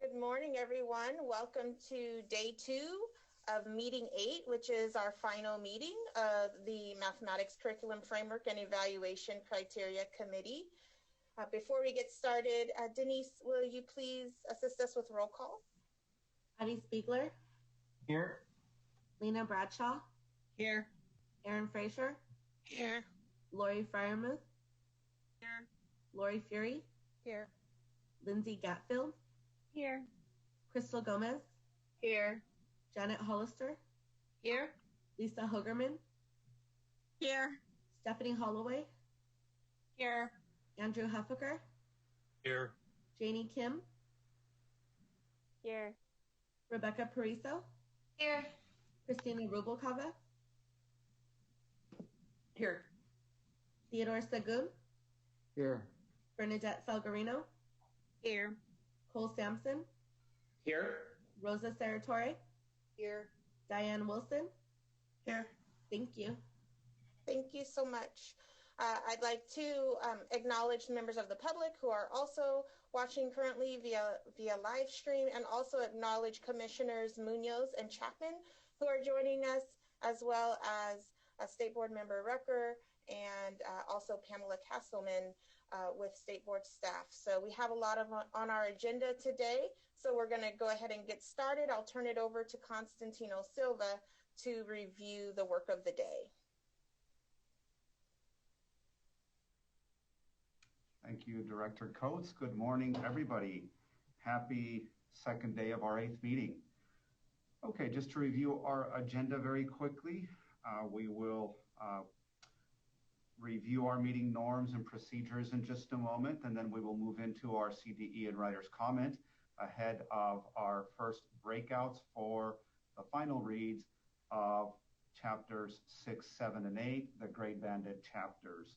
Good morning, everyone. Welcome to day 2 of meeting 8, which is our final meeting of the Mathematics Curriculum Framework and Evaluation Criteria Committee. Before we get started, Denise, will you please assist us with roll call? Patty Spiegler. Here. Lena Bradshaw. Here. Aaron Fraser. Here. Lori Fryermuth. Here. Lori Fury. Here. Lindsay Gatfield. Here. Crystal Gomez. Here. Janet Hollister. Here. Lisa Hogerman. Here. Stephanie Holloway. Here. Andrew Huffaker. Here. Janie Kim. Here. Rebecca Pariso. Here. Christina Rubalcava. Here. Theodore Sagun. Here. Bernadette Salgarino. Here. Cole Sampson. Here. Rosa Saratore. Here. Diane Wilson. Here. Thank you. Thank you so much. I'd like to acknowledge members of the public who are also watching currently via live stream, and also acknowledge Commissioners Munoz and Chapman who are joining us, as well as State Board Member Rucker and also Pamela Castleman with State Board staff. So we have a lot on our agenda today, so we're going to go ahead and get started. I'll turn it over to Constantino Silva to review the work of the day. Thank you, Director Coates. Good morning, everybody. Happy second day of our 8th meeting. Okay, just to review our agenda very quickly, we will review our meeting norms and procedures in just a moment, and then we will move into our CDE and Writers Comment ahead of our first breakouts for the final reads of chapters 6, 7, and 8, the grade banded chapters.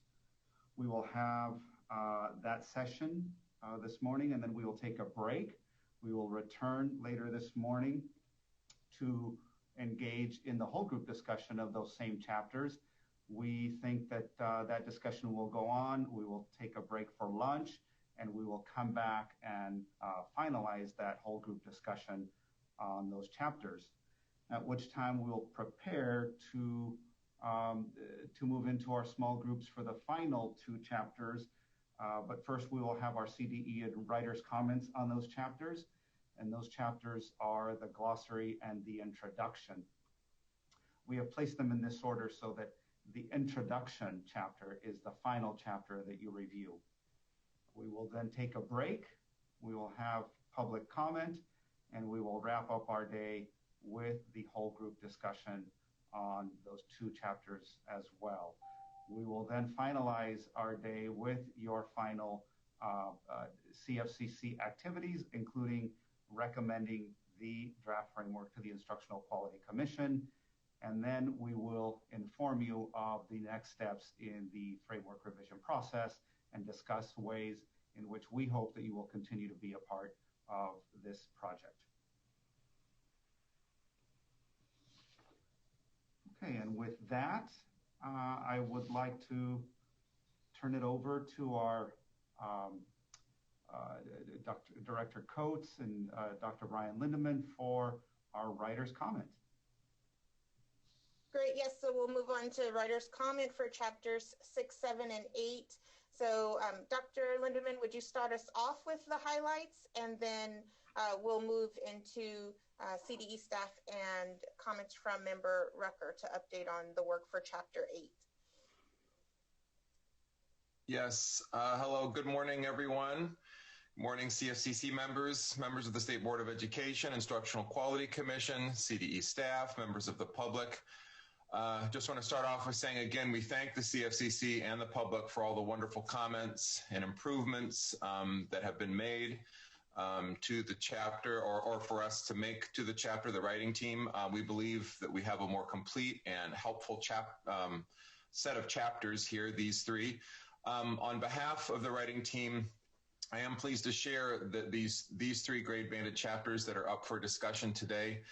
We will have that session this morning, and then we will take a break. We will return later this morning to engage in the whole group discussion of those same chapters. We think that that discussion will go on. We will take a break for lunch, and we will come back and finalize that whole group discussion on those chapters, at which time we will prepare to move into our small groups for the final 2 chapters. But first, we will have our CDE and Writers Comments on those chapters, and those chapters are the glossary and the introduction. We have placed them in this order so that the introduction chapter is the final chapter that you review. We will then take a break. We will have public comment, and we will wrap up our day with the whole group discussion on those 2 chapters as well. We will then finalize our day with your final CFCC activities, including recommending the draft framework to the Instructional Quality Commission, and then we will inform you of the next steps in the framework revision process and discuss ways in which we hope that you will continue to be a part of this project. Okay, and with that, I would like to turn it over to our Director Coates and Dr. Brian Lindeman for our Writer's Comment. Great, yes, so we'll move on to Writer's Comment for chapters 6, 7, and 8. So Dr. Lindeman, would you start us off with the highlights, and then we'll move into CDE staff and comments from Member Rucker to update on the work for chapter 8. Yes, hello, good morning, everyone. Good morning, CFCC members, members of the State Board of Education, Instructional Quality Commission, CDE staff, members of the public. Just want to start off with saying, again, we thank the CFCC and the public for all the wonderful comments and improvements that have been made to the chapter, or for us to make to the chapter, the writing team. We believe that we have a more complete and helpful set of chapters here, these 3. On behalf of the writing team, I am pleased to share that these 3 grade banded chapters that are up for discussion today.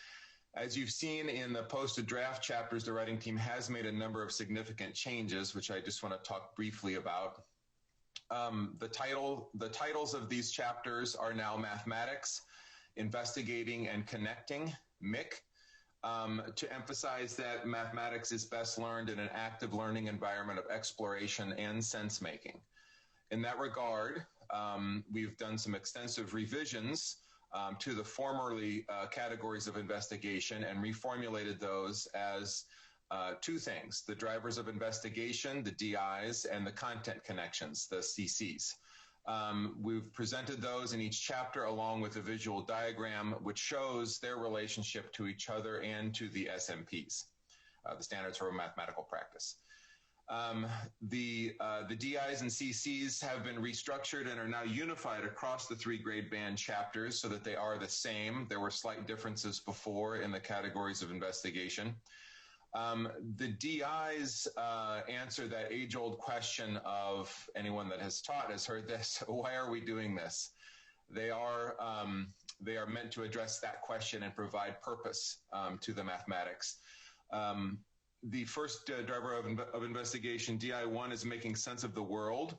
As you've seen in the posted draft chapters, the writing team has made a number of significant changes, which I just want to talk briefly about. The titles of these chapters are now mathematics, Investigating and Connecting, MIC, to emphasize that mathematics is best learned in an active learning environment of exploration and sense-making. In that regard, we've done some extensive revisions to the formerly categories of investigation and reformulated those as two things: the drivers of investigation, the DIs, and the content connections, the CCs. We've presented those in each chapter along with a visual diagram which shows their relationship to each other and to the SMPs, the Standards for Mathematical Practice. The DIs and CCs have been restructured and are now unified across the 3 grade band chapters so that they are the same. There were slight differences before in the categories of investigation. The DIs answer that age-old question of anyone that has taught has heard this: why are we doing this? They are meant to address that question and provide purpose to the mathematics. The first driver of investigation, DI1, is making sense of the world.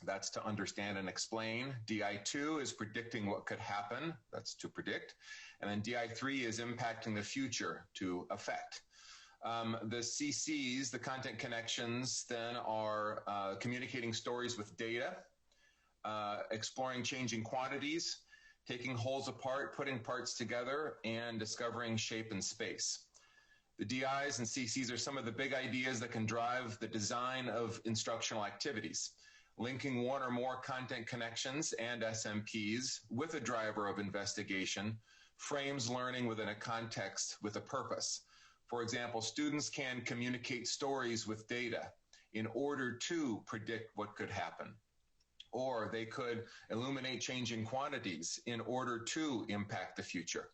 That's to understand and explain. DI2 is predicting what could happen. That's to predict. And then DI3 is impacting the future, to affect. The CCs, the content connections, then are communicating stories with data, exploring changing quantities, taking wholes apart, putting parts together, and discovering shape and space. The DIs and CCs are some of the big ideas that can drive the design of instructional activities. Linking one or more content connections and SMPs with a driver of investigation frames learning within a context with a purpose. For example, students can communicate stories with data in order to predict what could happen. Or they could illuminate changing quantities in order to impact the future.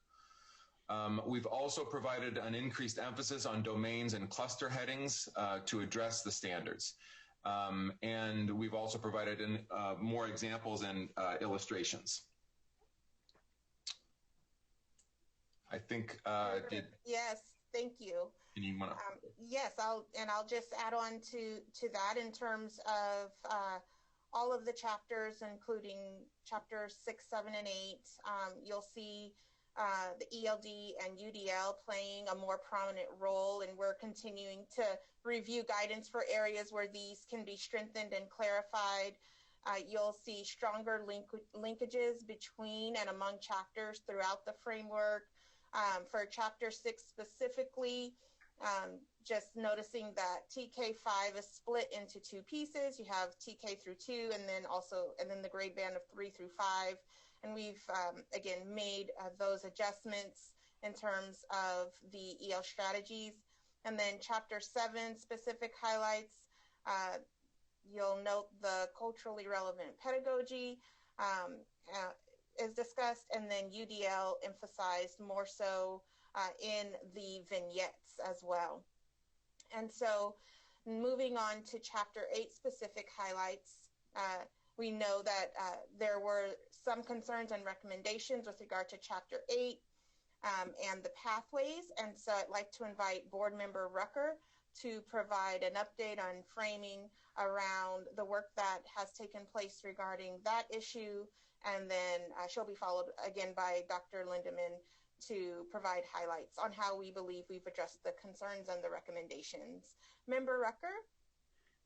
We've also provided an increased emphasis on domains and cluster headings to address the standards. And we've also provided more examples and illustrations. I think, Yes, thank you. Yes, I'll just add on to that in terms of all of the chapters, including chapters 6, 7, and 8. You'll see the ELD and UDL playing a more prominent role, and we're continuing to review guidance for areas where these can be strengthened and clarified. You'll see stronger linkages between and among chapters throughout the framework. For chapter 6 specifically, just noticing that TK5 is split into 2 pieces. You have TK through 2, and then the grade band of 3 through 5. And we've, again, made those adjustments in terms of the EL strategies. And then chapter 7 specific highlights, you'll note the culturally relevant pedagogy is discussed, and then UDL emphasized more so in the vignettes as well. And so moving on to chapter 8 specific highlights, we know that there were some concerns and recommendations with regard to chapter 8 and the pathways. And so I'd like to invite board member Rucker to provide an update on framing around the work that has taken place regarding that issue. And then she'll be followed again by Dr. Lindeman to provide highlights on how we believe we've addressed the concerns and the recommendations. Member Rucker?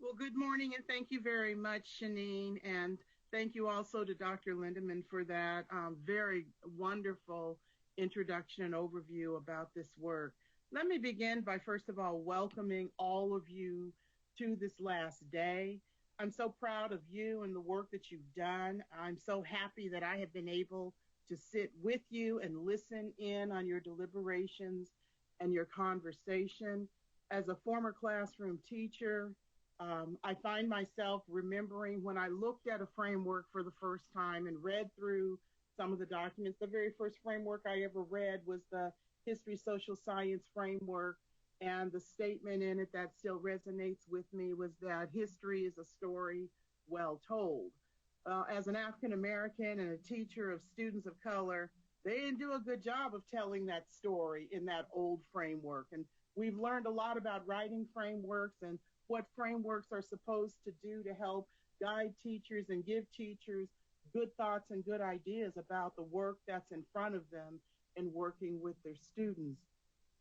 Well, good morning, and thank you very much, Shanine, and thank you also to Dr. Lindeman for that very wonderful introduction and overview about this work. Let me begin by, first of all, welcoming all of you to this last day. I'm so proud of you and the work that you've done. I'm so happy that I have been able to sit with you and listen in on your deliberations and your conversation. As a former classroom teacher, I find myself remembering when I looked at a framework for the first time and read through some of the documents. The very first framework I ever read was the History Social Science framework, and the statement in it that still resonates with me was that history is a story well told. As an African American and a teacher of students of color, they didn't do a good job of telling that story in that old framework. And we've learned a lot about writing frameworks and what frameworks are supposed to do to help guide teachers and give teachers good thoughts and good ideas about the work that's in front of them and working with their students.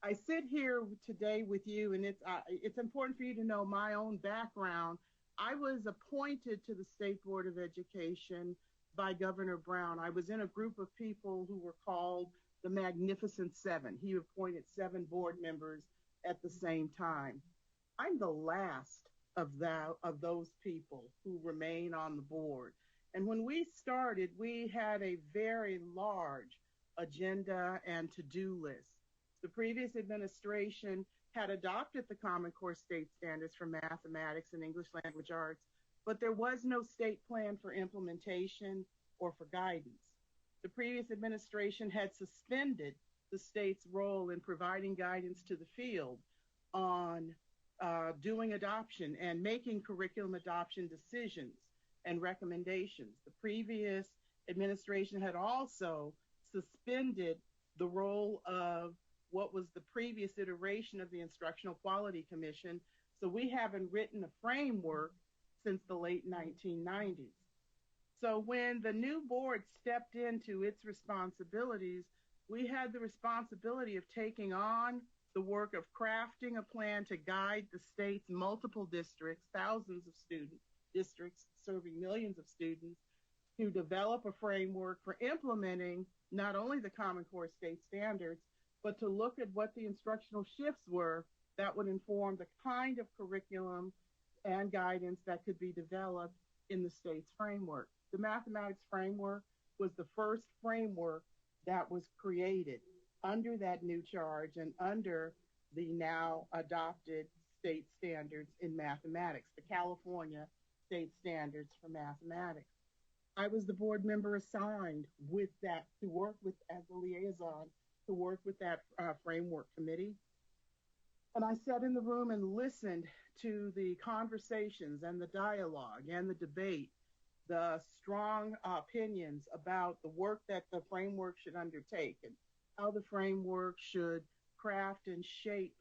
I sit here today with you, and it's important for you to know my own background. I was appointed to the State Board of Education by Governor Brown. I was in a group of people who were called the Magnificent Seven. He appointed 7 board members at the same time. I'm the last of those people who remain on the board. And when we started, we had a very large agenda and to-do list. The previous administration had adopted the Common Core state standards for mathematics and English language arts, but there was no state plan for implementation or for guidance. The previous administration had suspended the state's role in providing guidance to the field on doing adoption and making curriculum adoption decisions and recommendations. The previous administration had also suspended the role of what was the previous iteration of the Instructional Quality Commission, so we haven't written a framework since the late 1990s. So when the new board stepped into its responsibilities, we had the responsibility of taking on the work of crafting a plan to guide the state's multiple districts, thousands of districts serving millions of students, to develop a framework for implementing not only the Common Core state standards, but to look at what the instructional shifts were that would inform the kind of curriculum and guidance that could be developed in the state's framework. The mathematics framework was the first framework that was created under that new charge and under the now adopted state standards in mathematics, the California state standards for mathematics. I was the board member assigned with that to work with as a liaison to work with that framework committee. And I sat in the room and listened to the conversations and the dialogue and the debate, the strong opinions about the work that the framework should undertake and how the framework should craft and shape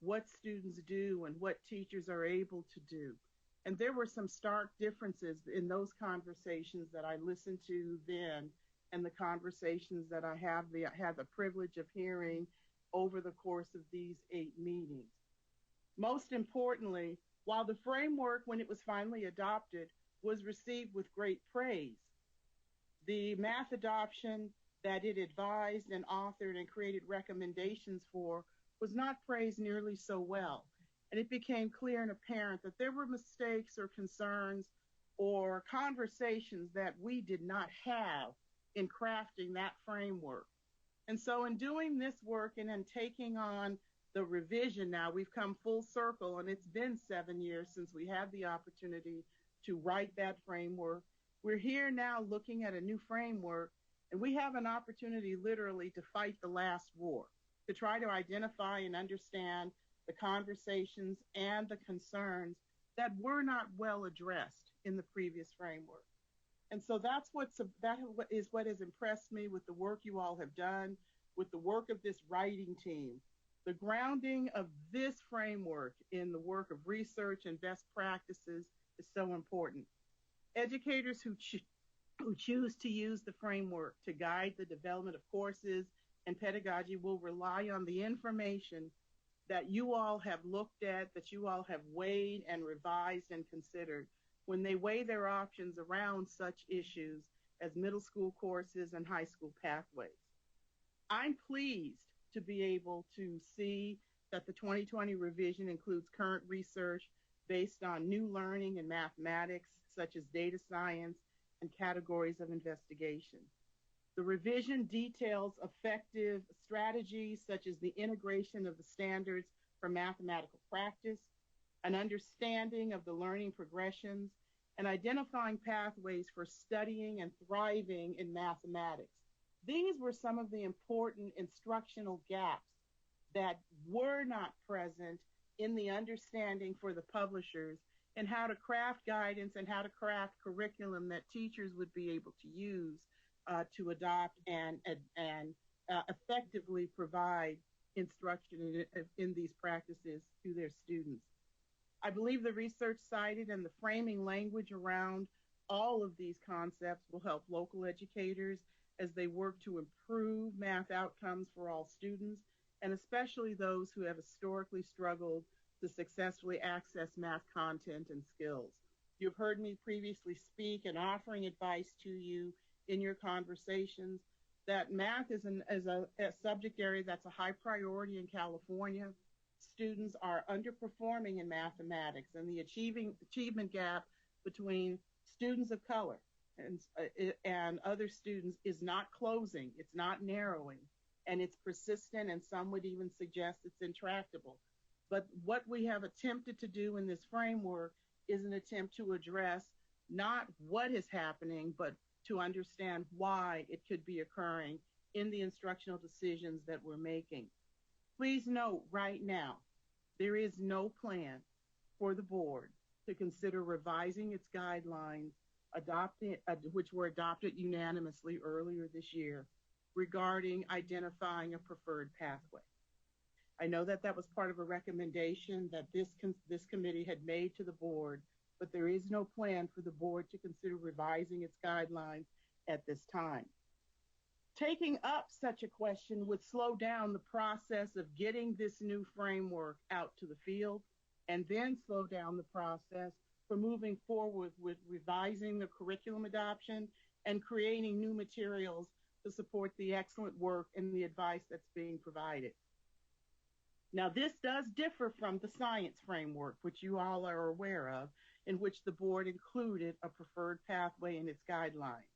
what students do and what teachers are able to do. And there were some stark differences in those conversations that I listened to then and the conversations that I had the privilege of hearing over the course of these 8 meetings. Most importantly, while the framework, when it was finally adopted, was received with great praise, the math adoption that it advised and authored and created recommendations for was not praised nearly so well. And it became clear and apparent that there were mistakes or concerns or conversations that we did not have in crafting that framework. And so in doing this work and in taking on the revision now, we've come full circle, and it's been 7 years since we had the opportunity to write that framework. We're here now looking at a new framework, and we have an opportunity literally to fight the last war, to try to identify and understand the conversations and the concerns that were not well addressed in the previous framework. And so that is what has impressed me with the work you all have done, with the work of this writing team. The grounding of this framework in the work of research and best practices is so important. Educators who choose to use the framework to guide the development of courses and pedagogy will rely on the information that you all have looked at, that you all have weighed and revised and considered when they weigh their options around such issues as middle school courses and high school pathways. I'm pleased to be able to see that the 2020 revision includes current research based on new learning in mathematics, such as data science and categories of investigation. The revision details effective strategies such as the integration of the standards for mathematical practice, an understanding of the learning progressions, and identifying pathways for studying and thriving in mathematics. These were some of the important instructional gaps that were not present in the understanding for the publishers and how to craft guidance and how to craft curriculum that teachers would be able to use to adopt and effectively provide instruction in these practices to their students. I believe the research cited and the framing language around All of these concepts will help local educators as they work to improve math outcomes for all students, and especially those who have historically struggled to successfully access math content and skills. You've heard me previously speak and offering advice to you in your conversations that math is a subject area that's a high priority in California. Students are underperforming in mathematics, and the achievement gap between students of color and other students is not closing, it's not narrowing, and it's persistent, and some would even suggest it's intractable. But what we have attempted to do in this framework is an attempt to address not what is happening, but to understand why it could be occurring in the instructional decisions that we're making. Please note right now, there is no plan for the board to consider revising its guidelines which were adopted unanimously earlier this year regarding identifying a preferred pathway. I know that that was part of a recommendation that this committee had made to the board, but there is no plan for the board to consider revising its guidelines at this time. Taking up such a question would slow down the process of getting this new framework out to the field, and then slow down the process for moving forward with revising the curriculum adoption and creating new materials to support the excellent work and the advice that's being provided. Now, this does differ from the science framework, which you all are aware of, in which the board included a preferred pathway in its guidelines.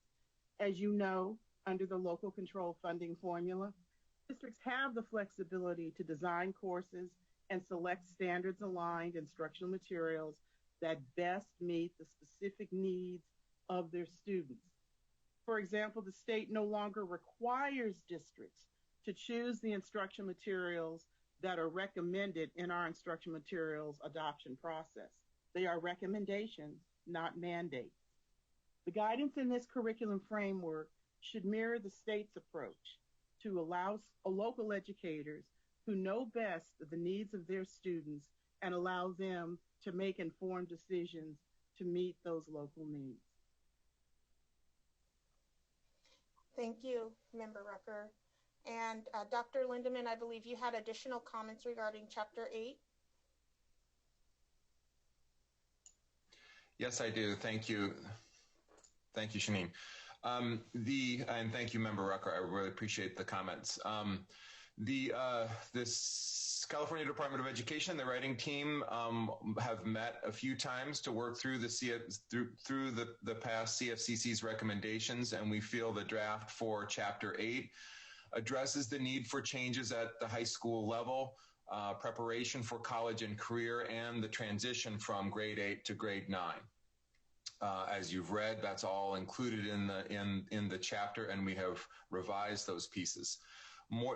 As you know, under the local control funding formula, districts have the flexibility to design courses and select standards-aligned instructional materials that best meet the specific needs of their students. For example, the state no longer requires districts to choose the instructional materials that are recommended in our instructional materials adoption process. They are recommendations, not mandates. The guidance in this curriculum framework should mirror the state's approach to allow local educators who know best the needs of their students and allow them to make informed decisions to meet those local needs. Thank you, Member Rucker. And Dr. Lindeman, I believe you had additional comments regarding Chapter 8. Yes, I do. Thank you. Thank you, Shanine. And thank you, Member Rucker. I really appreciate the comments. This California Department of Education, the writing team, have met a few times to work through the past CFCC's recommendations, and we feel the draft for Chapter 8 addresses the need for changes at the high school level, preparation for college and career, and the transition from grade 8 to grade 9. As you've read, that's all included in the chapter, and we have revised those pieces.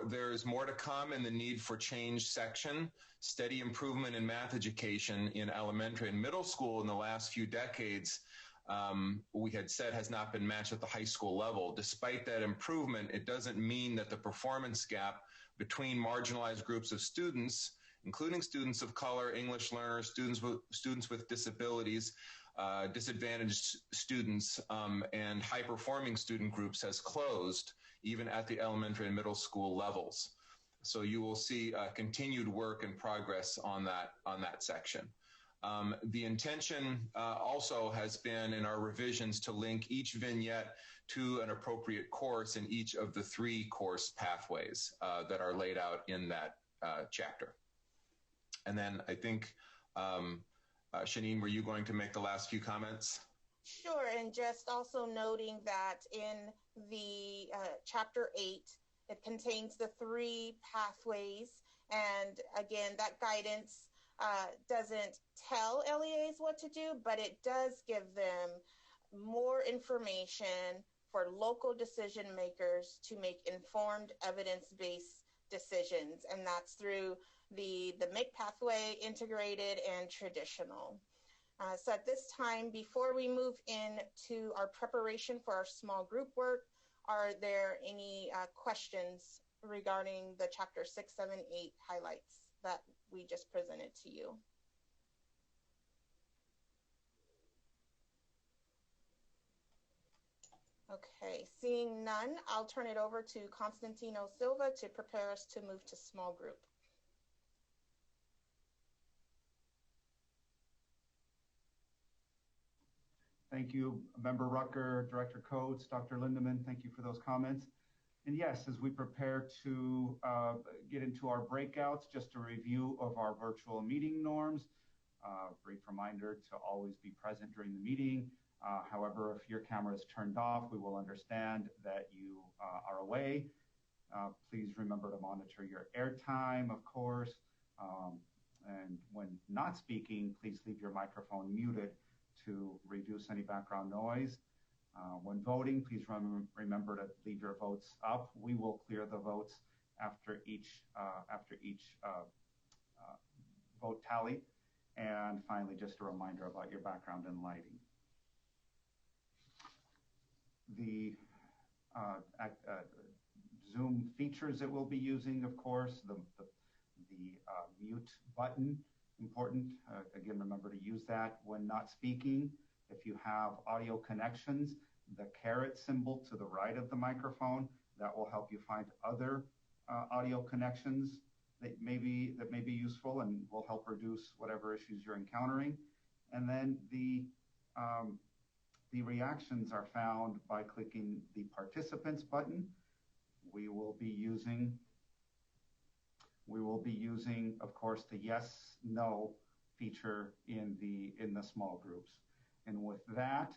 There's more to come in the need for change section. Steady improvement in math education in elementary and middle school in the last few decades, we had said, has not been matched at the high school level. Despite that improvement, it doesn't mean that the performance gap between marginalized groups of students, including students of color, English learners, students with disabilities, disadvantaged students, and high-performing student groups has closed, even at the elementary and middle school levels. So you will see continued work and progress on that section. The intention also has been in our revisions to link each vignette to an appropriate course in each of the 3 course pathways that are laid out in that chapter. And then I think, Shanine, were you going to make the last few comments? Sure, and just also noting that in the Chapter 8, it contains the 3 pathways, and again, that guidance doesn't tell LEAs what to do, but it does give them more information for local decision makers to make informed evidence-based decisions, and that's through the MIC pathway, integrated, and traditional. So at this time, before we move into our preparation for our small group work, are there any questions regarding the Chapter 6, 7, 8 highlights that we just presented to you? Okay, seeing none, I'll turn it over to Constantino Silva to prepare us to move to small group. Thank you, Member Rucker, Director Coates, Dr. Lindeman. Thank you for those comments. And yes, as we prepare to get into our breakouts, just a review of our virtual meeting norms. Brief reminder to always be present during the meeting. However, if your camera is turned off, we will understand that you are away. Please remember to monitor your airtime, of course. And when not speaking, please leave your microphone muted to reduce any background noise. When voting, please remember to leave your votes up. We will clear the votes after each vote tally. And finally, just a reminder about your background and lighting. The Zoom features that we'll be using, of course, the mute button, important. Again, remember to use that when not speaking. If you have audio connections, the caret symbol to the right of the microphone, that will help you find other audio connections that may be useful and will help reduce whatever issues you're encountering. And then the reactions are found by clicking the participants button. We will be using, of course, the yes, no feature in the small groups. And with that,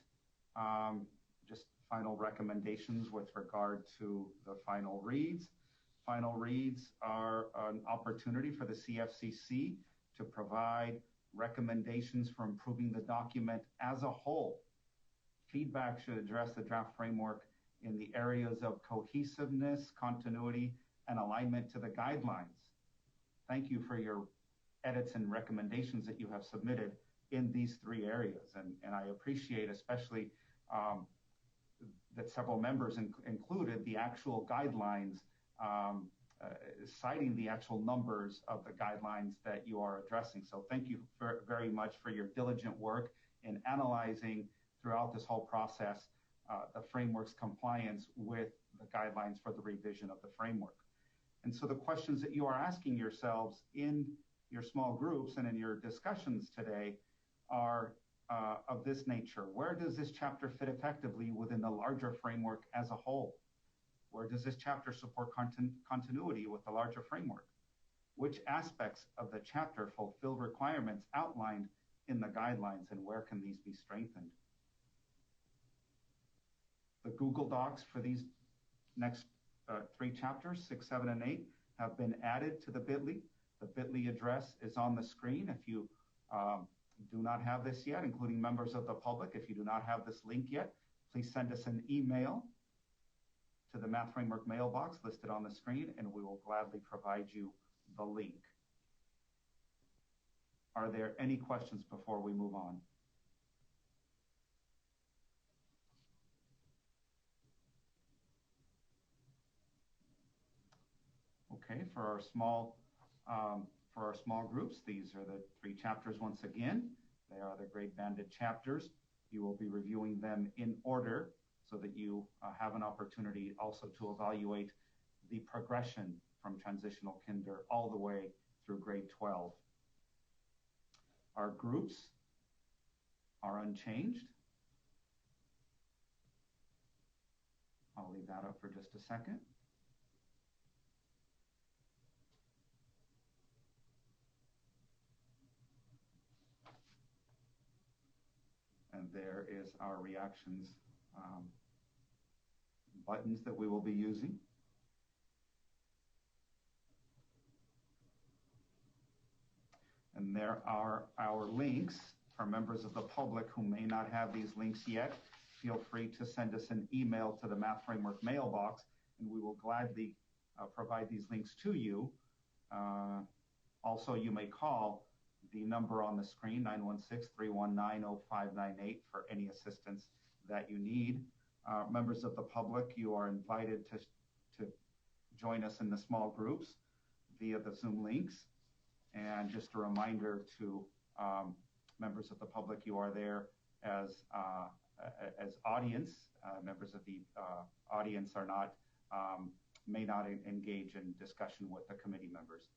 just final recommendations with regard to the final reads. Final reads are an opportunity for the CFCC to provide recommendations for improving the document as a whole. Feedback should address the draft framework in the areas of cohesiveness, continuity, and alignment to the guidelines. Thank you for your edits and recommendations that you have submitted in these three areas. And I appreciate especially that several members included the actual guidelines, citing the actual numbers of the guidelines that you are addressing. So thank you very much for your diligent work in analyzing throughout this whole process the framework's compliance with the guidelines for the revision of the framework. And so the questions that you are asking yourselves in your small groups and in your discussions today are of this nature. Where does this chapter fit effectively within the larger framework as a whole? Where does this chapter support continuity with the larger framework? Which aspects of the chapter fulfill requirements outlined in the guidelines, and where can these be strengthened? The Google Docs for these next three chapters, 6, 7, and 8, have been added to the bit.ly. The bit.ly address is on the screen. If you do not have this yet, including members of the public, if you do not have this link yet, please send us an email to the Math Framework mailbox listed on the screen, and we will gladly provide you the link. Are there any questions before we move on? Okay, for our small groups, these are the three chapters once again. They are the grade banded chapters. You will be reviewing them in order so that you have an opportunity also to evaluate the progression from transitional kinder all the way through grade 12. Our groups are unchanged. I'll leave that up for just a second. And there is our reactions buttons that we will be using. And there are our links for members of the public who may not have these links yet. Feel free to send us an email to the Math Framework mailbox, and we will gladly provide these links to you. Also, you may call the number on the screen, 916-319-0598, for any assistance that you need. Members of the public, you are invited to join us in the small groups via the Zoom links. And just a reminder to members of the public, you are there as audience members of the audience are not, may not engage in discussion with the committee members.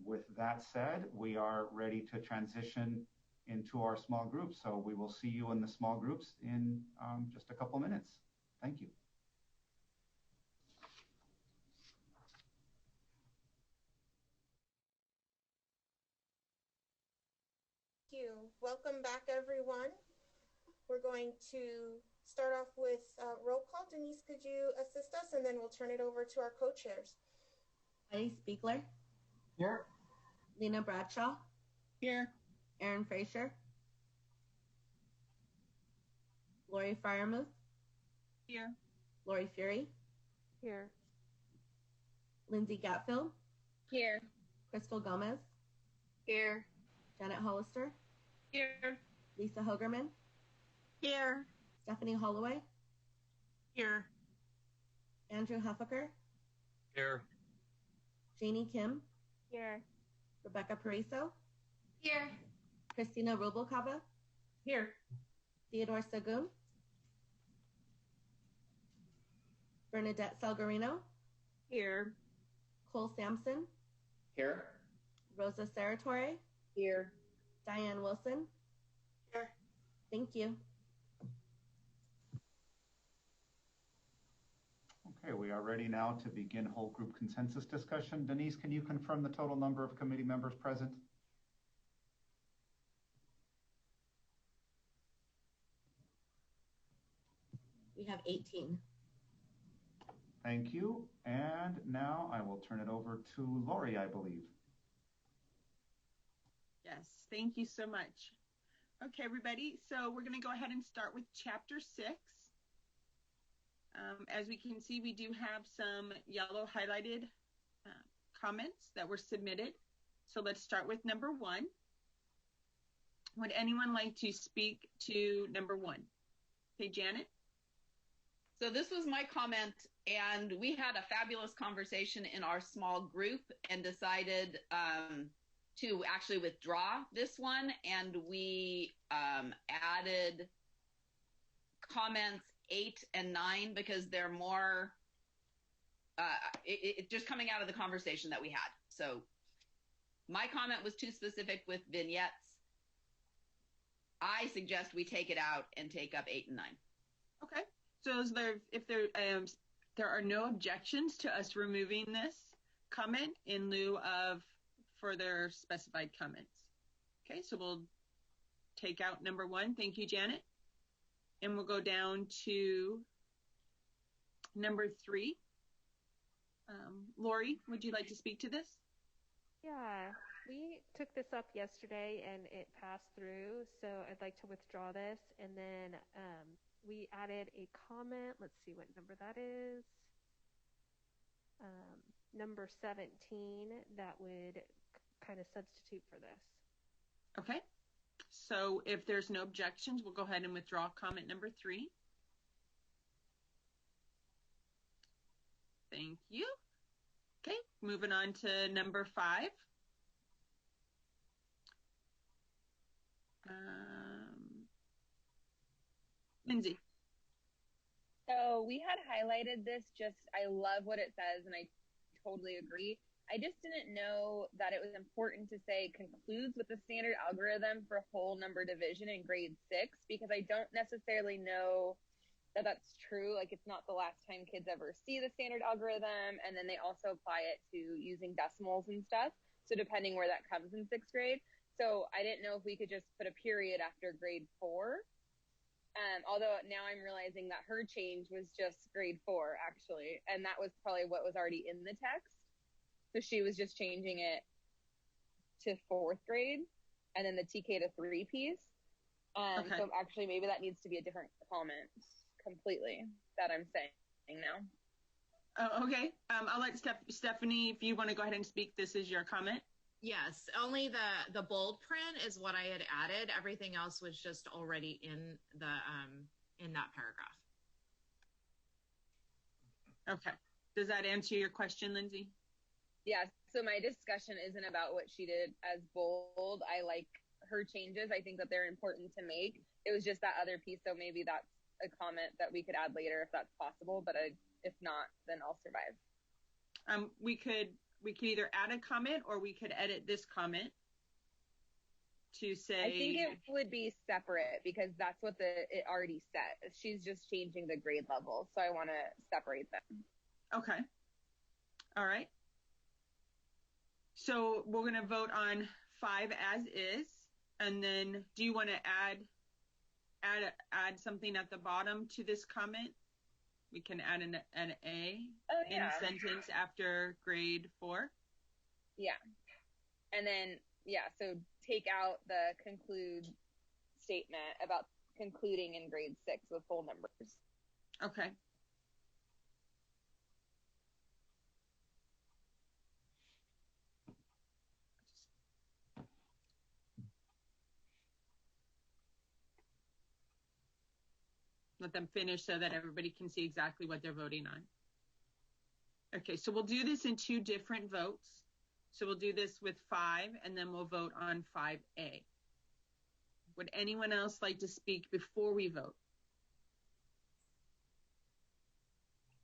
With that said, we are ready to transition into our small groups. So we will see you in the small groups in just a couple minutes. Thank you. Thank you. Welcome back, everyone. We're going to start off with roll call. Denise, could you assist us? And then we'll turn it over to our co-chairs. Heidi Spiegler. Here. Lena Bradshaw. Here. Aaron Fraser. Lori Firemuth. Here. Lori Fury. Here. Lindsay Gatfield. Here. Crystal Gomez. Here. Janet Hollister. Here. Lisa Hogerman. Here. Stephanie Holloway. Here. Andrew Huffaker. Here. Janie Kim. Here. Rebecca Pariso. Here. Christina Rubalcaba. Here. Theodore Sagun. Bernadette Salgarino. Here. Cole Sampson. Here. Rosa Saratore. Here. Diane Wilson. Here. Thank you. Okay, we are ready now to begin whole group consensus discussion. Denise, can you confirm the total number of committee members present? We have 18. Thank you. And now I will turn it over to Lori, I believe. Yes, thank you so much. Okay, everybody, so we're going to go ahead and start with Chapter 6. As we can see, we do have some yellow highlighted comments that were submitted. So let's start with number 1. Would anyone like to speak to number 1? Okay, Janet? So this was my comment, and we had a fabulous conversation in our small group and decided to actually withdraw this one, and we added comments 8 and 9 because they're more it just coming out of the conversation that we had. So my comment was too specific with vignettes. I suggest we take it out and take up 8 and 9. Okay. So if there are no objections to us removing this comment in lieu of further specified comments. Okay, so we'll take out number 1. Thank you, Janet. And we'll go down to number 3. Lori, would you like to speak to this? Yeah, we took this up yesterday and it passed through, so I'd like to withdraw this. And then we added a comment. Let's see what number that is. Number 17 that would kind of substitute for this. Okay. So if there's no objections, we'll go ahead and withdraw comment number 3. Thank you. Okay, moving on to number 5. Lindsay. So we had highlighted this, I love what it says and I totally agree. I just didn't know that it was important to say concludes with the standard algorithm for whole number division in grade 6, because I don't necessarily know that that's true. Like, it's not the last time kids ever see the standard algorithm, and then they also apply it to using decimals and stuff. So depending where that comes in 6th grade. So I didn't know if we could just put a period after grade 4. Although now I'm realizing that her change was just grade 4 actually, and that was probably what was already in the text. So she was just changing it to 4th grade, and then the TK to 3 piece. Okay. So actually maybe that needs to be a different comment completely that I'm saying now. Oh, okay. I'll let Stephanie, if you want to go ahead and speak, this is your comment. Yes, only the bold print is what I had added. Everything else was just already in the in that paragraph. Okay. Does that answer your question, Lindsay? Yeah. So my discussion isn't about what she did as bold. I like her changes. I think that they're important to make. It was just that other piece. So maybe that's a comment that we could add later if that's possible, but if not, then I'll survive. We could either add a comment or we could edit this comment to say. I think it would be separate because that's what it already says. She's just changing the grade level, so I want to separate them. Okay. All right. So we're going to vote on 5 as is, and then do you want to add something at the bottom to this comment? We can add an A in sentence after grade 4. Yeah. And then, so take out the conclude statement about concluding in grade 6 with whole numbers. Okay. Let them finish so that everybody can see exactly what they're voting on. Okay, so we'll do this in 2 different votes. So we'll do this with 5, and then we'll vote on 5A. Would anyone else like to speak before we vote?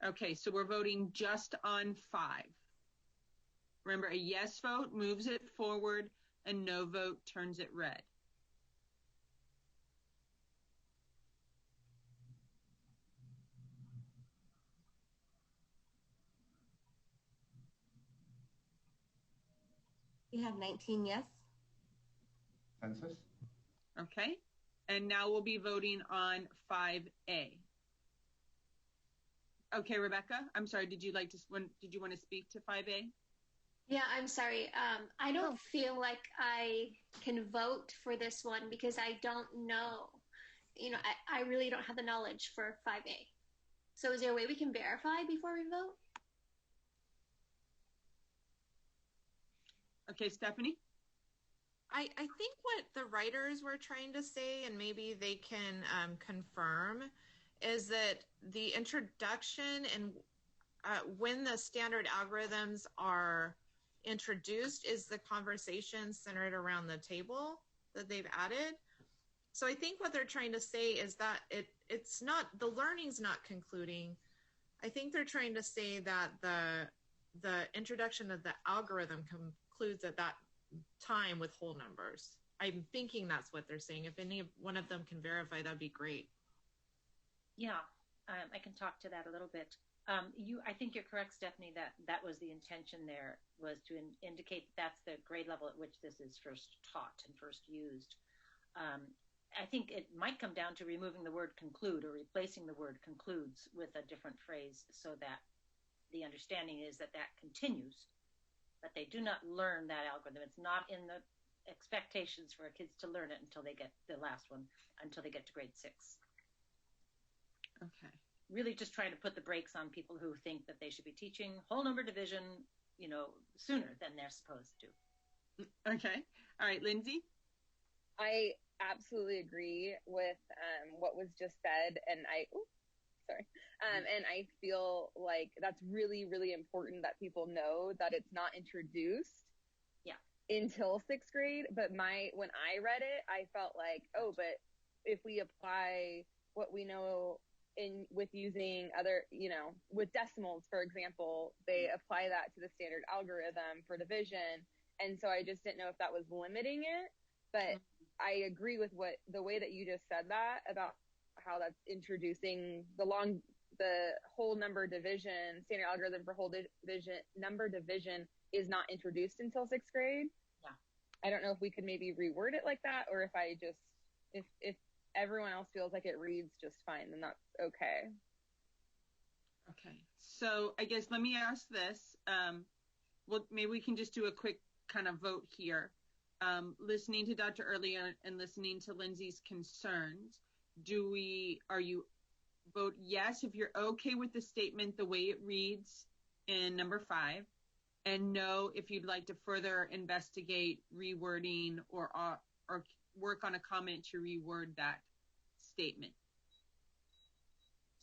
Okay, so we're voting just on 5. Remember, a yes vote moves it forward, a no vote turns it red. We have 19 yes. Census? Okay, and now we'll be voting on 5A. Okay, Rebecca, I'm sorry, did you want to speak to 5A? Yeah, I'm sorry. I don't feel like I can vote for this one because I don't know. I really don't have the knowledge for 5A. So is there a way we can verify before we vote? Okay, Stephanie? I think what the writers were trying to say, and maybe they can confirm, is that the introduction and when the standard algorithms are introduced is the conversation centered around the table that they've added. So I think what they're trying to say is that it's not, the learning's not concluding. I think they're trying to say that the introduction of the algorithm concludes at that time with whole numbers. I'm thinking that's what they're saying. If any one of them can verify, that'd be great. Yeah, I can talk to that a little bit. I think you're correct, Stephanie, that was the intention there, was to indicate that's the grade level at which this is first taught and first used. I think it might come down to removing the word conclude or replacing the word concludes with a different phrase so that the understanding is that continues, but they do not learn that algorithm. It's not in the expectations for kids to learn it until they get the last one, until they get to grade 6. Okay. Really just trying to put the brakes on people who think that they should be teaching whole number division, sooner than they're supposed to. Okay. All right, Lindsay? I absolutely agree with what was just said, and and I feel like that's really, really important that people know that it's not introduced until 6th grade. But when I read it, I felt like, but if we apply what we know with using other, with decimals, for example, they apply that to the standard algorithm for division. And so I just didn't know if that was limiting it, but I agree with the way that you just said that about how that's introducing the whole number division, standard algorithm for whole division, number division is not introduced until 6th grade. Yeah. I don't know if we could maybe reword it like that, or if if everyone else feels like it reads just fine, then that's okay. Okay. So I guess let me ask this. Maybe we can just do a quick kind of vote here. Listening to Dr. Early and listening to Lindsay's concerns, are you vote yes if you're okay with the statement the way it reads in number 5, and no if you'd like to further investigate rewording or work on a comment to reword that statement?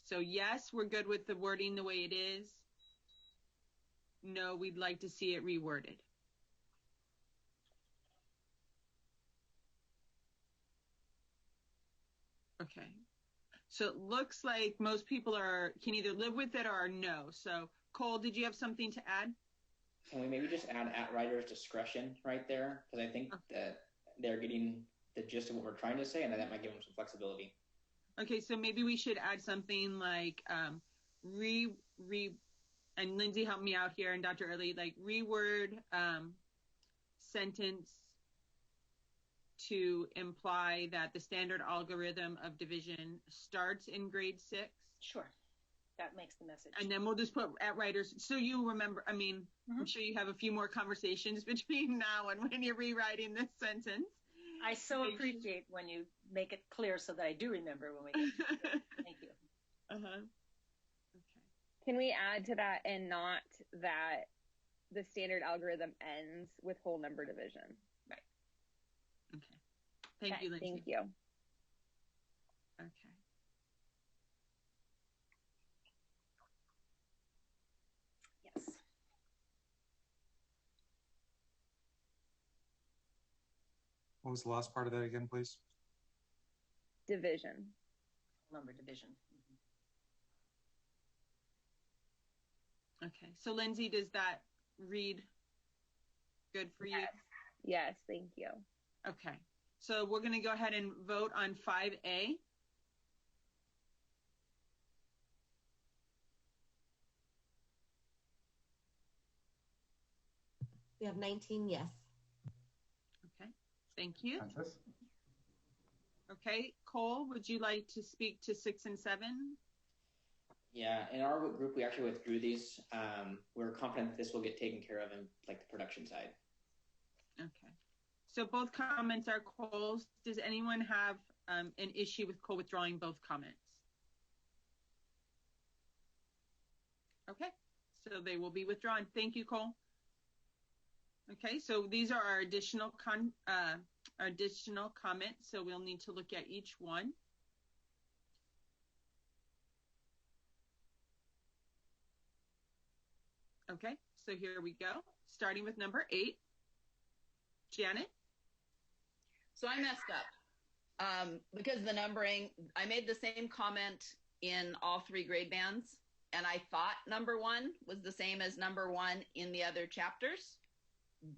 So yes, we're good with the wording the way it is. No, we'd like to see it reworded. Okay. So it looks like most people can either live with it or no. So Cole, did you have something to add? Can we maybe just add at writer's discretion right there? Because I think that they're getting the gist of what we're trying to say, and that might give them some flexibility. Okay, so maybe we should add something like and Lindsay helped me out here, and Dr. Early, like reword sentence to imply that the standard algorithm of division starts in grade 6. Sure. That makes the message. And then we'll just put at writers, so you remember, I mean, I'm sure you have a few more conversations between now and when you're rewriting this sentence. I so appreciate when you make it clear so that I do remember when we get to it. Thank you. Okay. Can we add to that and not that the standard algorithm ends with whole number division? Right. Okay. Thank you, Lindsay. Thank you. Okay. Yes. What was the last part of that again, please? Division. Number division. Okay. So Lindsay, does that read good for you? Yes, thank you. Okay. So we're going to go ahead and vote on 5A. We have 19 yes. Okay. Thank you. Francis? Okay. Cole, would you like to speak to 6 and 7? Yeah, in our group, we actually withdrew these. We're confident that this will get taken care of in like the production side. Okay. So both comments are Cole's. Does anyone have an issue with Cole withdrawing both comments? Okay. So they will be withdrawn. Thank you, Cole. Okay. So these are our additional comments. So we'll need to look at each one. Okay, so here we go. Starting with number 8. Janet? So I messed up because the numbering, I made the same comment in all 3 grade bands, and I thought number 1 was the same as number 1 in the other chapters,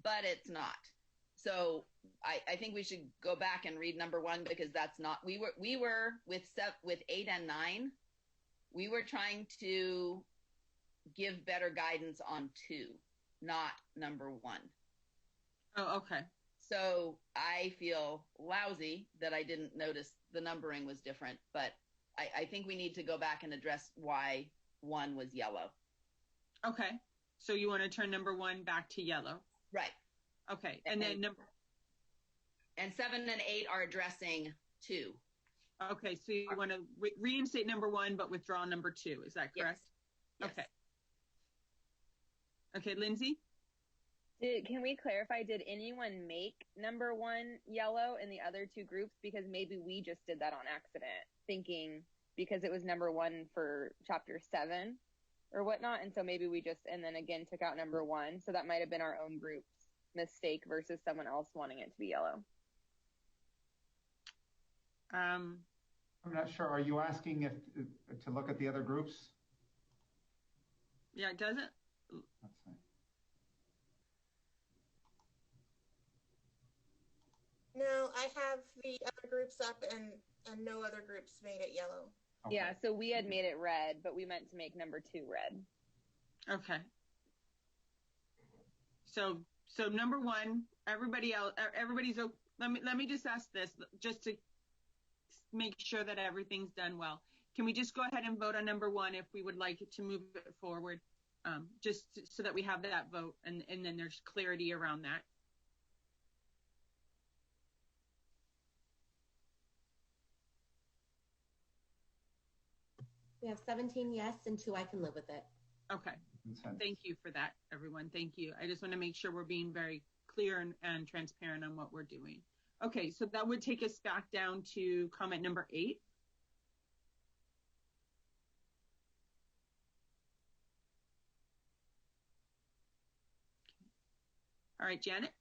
but it's not. So I think we should go back and read number 1 because that's not, we were with 8 and 9, we were trying to give better guidance on 2, not number 1. Oh, okay. So I feel lousy that I didn't notice the numbering was different, but I think we need to go back and address why 1 was yellow. Okay. So you want to turn number 1 back to yellow? Right. Okay. And then and 7 and 8 are addressing 2. Okay. So you want to reinstate number 1, but withdraw number 2. Is that correct? Yes. Okay. Okay, Lindsay? Can we clarify, did anyone make number 1 yellow in the other 2 groups? Because maybe we just did that on accident, thinking because it was number 1 for chapter 7 or whatnot. And so maybe we just, and then again, took out number 1. So that might have been our own group's mistake versus someone else wanting it to be yellow. I'm not sure. Are you asking if to look at the other groups? Yeah, it doesn't. Let's see. No, I have the other groups up and no other groups made it yellow. Okay. Yeah, so we had made it red, but we meant to make number 2 red. Okay. So number 1, everybody else, everybody's okay. Let me just ask this, just to make sure that everything's done well. Can we just go ahead and vote on number 1 if we would like it to move it forward, just so that we have that vote and then there's clarity around that? We have 17 yes and 2 I can live with it. Okay. Thank you for that, everyone. Thank you. I just want to make sure we're being very clear and transparent on what we're doing. Okay, so that would take us back down to comment number 8. All right, Janet.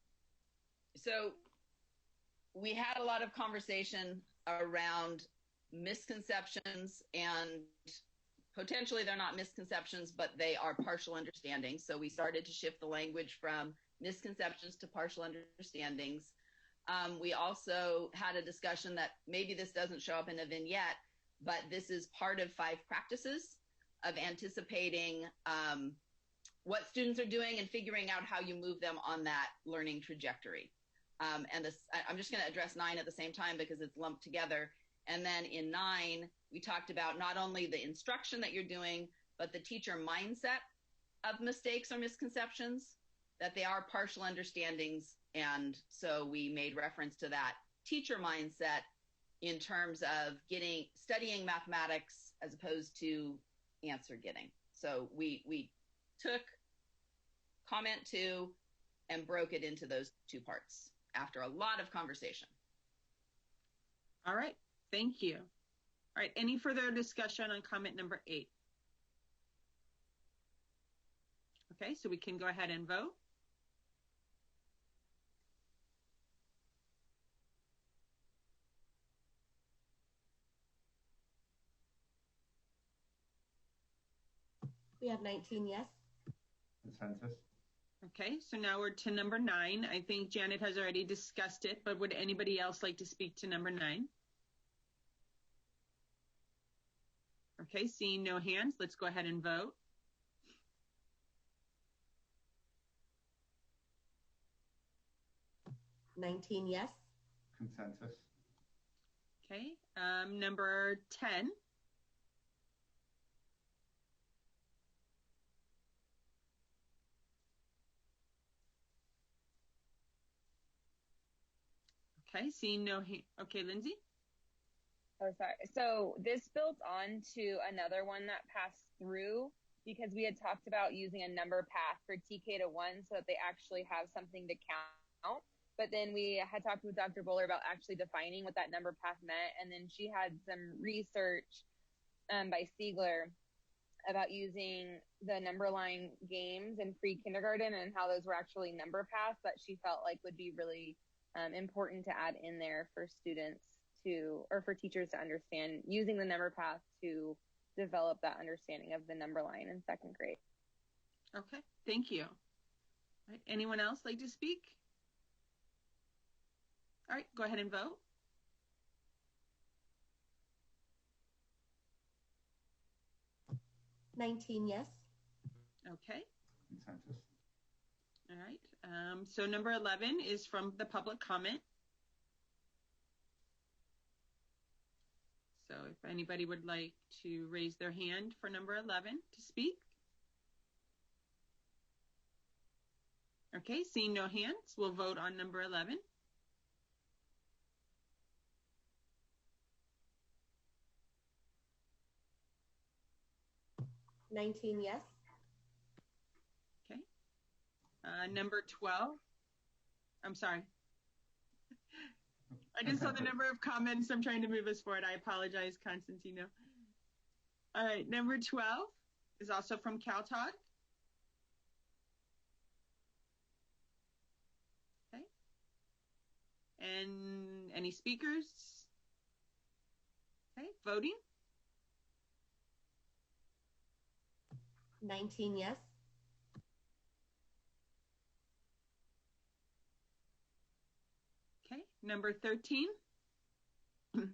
So we had a lot of conversation around misconceptions, and potentially they're not misconceptions, but they are partial understandings. So we started to shift the language from misconceptions to partial understandings. We also had a discussion that maybe this doesn't show up in a vignette, but this is part of 5 practices of anticipating what students are doing and figuring out how you move them on that learning trajectory. And this, I'm just going to address 9 at the same time because it's lumped together. And then in 9, we talked about not only the instruction that you're doing, but the teacher mindset of mistakes or misconceptions, that they are partial understandings. And so we made reference to that teacher mindset in terms of studying mathematics as opposed to answer getting. So we took comment 2 and broke it into those 2 parts after a lot of conversation. All right, thank you. All right, any further discussion on comment number 8? Okay, so we can go ahead and vote. We have 19 yes. Consensus. Okay, so now we're to number 9. I think Janet has already discussed it, but would anybody else like to speak to number 9? Okay, seeing no hands, let's go ahead and vote. $19 yes. Consensus. Okay, number 10. Okay, seeing no hand. Okay, Lindsay? Oh, sorry. So this built on to another one that passed through because we had talked about using a number path for TK to 1 so that they actually have something to count. But then we had talked with Dr. Bowler about actually defining what that number path meant. And then she had some research by Siegler about using the number line games in pre-kindergarten and how those were actually number paths that she felt like would be really important to add in there for students to, or for teachers to understand, using the number path to develop that understanding of the number line in 2nd grade. Okay, thank you. All right, anyone else like to speak? All right, go ahead and vote. $19 yes. Okay. Consensus. All right. So number 11 is from the public comment. So if anybody would like to raise their hand for number 11 to speak. Okay, seeing no hands, we'll vote on number 11. $19 yes. Okay. Number 12. I'm sorry. I just saw the number of comments. I'm trying to move us forward. I apologize, Constantino. All right, number 12 is also from CalTalk. Okay. And any speakers? Okay, voting. 19 yes. Okay, number 13. Okay,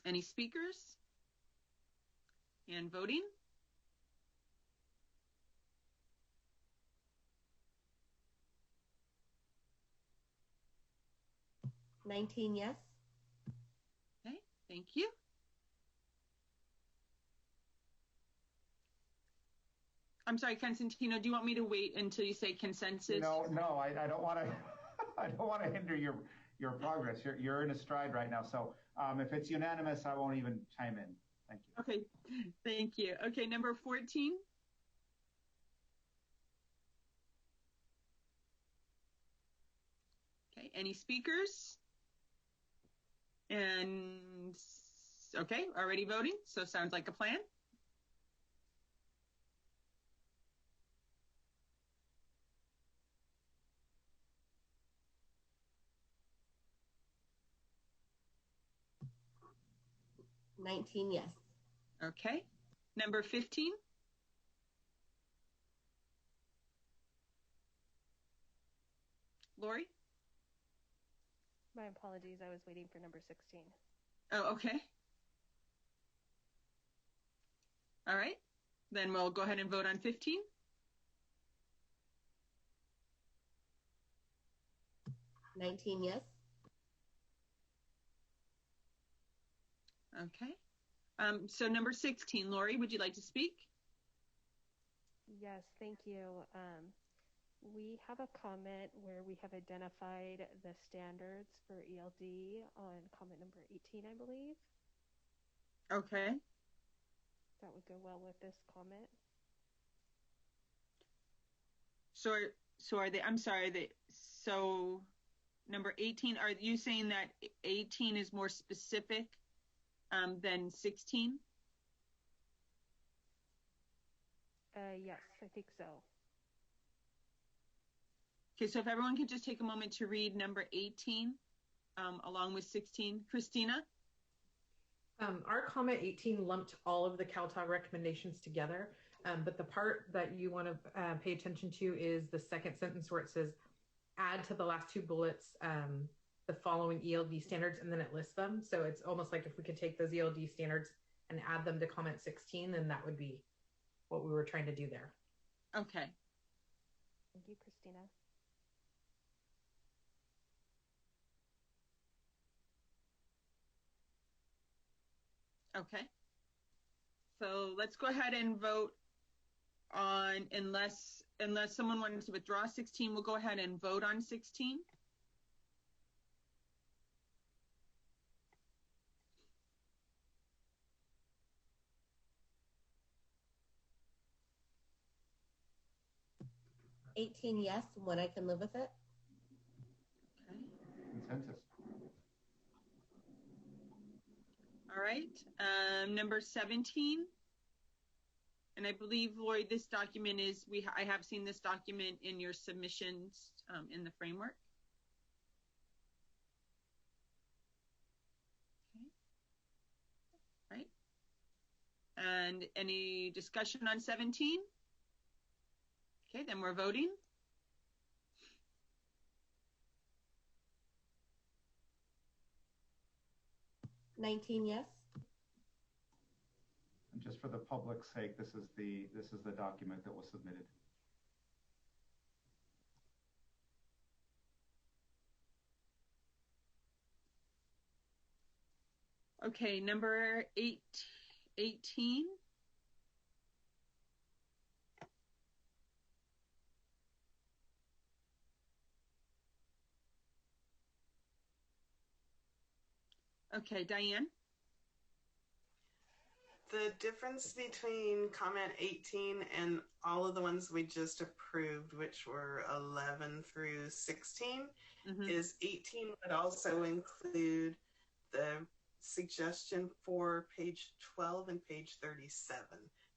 any speakers? And voting. $19 yes. Okay, thank you. I'm sorry, Constantino, do you want me to wait until you say consensus? No, I don't want to. I don't want to hinder your progress. You're in a stride right now. So if it's unanimous, I won't even chime in. Thank you. Okay, thank you. Okay, number 14. Okay, any speakers? And okay, already voting, so sounds like a plan. 19 yes. Okay. Number 15. Lori? My apologies. I was waiting for number 16. Oh, okay. All right. Then we'll go ahead and vote on 15. Yes. Okay. So number 16, Lori, would you like to speak? Yes, thank you. We have a comment where we have identified the standards for ELD on comment number 18, I believe. Okay. That would go well with this comment. So are they, I'm sorry, so number 18, are you saying that 18 is more specific than 16? Yes, I think so. Okay, so if everyone could just take a moment to read number 18 along with 16. Christina? Our comment 18 lumped all of the CalTAG recommendations together, but the part that you want to pay attention to is the second sentence where it says, add to the last two bullets the following ELD standards, and then it lists them. So it's almost like if we could take those ELD standards and add them to comment 16, then that would be what we were trying to do there. Okay. Thank you, Christina. Okay. So let's go ahead and vote on, unless someone wanted to withdraw 16, we'll go ahead and vote on 16. Yes, when I can live with it. Okay. Consensus. All right. Number 17. And I believe, Lloyd, this document is, I have seen this document in your submissions in the framework. Okay. Right. And any discussion on 17? Okay, then we're voting. Yes. And just for the public's sake, this is the document that was submitted. Okay, number 18. Okay, Diane? The difference between comment 18 and all of the ones we just approved, which were 11 through 16, is 18 would also include the suggestion for page 12 and page 37.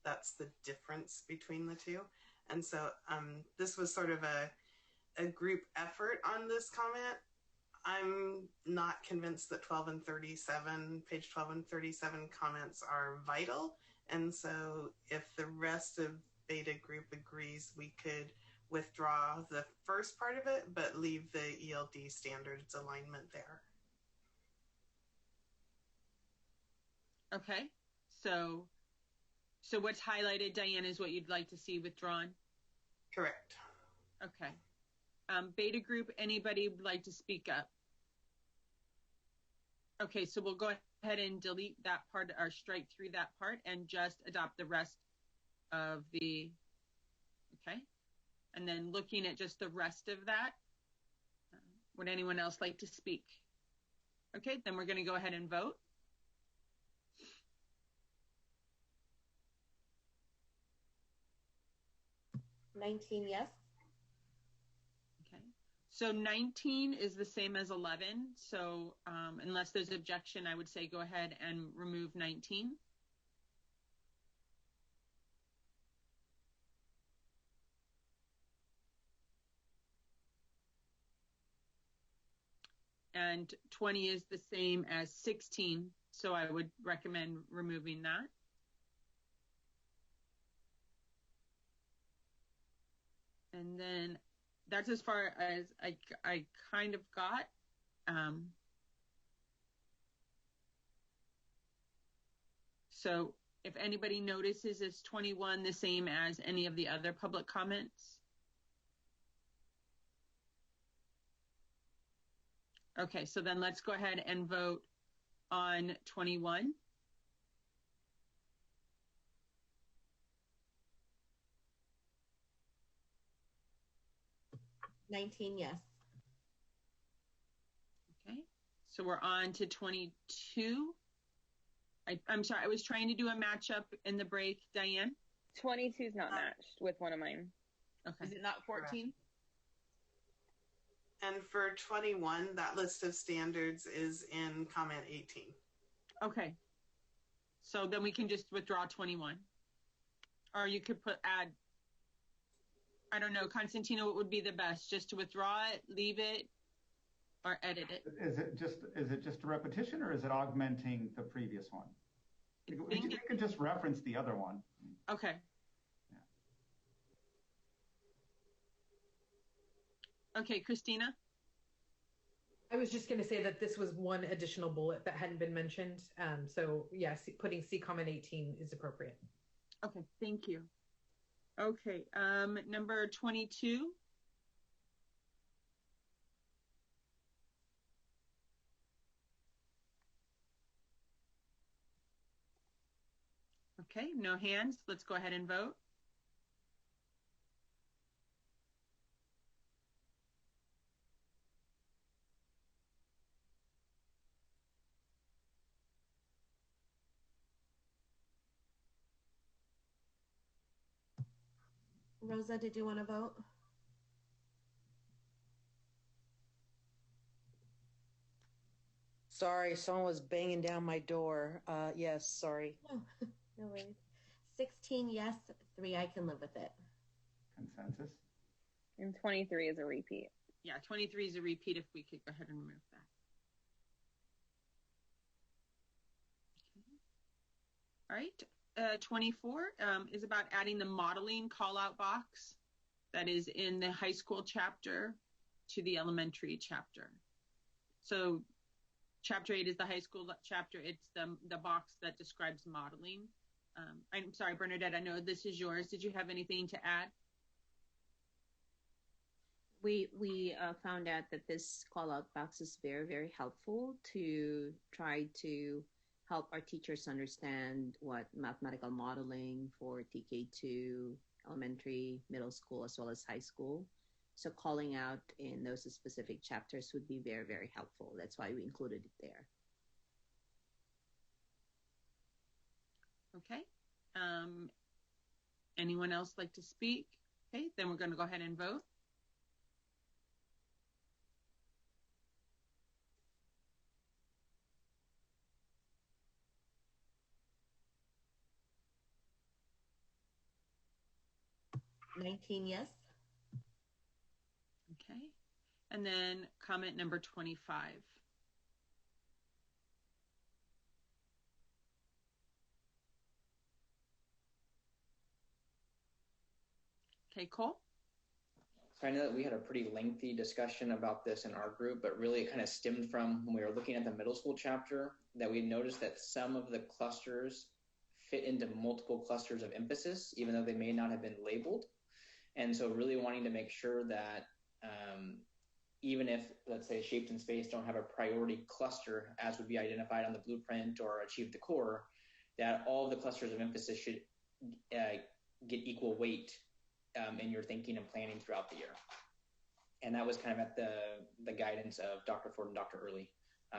That's the difference between the two. And so this was sort of a group effort on this comment. I'm not convinced that 12 and 37, page 12 and 37 comments are vital. And so if the rest of Beta Group agrees, we could withdraw the first part of it, but leave the ELD standards alignment there. Okay, so what's highlighted, Diane, is what you'd like to see withdrawn? Correct. Okay. Beta Group, anybody would like to speak up? Okay, so we'll go ahead and delete that part or strike through that part and just adopt the rest of the, okay? And then looking at just the rest of that, would anyone else like to speak? Okay, then we're going to go ahead and vote. Yes. Okay, so 19 is the same as 11. So unless there's objection, I would say go ahead and remove 19. And 20 is the same as 16. So I would recommend removing that. And then that's as far as I kind of got. So if anybody notices, is 21 the same as any of the other public comments? Okay, so then let's go ahead and vote on 21. Yes. Okay, so we're on to 22. I'm sorry, I was trying to do a matchup in the break, Diane. 22 is not matched with one of mine. Okay. Is it not 14? And for 21, that list of standards is in comment 18. Okay. So then we can just withdraw 21. Or you could add, I don't know, Constantino, what would be the best? Just to withdraw it, leave it, or edit it? Is it just a repetition, or is it augmenting the previous one? We could just reference the other one. Okay. Yeah. Okay, Christina? I was just going to say that this was one additional bullet that hadn't been mentioned. So yes, putting C comment 18 is appropriate. Okay, thank you. Okay, number 22. Okay, no hands. Let's go ahead and vote. Rosa, did you want to vote? Sorry, someone was banging down my door. Yes, sorry. No worries. 16 yes, 3 I can live with it. Consensus? And 23 is a repeat. Yeah, 23 is a repeat if we could go ahead and remove that. Okay. All right. 24 is about adding the modeling call-out box that is in the high school chapter to the elementary chapter. So chapter 8 is the high school chapter. It's the box that describes modeling. I'm sorry, Bernadette, I know this is yours. Did you have anything to add? We found out that this call-out box is very, very helpful to try to help our teachers understand what mathematical modeling for TK2, elementary, middle school, as well as high school. So calling out in those specific chapters would be very, very helpful. That's why we included it there. Okay. Anyone else like to speak? Okay, then we're going to go ahead and vote. Yes. Okay. And then comment number 25. Okay, Cole? So I know that we had a pretty lengthy discussion about this in our group, but really it kind of stemmed from when we were looking at the middle school chapter that we noticed that some of the clusters fit into multiple clusters of emphasis, even though they may not have been labeled. And so really wanting to make sure that even if, let's say, shaped in space don't have a priority cluster as would be identified on the blueprint or achieve the core, that all of the clusters of emphasis should get equal weight in your thinking and planning throughout the year. And that was kind of at the guidance of Dr. Ford and Dr. Early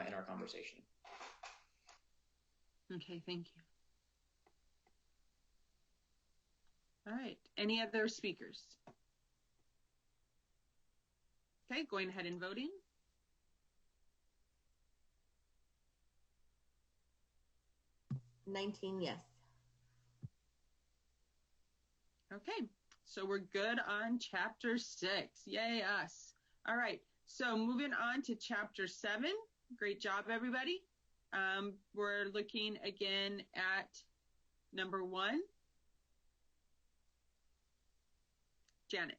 in our conversation. Okay, thank you. All right, any other speakers? Okay, going ahead and voting. Yes. Okay, so we're good on chapter 6. Yay, us. All right, so moving on to chapter 7. Great job, everybody. We're looking again at number 1. Janet.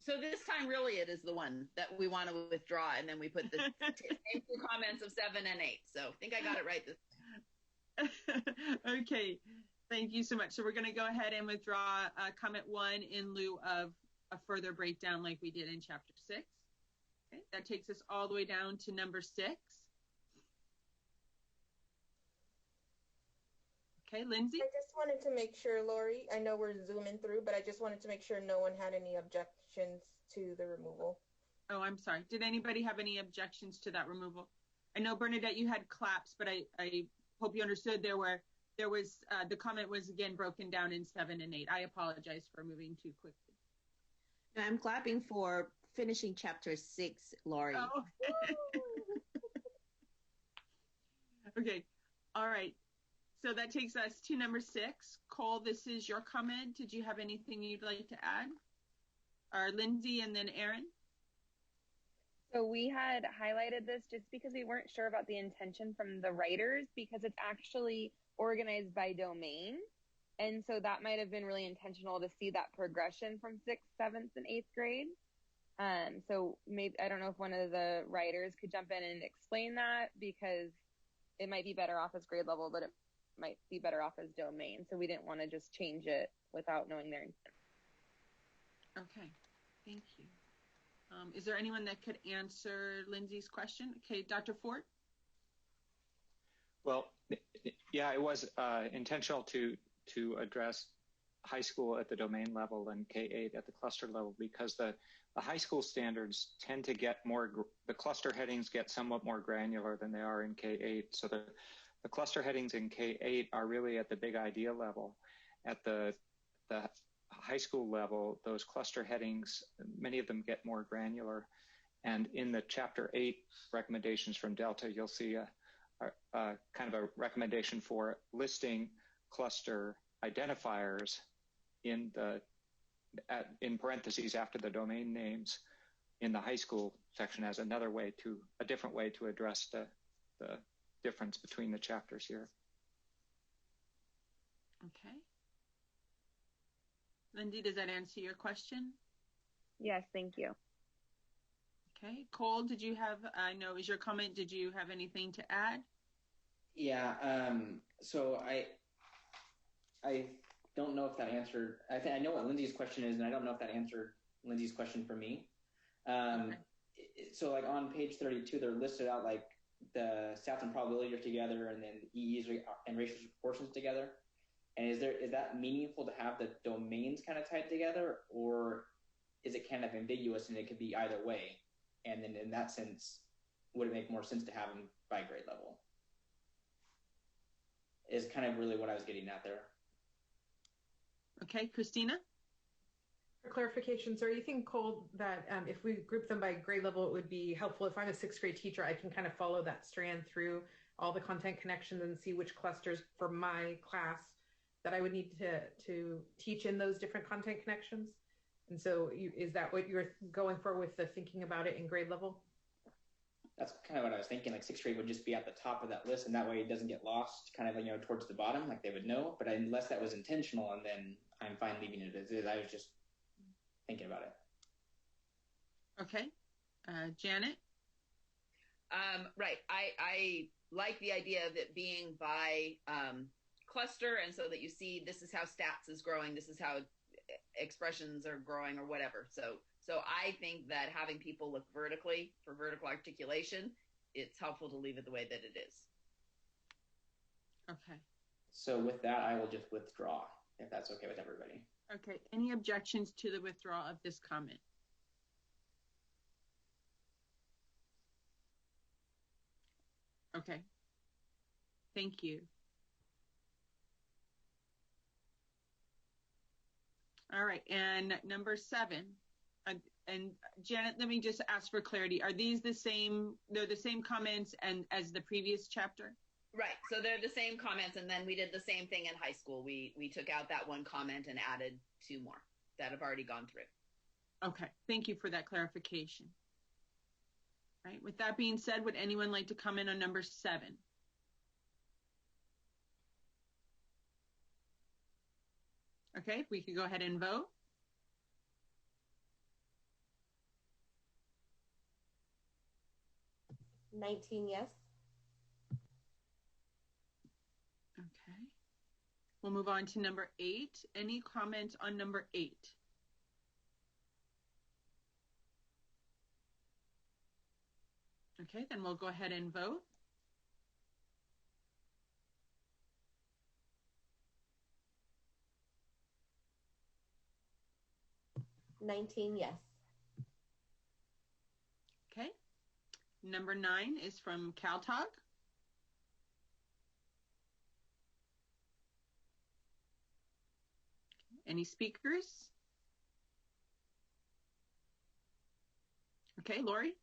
So this time, really, it is the one that we want to withdraw, and then we put the same 2 comments of 7 and 8. So I think I got it right this time. Okay, thank you so much. So we're going to go ahead and withdraw comment 1 in lieu of a further breakdown like we did in chapter 6. Okay, that takes us all the way down to number 6. Okay, Lindsay? I just wanted to make sure, Lori, I know we're zooming through, but I just wanted to make sure no one had any objections to the removal. Oh, I'm sorry. Did anybody have any objections to that removal? I know, Bernadette, you had claps, but I hope you understood there was the comment was again broken down in 7 and 8. I apologize for moving too quickly. I'm clapping for finishing chapter 6, Lori. Oh. Okay. All right. So that takes us to number 6. Cole, this is your comment. Did you have anything you'd like to add? Or Lindsay and then Aaron? So we had highlighted this just because we weren't sure about the intention from the writers, because it's actually organized by domain. And so that might have been really intentional to see that progression from 6th, 7th, and 8th grade. So maybe, I don't know if one of the writers could jump in and explain that, because it might be better off as grade level, but it might be better off as domain. So we didn't want to just change it without knowing their intent. Okay, thank you. Is there anyone that could answer Lindsay's question? Okay, Dr. Ford? Well, yeah, it was intentional to address high school at the domain level and K-8 at the cluster level, because the high school standards tend to get more, the cluster headings get somewhat more granular than they are in K-8. So the cluster headings in K-8 are really at the big idea level. At the high school level, those cluster headings, many of them get more granular. And in the chapter 8 recommendations from Delta, you'll see a kind of a recommendation for listing cluster identifiers in parentheses after the domain names in the high school section as another way a different way to address the difference between the chapters here. Okay. Lindsay, does that answer your question? Yes, thank you. Okay. Cole, did you have, I know is your comment, did you have anything to add? Yeah, so I don't know if that answered, I know what Lindsay's question is, and I don't know if that answered Lindsay's question for me. Okay. So like on page 32, they're listed out like the stats and probability are together, and then EEs and ratios and proportions together. And is that meaningful to have the domains kind of tied together, or is it kind of ambiguous and it could be either way? And then in that sense, would it make more sense to have them by grade level? Is kind of really what I was getting at there. Okay, Christina? For clarification, so are you thinking, Cole, that if we group them by grade level, it would be helpful if I'm a 6th grade teacher, I can kind of follow that strand through all the content connections and see which clusters for my class that I would need to teach in those different content connections? And so is that what you're going for with the thinking about it in grade level? That's kind of what I was thinking. Like 6th grade would just be at the top of that list, and that way it doesn't get lost kind of, towards the bottom, like they would know. But unless that was intentional, and then I'm fine leaving it as is. I was just thinking about it. Okay. Janet? Right. I like the idea of it being by cluster, and so that you see this is how stats is growing, this is how expressions are growing, or whatever. So I think that having people look vertically for vertical articulation, it's helpful to leave it the way that it is. Okay. So with that, I will just withdraw, if that's okay with everybody. Okay. Any objections to the withdrawal of this comment? Okay. Thank you. All right. And number 7. And Janet, let me just ask for clarity. Are these the same? They're the same comments and as the previous chapter? Right. So they're the same comments, and then we did the same thing in high school. We took out that one comment and added 2 more that have already gone through. Okay. Thank you for that clarification. All right. With that being said, would anyone like to comment on number 7? Okay, if we could go ahead and vote. Yes. Okay. We'll move on to number 8. Any comment on number 8? Okay, then we'll go ahead and vote. Yes. Okay. Number 9 is from CalTalk. Any speakers? Okay, Lori?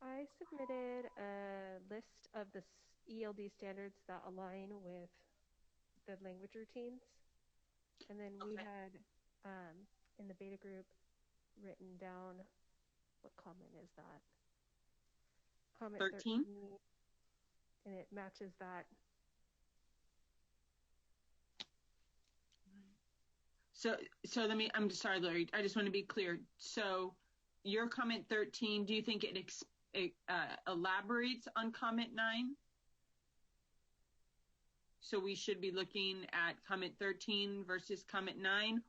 I submitted a list of the ELD standards that align with the language routines. And then we had, in the beta group, written down, what comment is that? Comment 13. And it matches that. So I'm sorry, Lori, I just want to be clear. So your comment 13, do you think it elaborates on comment 9? So we should be looking at comment 13 versus comment 9,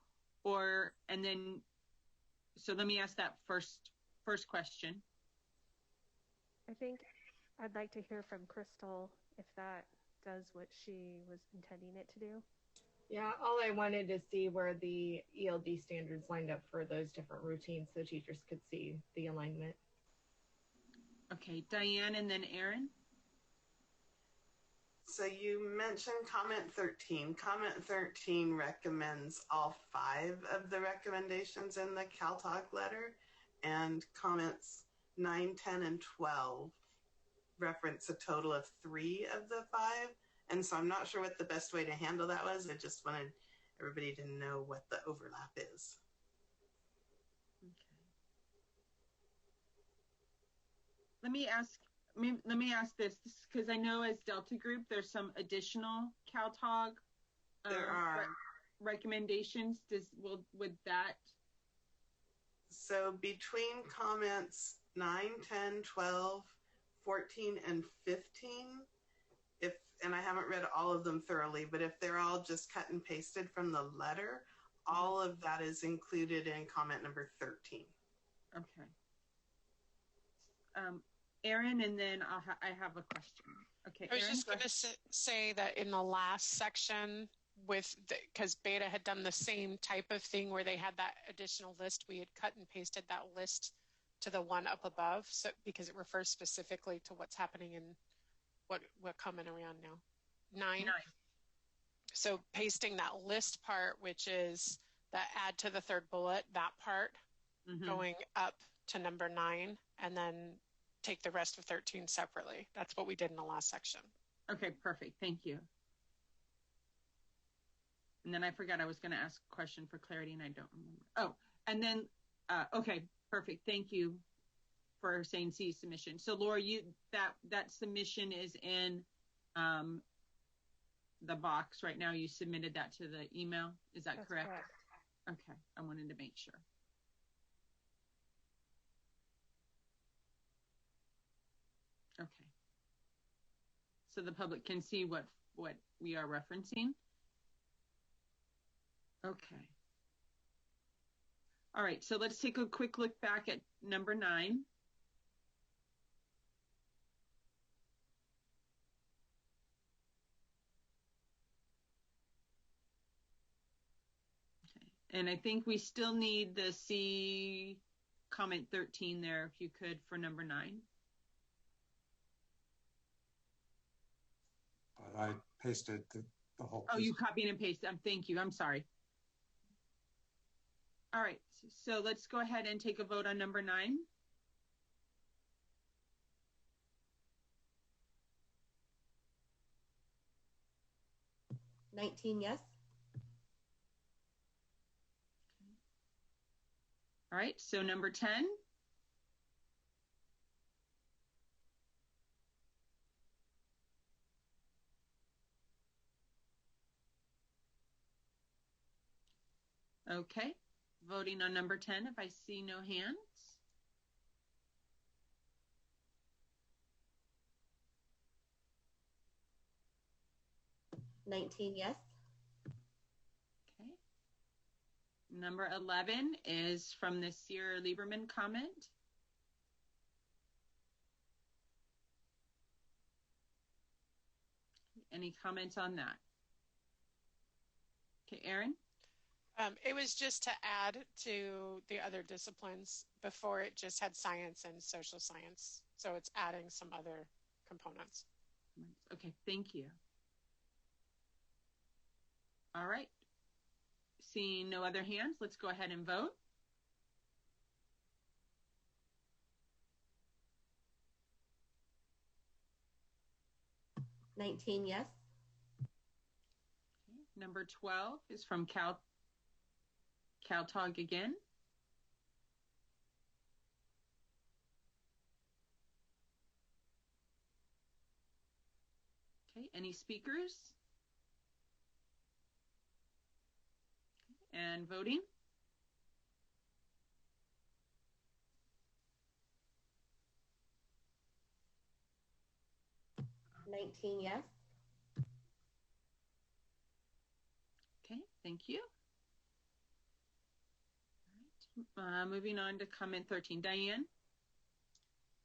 so let me ask that first question. I think I'd like to hear from Crystal if that does what she was intending it to do. Yeah, all I wanted to see were the ELD standards lined up for those different routines so teachers could see the alignment. Okay, Diane and then Aaron. So you mentioned comment 13. Comment 13 recommends all 5 of the recommendations in the CalTalk letter, and comments 9, 10, and 12 reference a total of 3 of the 5. And so I'm not sure what the best way to handle that was. I just wanted everybody to know what the overlap is. Okay. Let me ask this because I know as Delta Group, there's some additional CalTalk there are recommendations. Would that? So between comments 9, 10, 12, 14, and 15, and I haven't read all of them thoroughly, but if they're all just cut and pasted from the letter, all of that is included in comment number 13. Okay. Erin, and then I have a question. Okay, I was Erin, just going to say that in the last section, because Beta had done the same type of thing where they had that additional list, we had cut and pasted that list to the one up above, so because it refers specifically to what's happening in what comment are we on now? 9. So pasting that list part, which is that add to the third bullet, that part, going up to number 9, and then take the rest of 13 separately. That's what we did in the last section. Okay, perfect. Thank you. And then I forgot I was going to ask a question for clarity, and I don't remember. Oh, and then, okay, perfect. Thank you for saying C submission. So Laura, that submission is in the box right now. You submitted that to the email. Is that correct? Okay, I wanted to make sure. Okay. So the public can see what we are referencing. Okay. All right, so let's take a quick look back at number 9. Okay. And I think we still need the C comment 13 there, if you could, for number 9. But I pasted the whole piece. Oh, you copied and pasted. Thank you. I'm sorry. All right, so let's go ahead and take a vote on number 9. Yes. All right, so number 10. Okay. Voting on number 10 if I see no hands. Yes. Okay. Number 11 is from the Sierra Lieberman comment. Any comments on that? Okay, Erin? It was just to add to the other disciplines. Before it just had science and social science. So it's adding some other components. Okay, thank you. All right. Seeing no other hands, let's go ahead and vote. Yes. Okay. Number 12 is from CalTOG again. Okay, any speakers? And voting? Yes. Okay, thank you. All right. Moving on to comment 13. Diane?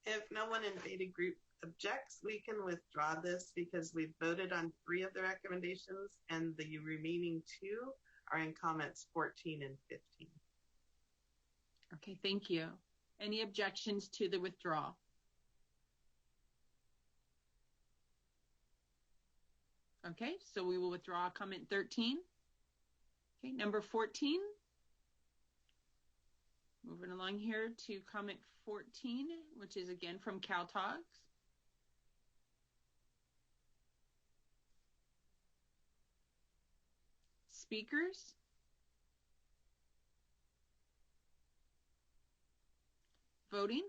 If no one in beta group objects, we can withdraw this because we've voted on 3 of the recommendations and the remaining 2 are in comments 14 and 15. Okay, thank you. Any objections to the withdrawal? Okay, so we will withdraw comment 13. Okay, number 14. Moving along here to comment 14, which is again from CalTOGs. Speakers? Voting?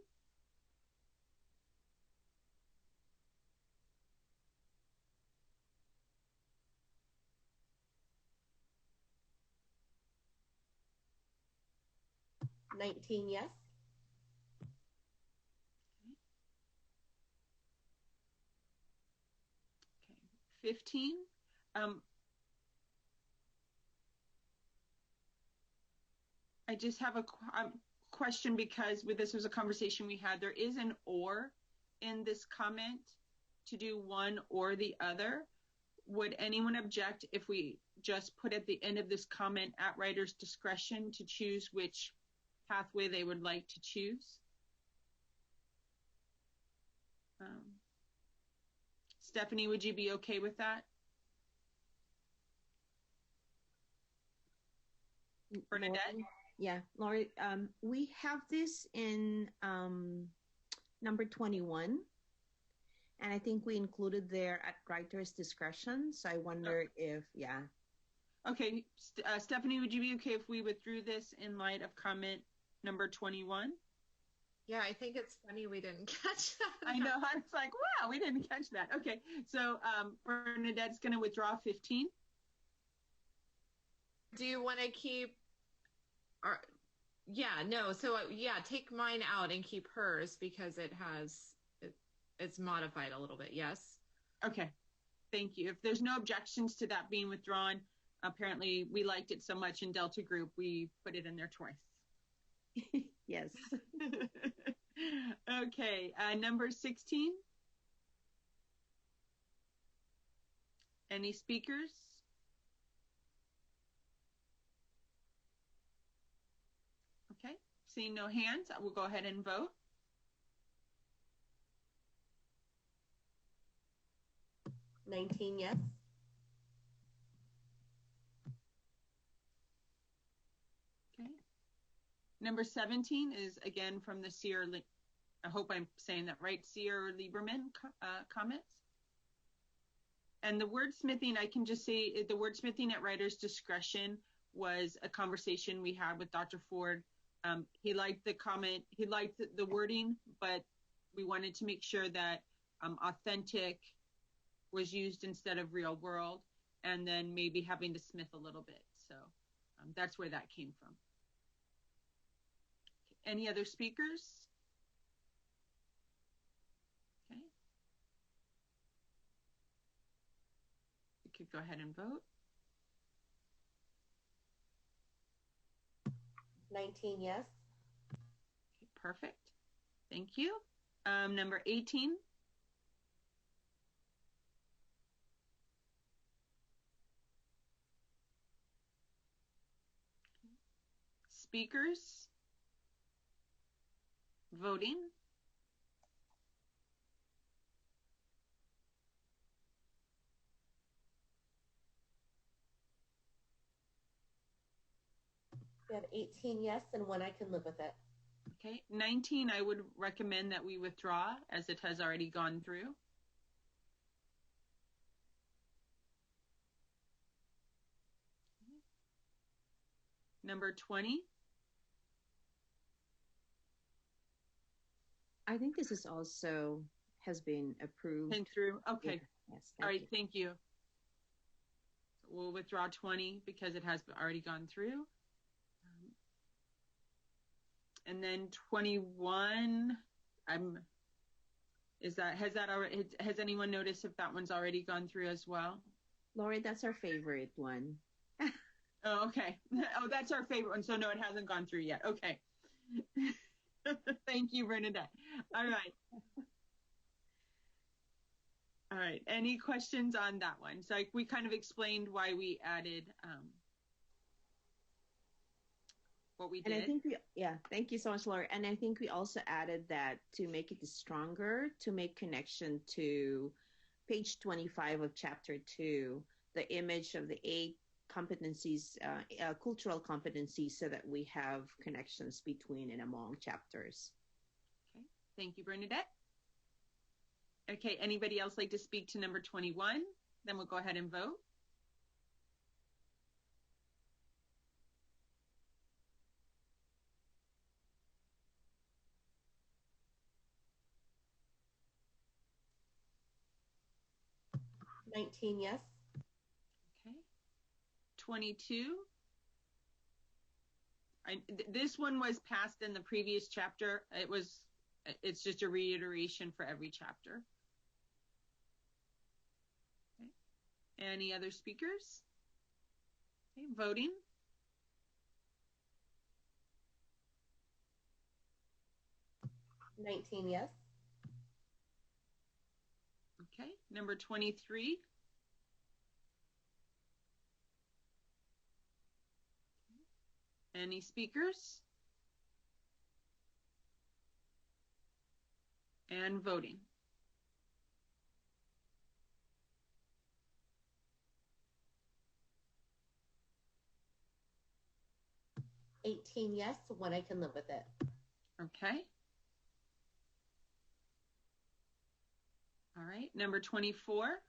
Yes. Okay. 15. I just have a question because this was a conversation we had. There is an or in this comment to do one or the other. Would anyone object if we just put at the end of this comment at writer's discretion to choose which pathway they would like to choose? Stephanie, would you be okay with that? Bernadette? Yeah, Lori, we have this in number 21, and I think we included there at writer's discretion. So I wonder if, yeah. Okay, Stephanie, would you be okay if we withdrew this in light of comment number 21? Yeah, I think it's funny we didn't catch that. I know, I was like, wow, we didn't catch that. Okay, so Bernadette's going to withdraw 15. Do you want to keep, take mine out and keep hers because it's modified a little bit, yes? Okay, thank you. If there's no objections to that being withdrawn, apparently we liked it so much in Delta Group, we put it in there twice. Yes. Okay, number 16. Any speakers? Okay, seeing no hands, I will go ahead and vote. Yes. Okay. Number 17 is again from the Sierra, I hope I'm saying that right, Sierra Lieberman comments. And the wordsmithing, I can just say the wordsmithing at writer's discretion was a conversation we had with Dr. Ford. He liked the comment, he liked the wording, but we wanted to make sure that authentic was used instead of real world, and then maybe having to smith a little bit. So That's where that came from. Any other speakers? Okay. We could go ahead and vote. 19 yes. Okay, perfect. Thank you. Number 18. Speakers. Voting. We have 18 yes and 1 I can live with it. Okay, 19 I would recommend that we withdraw as it has already gone through. Number 20. I think this is also has been approved. Came through. Okay. Yeah. Yes. All right. Thank you. So we'll withdraw 20 because it has already gone through. And then 21. Has anyone noticed if that one's already gone through as well? Lori, that's our favorite one. Oh, okay. Oh, that's our favorite one. So no, it hasn't gone through yet. Okay. Thank you, Bernadette. All right. All right. Any questions on that one? So we kind of explained why we added what we did. And I think thank you so much, Laura. And I think we also added that to make it stronger, to make connection to page 25 of chapter 2, the image of the 8 competencies, cultural competencies, so that we have connections between and among chapters. Okay. Thank you, Bernadette. Okay. Anybody else like to speak to number 21? Then we'll go ahead and vote. $19 yes. Okay. 22. This one was passed in the previous chapter. It's just a reiteration for every chapter. Okay. Any other speakers? Okay, voting. $19 yes. Okay. Number 23. Any speakers? And voting. $18 yes, 1 I can live with it. Okay. All right. Number 24. Okay.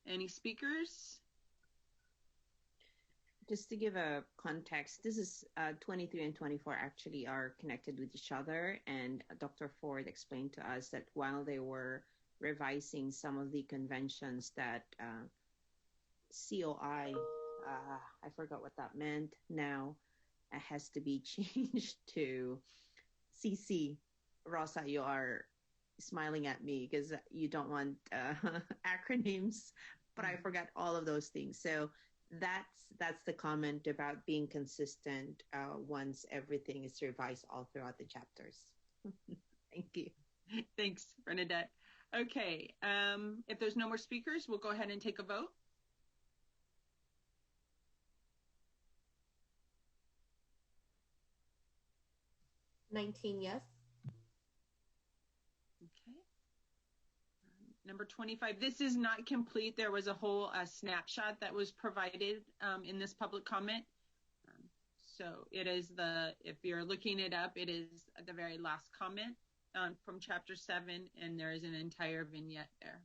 Any speakers? Just to give a context, this is 23 and 24 actually are connected with each other. And Dr. Ford explained to us that while they were revising some of the conventions that COI, I forgot what that meant now, has to be changed to CC. Rosa, you are smiling at me because you don't want acronyms, but I forgot all of those things. So that's the comment about being consistent once everything is revised all throughout the chapters. Thank you. Thanks, Bernadette. Okay, if there's no more speakers, we'll go ahead and take a vote. $19 yes. Okay. Number 25. This is not complete. There was a whole snapshot that was provided in this public comment. So it is if you're looking it up, it is the very last comment from chapter 7, and there is an entire vignette there.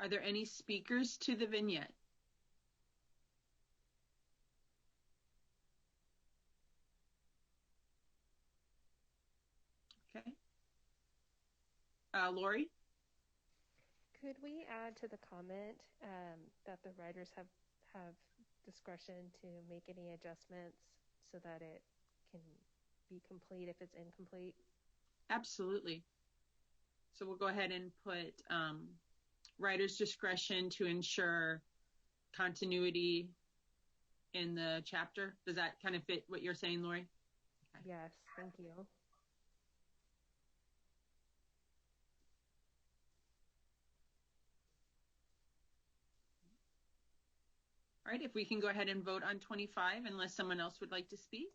Are there any speakers to the vignette? Okay. Lori? Could we add to the comment that the writers have discretion to make any adjustments so that it can be complete if it's incomplete? Absolutely. So we'll go ahead and put writer's discretion to ensure continuity in the chapter. Does that kind of fit what you're saying, Lori? Okay. Yes, thank you. All right, if we can go ahead and vote on 25, unless someone else would like to speak.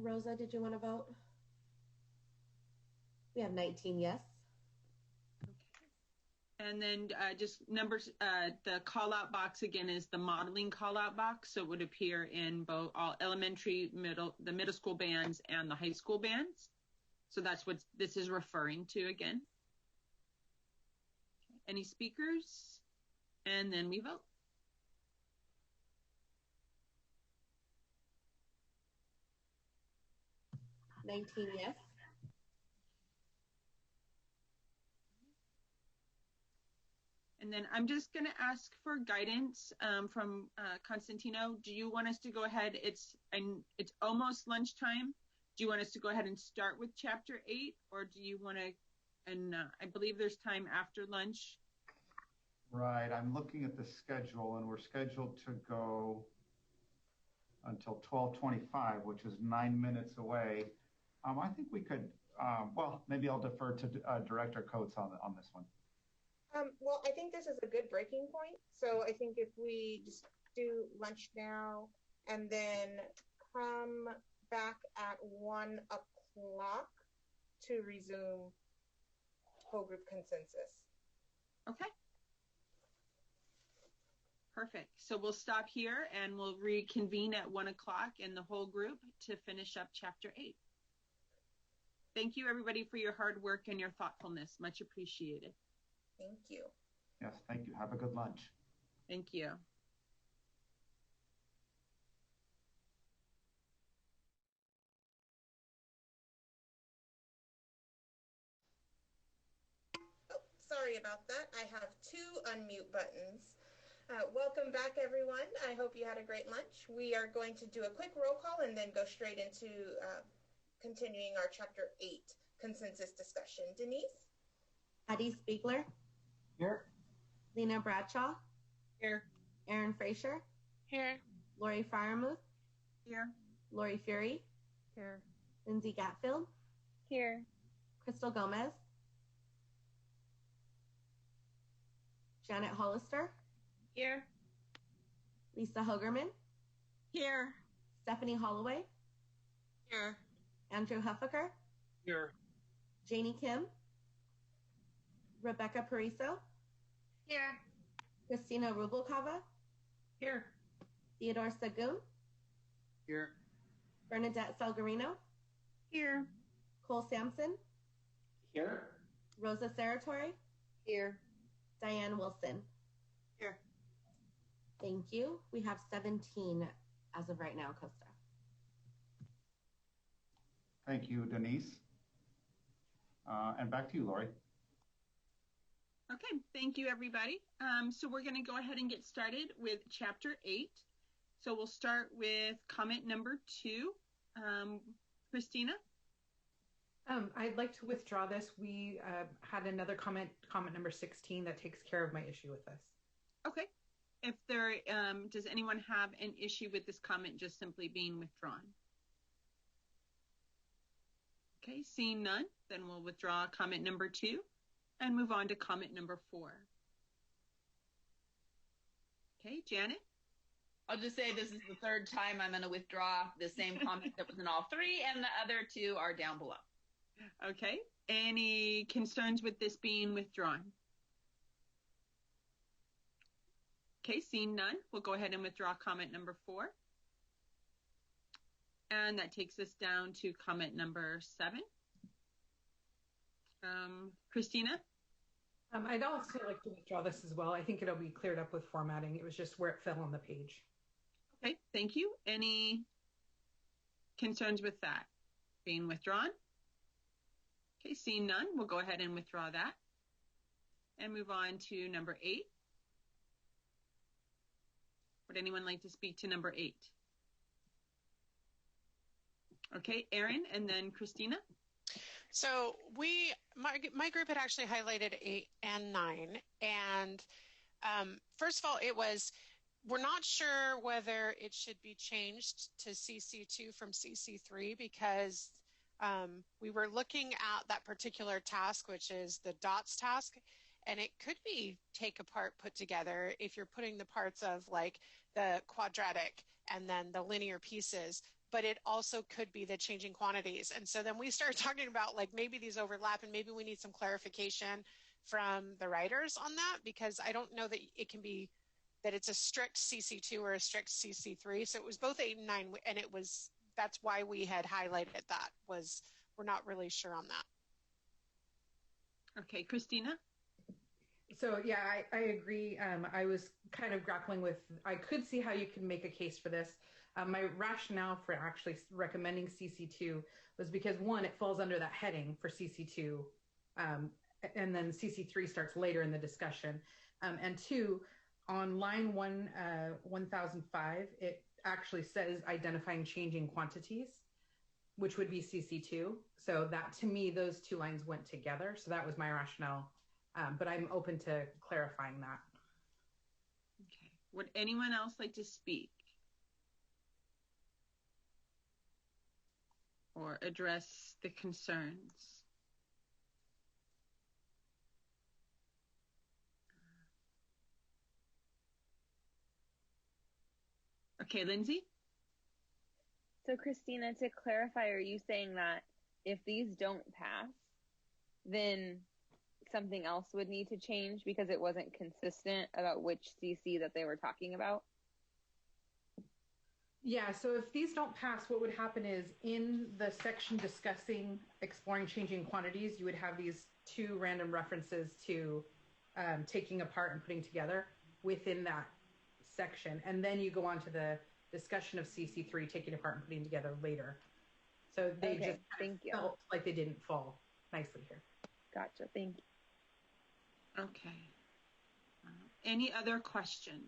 Rosa, did you want to vote? We have 19 yes. And then just numbers, the call out box again is the modeling call out box. So it would appear in both all elementary, the middle school bands and the high school bands. So that's what this is referring to again. Okay. Any speakers? And then we vote. Yes. And then I'm just going to ask for guidance from Constantino. Do you want us to go ahead? It's almost lunchtime. Do you want us to go ahead and start with chapter 8, or do you want to? And I believe there's time after lunch. Right. I'm looking at the schedule, and we're scheduled to go until 12:25, which is 9 minutes away. I think we could. Well, maybe I'll defer to Director Coates on this one. Well, I think this is a good breaking point. So I think if we just do lunch now and then come back at 1 o'clock to resume whole group consensus. Okay. Perfect. So we'll stop here and we'll reconvene at 1 o'clock in the whole group to finish up chapter 8. Thank you, everybody, for your hard work and your thoughtfulness. Much appreciated. Thank you. Yes, thank you. Have a good lunch. Thank you. Oh, sorry about that. I have 2 unmute buttons. Welcome back, everyone. I hope you had a great lunch. We are going to do a quick roll call and then go straight into continuing our Chapter 8 consensus discussion. Denise? Addie Spiegler? Here. Lena Bradshaw? Here. Erin Fraser? Here. Lori Firemuth? Here. Lori Fury? Here. Lindsay Gatfield? Here. Crystal Gomez? Janet Hollister? Here. Lisa Hogerman? Here. Stephanie Holloway? Here. Andrew Huffaker? Here. Janie Kim? Rebecca Pariso? Here. Christina Rubalcava? Here. Theodore Sagoon? Here. Bernadette Salgarino? Here. Cole Sampson? Here. Rosa Saratory? Here. Diane Wilson? Here. Thank you. We have 17 as of right now, Costa. Thank you, Denise. And back to you, Lori. Okay, thank you, everybody. So we're going to go ahead and get started with Chapter 8. So we'll start with comment number 2. Christina? I'd like to withdraw this. We had another comment number 16, that takes care of my issue with this. Okay. If there, does anyone have an issue with this comment just simply being withdrawn? Okay, seeing none, then we'll withdraw comment number 2 and move on to comment number 4. Okay, Janet? I'll just say this is the 3rd time I'm going to withdraw the same comment that was in all 3, and the other 2 are down below. Okay, any concerns with this being withdrawn? Okay, seeing none, we'll go ahead and withdraw comment number 4. And that takes us down to comment number 7. Christina? I'd also like to withdraw this as well. I think it'll be cleared up with formatting. It was just where it fell on the page. Okay, thank you. Any concerns with that being withdrawn? Okay, seeing none, we'll go ahead and withdraw that and move on to number 8. Would anyone like to speak to number 8? Okay, Erin, and then Christina. So my group had actually highlighted 8 and 9, and first of all, we're not sure whether it should be changed to CC2 from CC3 because we were looking at that particular task, which is the dots task, and it could be take apart, put together if you're putting the parts of like the quadratic and then the linear pieces, but it also could be the changing quantities. And so then we started talking about like maybe these overlap and maybe we need some clarification from the writers on that, because I don't know that it can be that it's a strict CC2 or a strict CC3. So it was both 8 and 9, and that's why we had highlighted that, was we're not really sure on that. Okay, Christina? So yeah, I agree. I was kind of grappling with, I could see how you can make a case for this. My rationale for actually recommending CC2 was because, one, it falls under that heading for CC2, and then CC3 starts later in the discussion. And 2, on line 1005, it actually says identifying changing quantities, which would be CC2. So that, to me, those 2 lines went together. So that was my rationale. But I'm open to clarifying that. Okay. Would anyone else like to speak or address the concerns? Okay, Lindsay? So Christina, to clarify, are you saying that if these don't pass, then something else would need to change because it wasn't consistent about which CC that they were talking about? Yeah, so if these don't pass, what would happen is in the section discussing exploring changing quantities, you would have these 2 random references to taking apart and putting together within that section. And then you go on to the discussion of CC3, taking apart and putting together later. So they just felt like they didn't fall nicely here. Gotcha, thank you. Okay. Any other questions,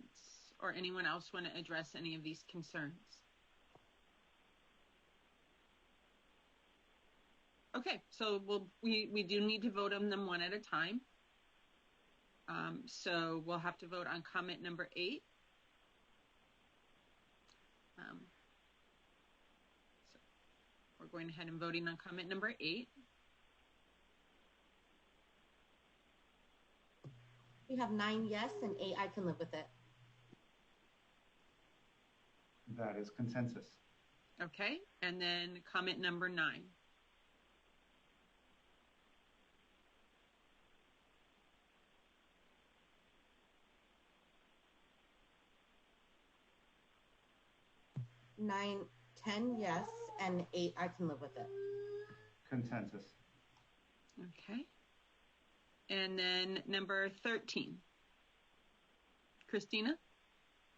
or anyone else want to address any of these concerns? Okay, so we do need to vote on them one at a time. So we'll have to vote on comment number 8. So we're going ahead and voting on comment number 8. We have 9 yes and 8 I can live with it. That is consensus. Okay, and then comment number 9. Nine, 10 yes, and 8 I can live with it. Consensus. Okay. And then number 13. Christina?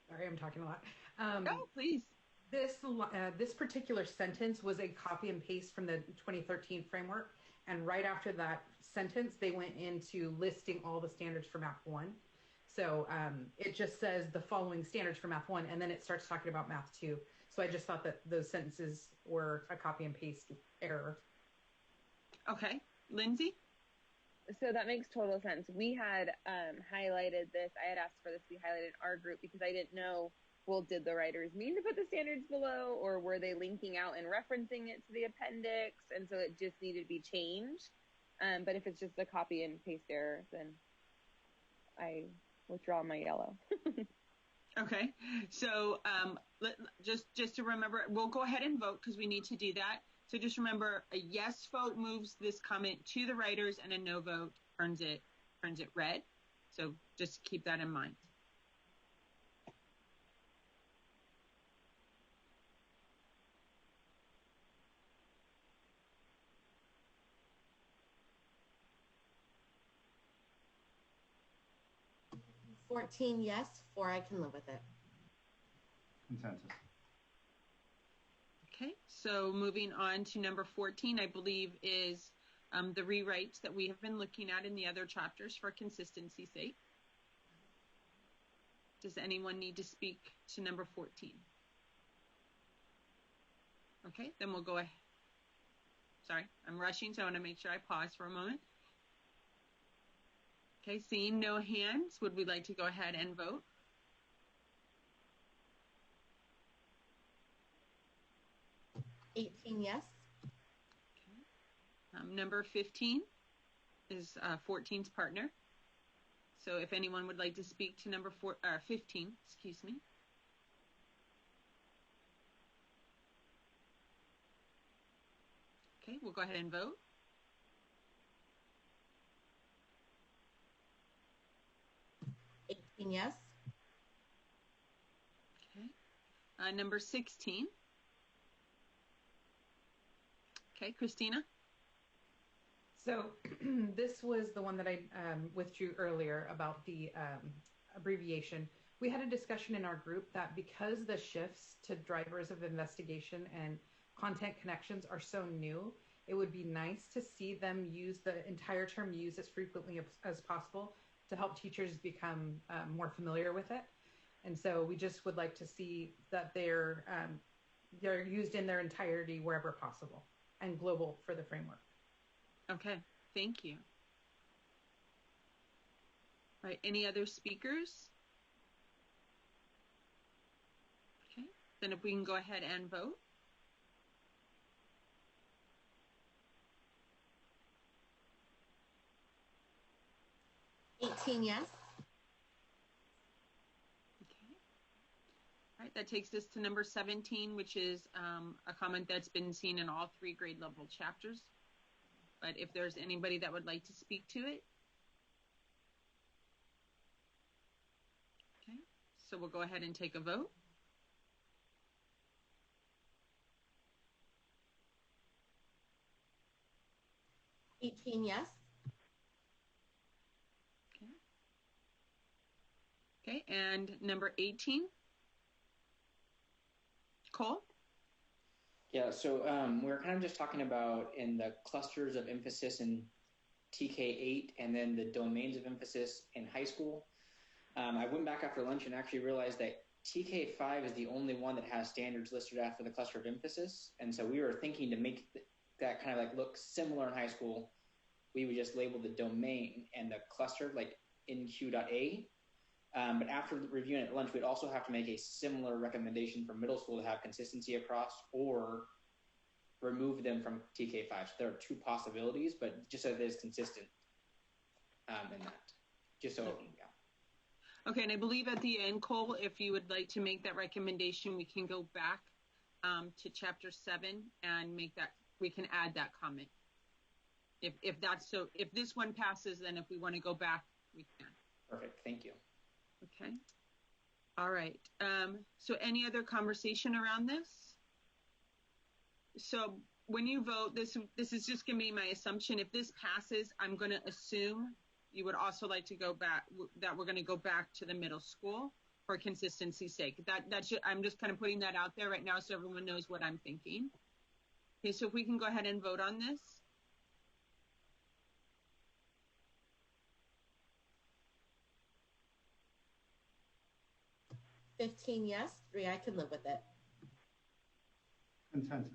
Sorry, I'm talking a lot. Oh, please. This particular sentence was a copy and paste from the 2013 framework. And right after that sentence, they went into listing all the standards for Math 1. So it just says the following standards for Math 1, and then it starts talking about Math 2. So I just thought that those sentences were a copy and paste error. Okay. Lindsay? So that makes total sense. We had highlighted this. I had asked for this to be highlighted in our group because I didn't know, well, did the writers mean to put the standards below, or were they linking out and referencing it to the appendix? And so it just needed to be changed. But if it's just a copy and paste error, then I withdraw my yellow. Okay. So just to remember, we'll go ahead and vote because we need to do that. So just remember, a yes vote moves this comment to the writers, and a no vote turns it red. So just keep that in mind. 14 yes, 4 I can live with it. Consensus. Okay, so moving on to number 14, I believe is the rewrites that we have been looking at in the other chapters for consistency's sake. Does anyone need to speak to number 14? Okay, then we'll go ahead. Sorry, I'm rushing, so I want to make sure I pause for a moment. Okay, seeing no hands, would we like to go ahead and vote? Yes. Okay. Number 15 is 14's partner. So if anyone would like to speak to number 15, excuse me. Okay, we'll go ahead and vote. Yes. Okay. Number 16. Okay, Christina. So this was the one that I withdrew earlier about the abbreviation. We had a discussion in our group that because the shifts to drivers of investigation and content connections are so new, it would be nice to see them use the entire term used as frequently as possible to help teachers become more familiar with it. And so we just would like to see that they're used in their entirety wherever possible and global for the framework. Okay, thank you. All right, any other speakers? Okay, then if we can go ahead and vote. Yes. Okay. All right, that takes us to number 17, which is a comment that's been seen in all 3 grade level chapters. But if there's anybody that would like to speak to it. Okay, so we'll go ahead and take a vote. Yes. Okay, and number 18. Cole? Yeah, so we're kind of just talking about in the clusters of emphasis in TK8 and then the domains of emphasis in high school. I went back after lunch and actually realized that TK5 is the only one that has standards listed after the cluster of emphasis. And so we were thinking to make that kind of like look similar in high school. We would just label the domain and the cluster like in Q.A. But after reviewing it at lunch, we'd also have to make a similar recommendation for middle school to have consistency across or remove them from TK5. So there are 2 possibilities, but just so that it's consistent in that. Just so, yeah. Okay, and I believe at the end, Cole, if you would like to make that recommendation, we can go back to chapter 7 and make that, we can add that comment. If that's so, if this one passes, then if we want to go back, we can. Perfect, thank you. Okay. All right. So any other conversation around this? So when you vote, this is just going to be my assumption. If this passes, I'm going to assume you would also like to go back, that we're going to go back to the middle school for consistency's sake. I'm just kind of putting that out there right now so everyone knows what I'm thinking. Okay, so if we can go ahead and vote on this. Yes, 3 I can live with it. Consensus.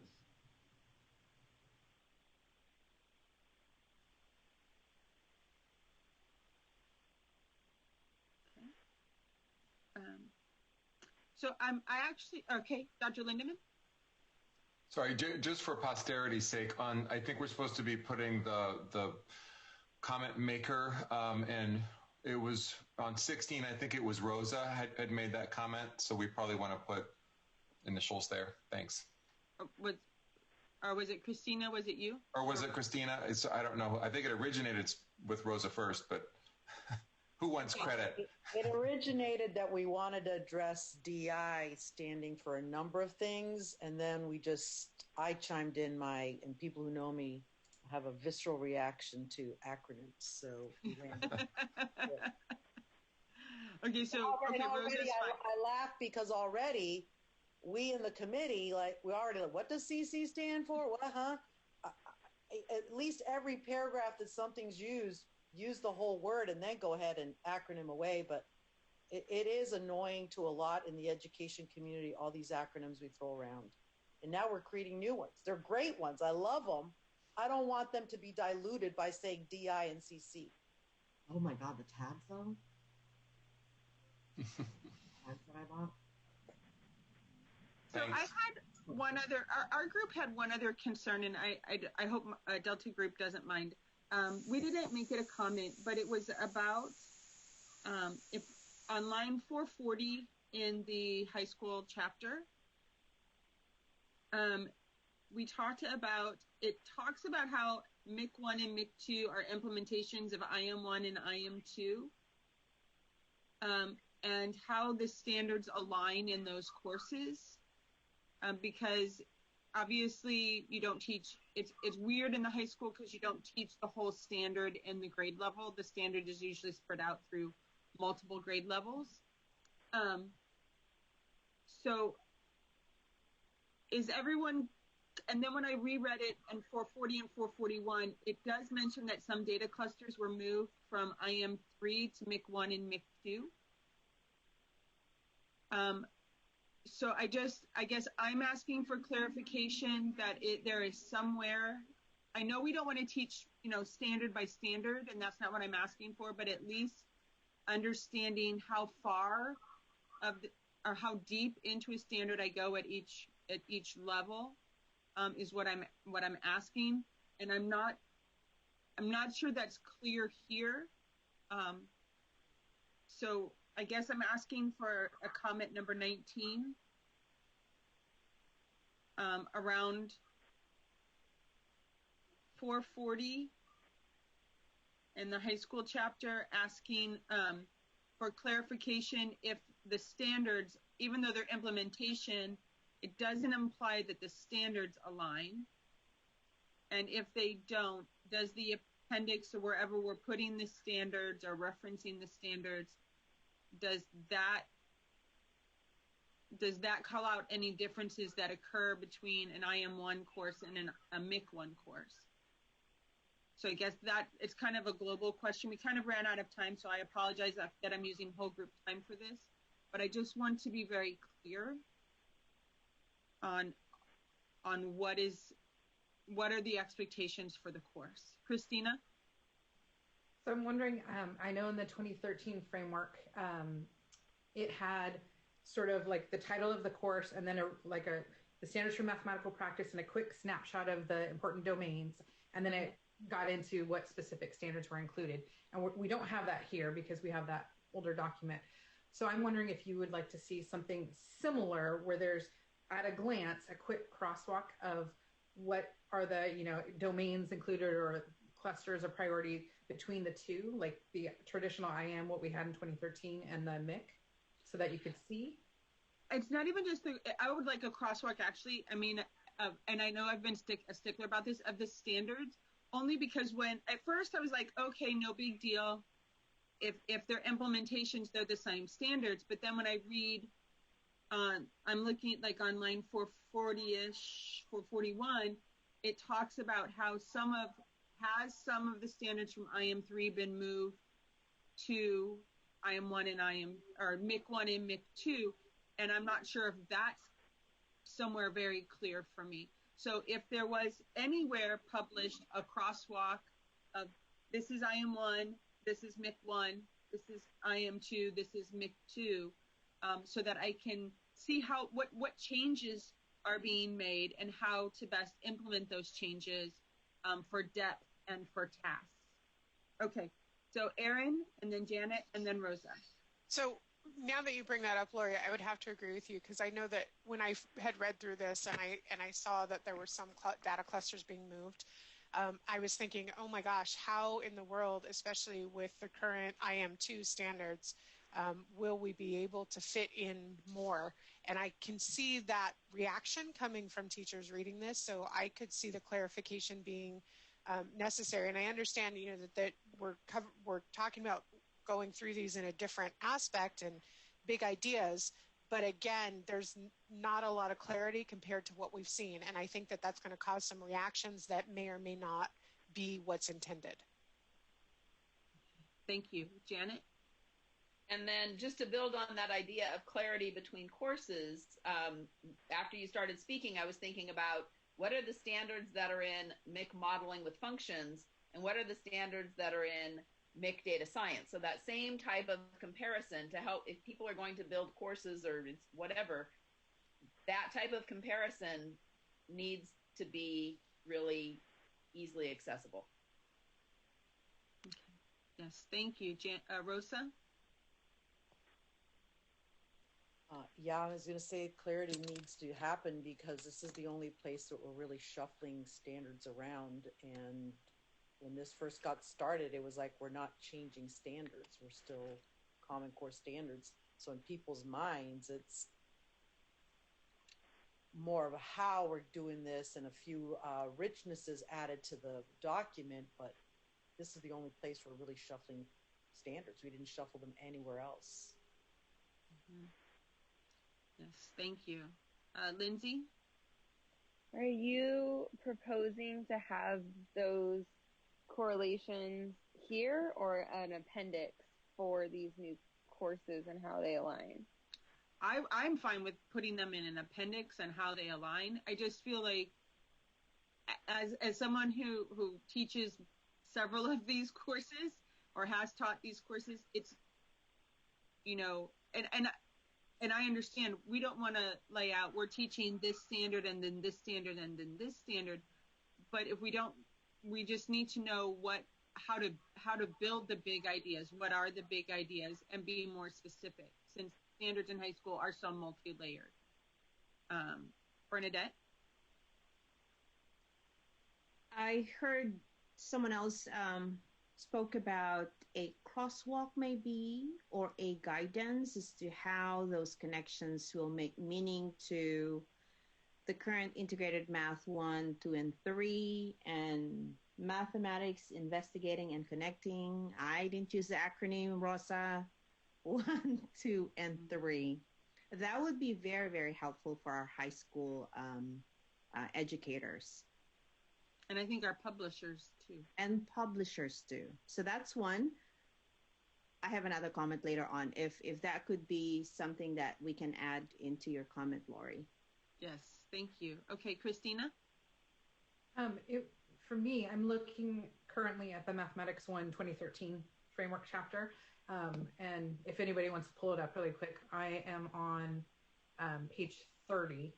So I actually, okay, Dr. Lindemann? Sorry, just for posterity's sake, I think we're supposed to be putting the comment maker, and it was on 16, I think it was Rosa had made that comment, so we probably want to put initials there. Thanks. Or was it Christina? Was it you? Or was it Christina? I don't know. I think it originated with Rosa first, but who wants credit? It originated that we wanted to address DI standing for a number of things, and then I chimed in and people who know me have a visceral reaction to acronyms, so we ran. Okay, so already, okay, Rosa's fine. I laugh because already we in the committee, we already like, what does CC stand for? What, huh? At least every paragraph that something's used, use the whole word and then go ahead and acronym away. But it is annoying to a lot in the education community, all these acronyms we throw around. And now we're creating new ones. They're great ones. I love them. I don't want them to be diluted by saying DI and CC. Oh my God, the tags though. Tags that I bought. So I had one other, our group had one other concern, and I hope Delta Group doesn't mind. We didn't make it a comment, but it was about if on line 440 in the high school chapter, we talked about, it talks about how MIC 1 and MIC 2 are implementations of IM 1 and IM 2, and how the standards align in those courses, because obviously you don't teach, it's weird in the high school because you don't teach the whole standard in the grade level. The standard is usually spread out through multiple grade levels. So is everyone, and then when I reread it in 440 and 441, it does mention that some data clusters were moved from IM3 to MIC 1 and MIC 2. So I guess I'm asking for clarification that there is somewhere, I know we don't want to teach, standard by standard, and that's not what I'm asking for, but at least understanding how far or how deep into a standard I go at each level is what I'm asking, and I'm not sure that's clear here. So I guess I'm asking for a comment number 19 around 440 in the high school chapter, asking for clarification if the standards, even though they're implementation, it doesn't imply that the standards align. And if they don't, does the appendix or wherever we're putting the standards or referencing the standards, does that call out any differences that occur between an IM1 course and a MIC1 course? So I guess that it's kind of a global question. We kind of ran out of time, so I apologize that I'm using whole group time for this, but I just want to be very clear on what are the expectations for the course. Christina? So I'm wondering, I know in the 2013 framework, it had sort of like the title of the course and then the standards for mathematical practice and a quick snapshot of the important domains. And then it got into what specific standards were included. And we don't have that here because we have that older document. So I'm wondering if you would like to see something similar where there's, at a glance, a quick crosswalk of what are the, domains included or clusters of priority between the two, like the traditional IM, what we had in 2013, and the MIC, so that you could see? It's not even just I would like a crosswalk, actually. I mean, and I know I've been a stickler about this, of the standards, only because when, at first I was like, okay, no big deal. If they're implementations, they're the same standards. But then when I read, I'm looking at like on line 440-ish, 441, it talks about how some of the standards from IM3 been moved to IM1 and MIC 1 and MIC 2, and I'm not sure if that's somewhere very clear for me. So if there was anywhere published a crosswalk of this is IM1, this is MIC 1, this is IM2, this is MIC 2, so that I can see what changes are being made and how to best implement those changes for depth and for tasks. Okay, so Erin, and then Janet, and then Rosa. So now that you bring that up, Lori, I would have to agree with you, because I know that when I had read through this and I saw that there were some data clusters being moved, I was thinking, oh my gosh, how in the world, especially with the current IM2 standards, will we be able to fit in more? And I can see that reaction coming from teachers reading this, so I could see the clarification being necessary. And I understand, that we're talking about going through these in a different aspect and big ideas. But again, there's not a lot of clarity compared to what we've seen. And I think that that's going to cause some reactions that may or may not be what's intended. Thank you. Janet? And then just to build on that idea of clarity between courses, after you started speaking, I was thinking about what are the standards that are in MIC modeling with functions, and what are the standards that are in MIC data science? So that same type of comparison to help, if people are going to build courses or whatever, that type of comparison needs to be really easily accessible. Okay. Yes, thank you. Rosa? Yeah, I was going to say clarity needs to happen because this is the only place that we're really shuffling standards around. And when this first got started, it was like, we're not changing standards. We're still Common Core standards. So in people's minds, it's more of how we're doing this and a few richnesses added to the document. But this is the only place we're really shuffling standards. We didn't shuffle them anywhere else. Mm-hmm. Yes, thank you. Lindsay? Are you proposing to have those correlations here or an appendix for these new courses and how they align? I'm fine with putting them in an appendix and how they align. I just feel like as someone who teaches several of these courses or has taught these courses, it's, and I understand we don't want to lay out, we're teaching this standard and then this standard and then this standard. But if we don't, we just need to know how to build the big ideas. What are the big ideas, and be more specific, since standards in high school are so multi-layered. Bernadette? I heard someone else spoke about a crosswalk maybe, or a guidance as to how those connections will make meaning to the current integrated math 1, 2, and 3, and mathematics, investigating and connecting. I didn't use the acronym, Rosa. 1, 2, and 3. That would be very, very helpful for our high school educators. And I think our publishers too. And publishers too. So that's one. I have another comment later on. If that could be something that we can add into your comment, Lori. Yes, thank you. Okay, Christina? For me, I'm looking currently at the Mathematics 1 2013 framework chapter. And if anybody wants to pull it up really quick, I am on page 30.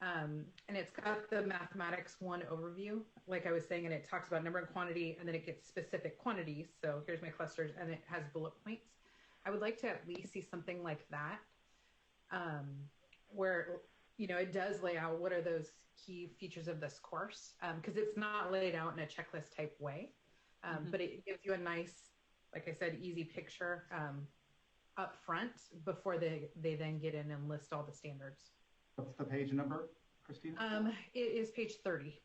And it's got the Mathematics 1 overview, like I was saying, and it talks about number and quantity, and then it gets specific quantities. So here's my clusters, and it has bullet points. I would like to at least see something like that, where, it does lay out what are those key features of this course, because it's not laid out in a checklist type way, but it gives you a nice, like I said, easy picture up front before they then get in and list all the standards. What's the page number, Christina? It is page 30.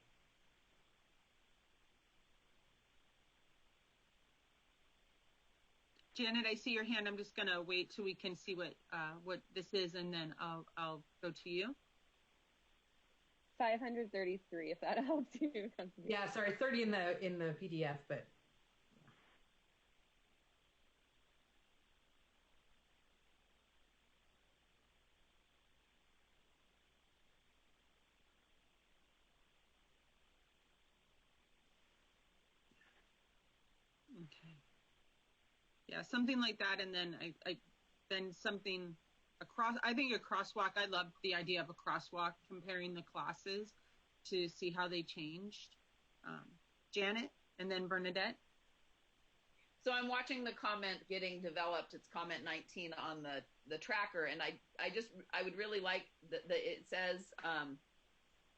Janet, I see your hand. I'm just going to wait till we can see what this is, and then I'll go to you. 533, if that helps you. Yeah, sorry, 30 in the PDF, but. Okay. Yeah, something like that, and then then something across. I think a crosswalk. I love the idea of a crosswalk comparing the classes to see how they changed. Janet, and then Bernadette. So I'm watching the comment getting developed. It's comment 19 on the tracker, and I would really like it says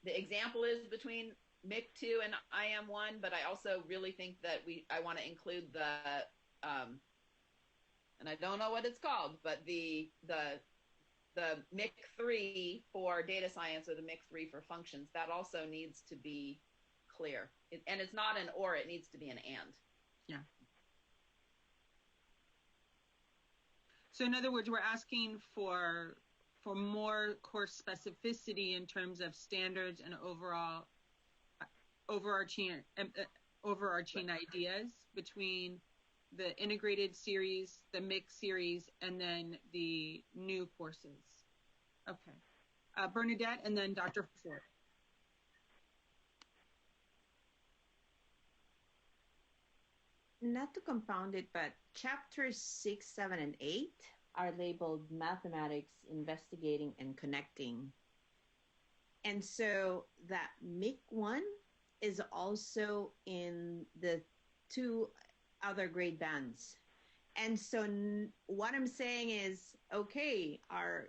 the example is between MIC 2 and IM 1, but I also really think that I want to include the and I don't know what it's called, but the MIC 3 for data science or the MIC 3 for functions. That also needs to be clear, and it's not an or; it needs to be an and. Yeah. So in other words, we're asking for more course specificity in terms of standards and overall overarching ideas between the integrated series, the mixed series, and then the new courses. Okay. Bernadette, and then Dr. Ford. Not to compound it, but chapters 6, 7, and 8 are labeled mathematics, investigating, and connecting. And so that MIC 1 is also in the 2 other grade bands. And so what I'm saying is, okay, our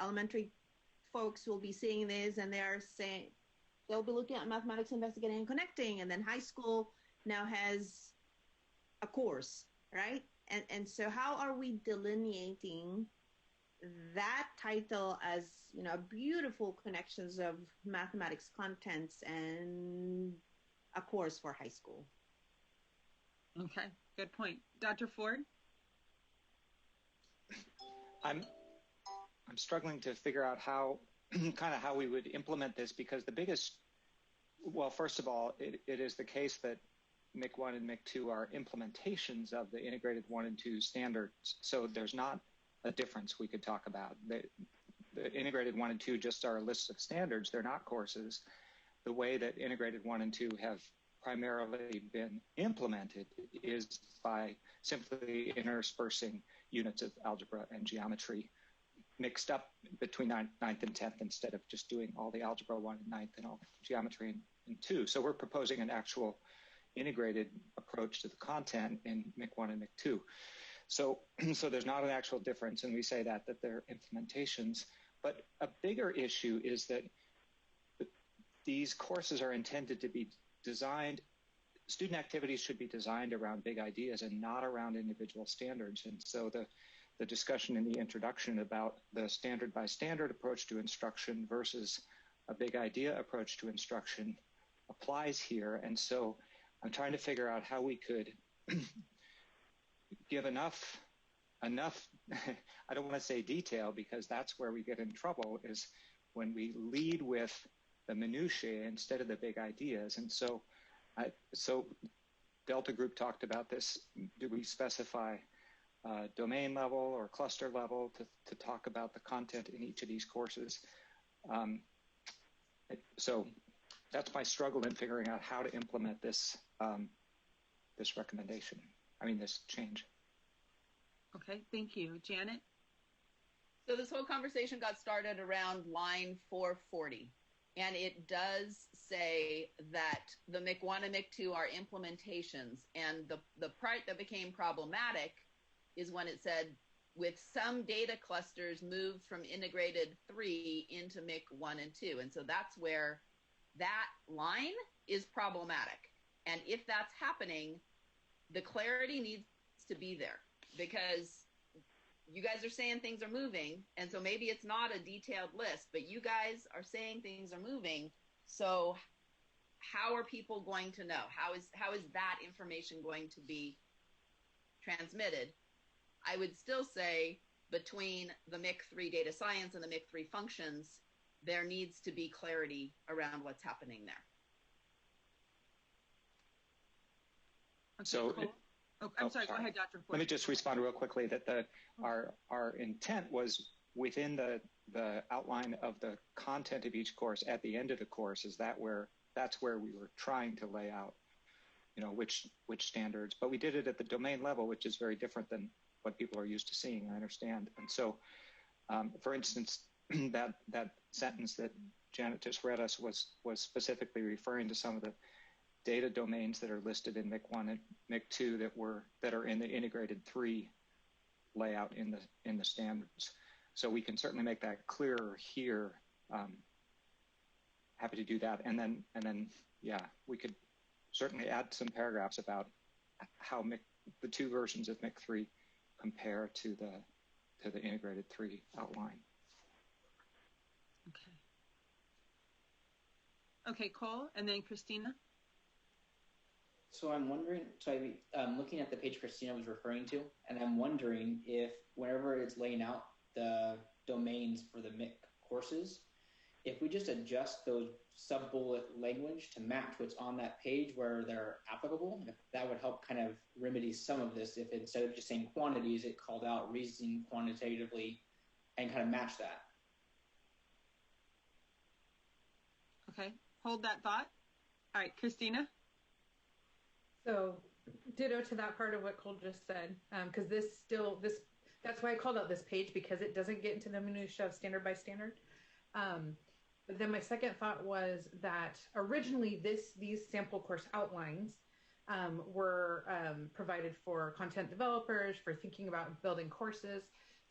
elementary folks will be seeing this, and they'll be looking at mathematics, investigating, and connecting. And then high school now has a course, right? And so how are we delineating that title as, beautiful connections of mathematics contents and a course for high school? Okay, good point. Dr. Ford? I'm struggling to figure out how we would implement this, because first of all, it is the case that MIC 1 and MIC 2 are implementations of the integrated 1 and 2 standards. So there's not a difference we could talk about. The integrated 1 and 2 just are a list of standards. They're not courses. The way that integrated 1 and 2 have primarily been implemented is by simply interspersing units of algebra and geometry mixed up between 9th and 10th, instead of just doing all the algebra 1 and 9th and all geometry in 2. So we're proposing an actual integrated approach to the content in MIC 1 and MIC 2. So there's not an actual difference, and we say that they're implementations. But a bigger issue is that these courses are intended to be designed, student activities should be designed around big ideas and not around individual standards. And so the discussion in the introduction about the standard by standard approach to instruction versus a big idea approach to instruction applies here. And so I'm trying to figure out how we could give enough, I don't want to say detail, because that's where we get in trouble, is when we lead with the minutiae instead of the big ideas. And so Delta Group talked about this. Do we specify domain level or cluster level to talk about the content in each of these courses? So that's my struggle in figuring out how to implement this recommendation. This change. Okay, thank you. Janet? So this whole conversation got started around line 440. And it does say that the MIC 1 and MIC 2 are implementations. And the part that became problematic is when it said, with some data clusters moved from integrated 3 into MIC 1 and 2. And so that's where that line is problematic. And if that's happening, the clarity needs to be there, because you guys are saying things are moving, and so maybe it's not a detailed list, but you guys are saying things are moving. So how are people going to know? How is that information going to be transmitted? I would still say between the MIC 3 data science and the MIC 3 functions, there needs to be clarity around what's happening there. Okay, cool. I'm sorry, go ahead, Dr. Ford. Let me just respond real quickly that our intent was within the outline of the content of each course at the end of the course, that's where we were trying to lay out, which standards, but we did it at the domain level, which is very different than what people are used to seeing, I understand. And so, for instance, that sentence that Janet just read us was specifically referring to some of the data domains that are listed in MIC 1 and MIC 2 that are in the integrated 3 layout in the standards. So we can certainly make that clearer here. Happy to do that, and then yeah, we could certainly add some paragraphs about how the 2 versions of MIC 3 compare to the integrated 3 outline. Okay, Cole, and then Christina. So I'm wondering, I'm looking at the page Christina was referring to, and I'm wondering if whenever it's laying out the domains for the MIC courses, if we just adjust those sub-bullet language to match what's on that page where they're applicable, if that would help kind of remedy some of this, if instead of just saying quantities, it called out reasoning quantitatively and kind of match that. Okay, hold that thought. All right, Christina? So ditto to that part of what Cole just said, because that's why I called out this page, because it doesn't get into the minutia of standard by standard. But then my second thought was that originally these sample course outlines were provided for content developers, for thinking about building courses.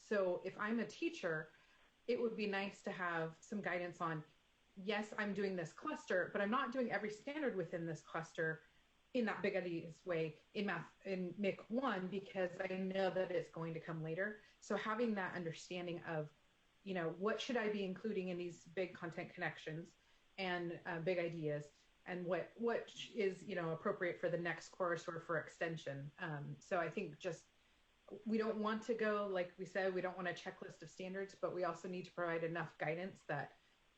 So if I'm a teacher, it would be nice to have some guidance on, yes, I'm doing this cluster, but I'm not doing every standard within this cluster in that big ideas way in MIC 1, because I know that it's going to come later. So having that understanding of, what should I be including in these big content connections and big ideas, and what is, appropriate for the next course or for extension. So I think we don't want to go, like we said, we don't want a checklist of standards, but we also need to provide enough guidance that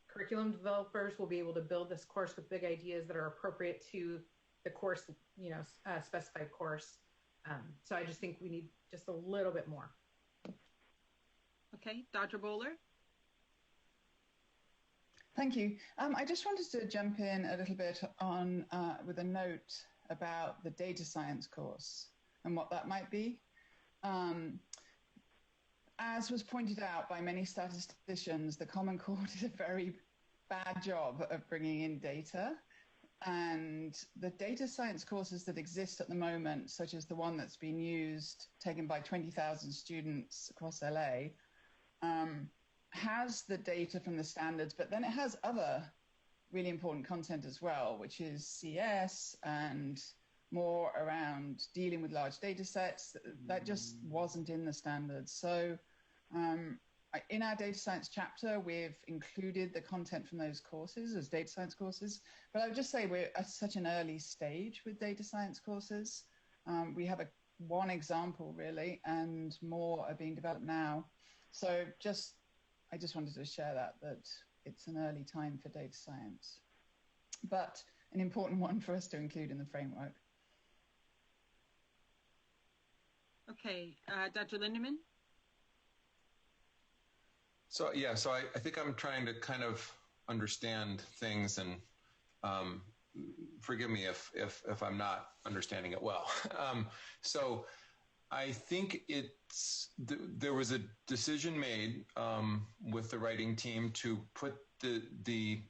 curriculum developers will be able to build this course with big ideas that are appropriate to the course, specified course. So I just think we need just a little bit more. Okay, Dr. Bowler? Thank you. I just wanted to jump in a little bit on with a note about the data science course and what that might be. As was pointed out by many statisticians, the Common Core did a very bad job of bringing in data. And the data science courses that exist at the moment, such as the one that's been used, taken by 20,000 students across LA, has the data from the standards, but then it has other really important content as well, which is CS and more around dealing with large data sets that just wasn't in the standards. So in our data science chapter, we've included the content from those courses as data science courses. But I would just say we're at such an early stage with data science courses. We have one example really, and more are being developed now. So I just wanted to share that it's an early time for data science, but an important one for us to include in the framework. Okay, Dr. Lindeman? So I think I'm trying to kind of understand things, and forgive me if I'm not understanding it well. So I think there was a decision made with the writing team to put the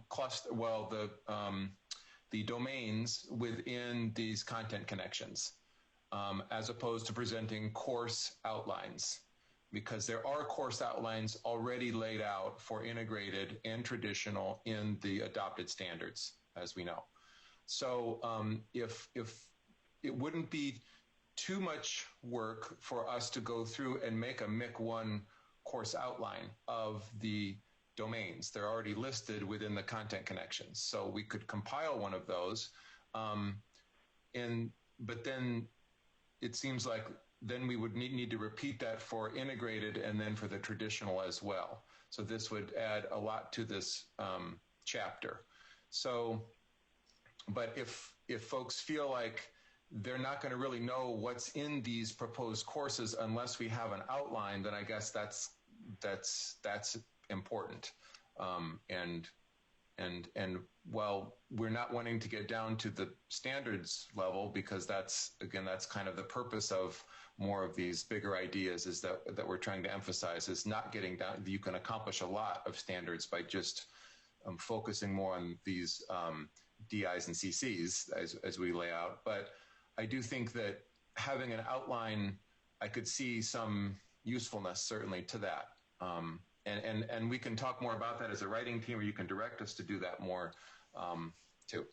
cluster, the domains within these content connections, as opposed to presenting course outlines, because there are course outlines already laid out for integrated and traditional in the adopted standards, as we know. So if it wouldn't be too much work for us to go through and make a MIC 1 course outline of the domains. They're already listed within the content connections. So we could compile one of those. But then it seems like then we would need to repeat that for integrated and then for the traditional as well. So this would add a lot to this chapter. So, but if folks feel like they're not going to really know what's in these proposed courses unless we have an outline, then I guess that's important. And while we're not wanting to get down to the standards level, because that's kind of the purpose of more of these bigger ideas, is that we're trying to emphasize is not getting down. You can accomplish a lot of standards by just focusing more on these DIs and CCs as we lay out. But I do think that having an outline, I could see some usefulness certainly to that. And we can talk more about that as a writing team, or you can direct us to do that more too.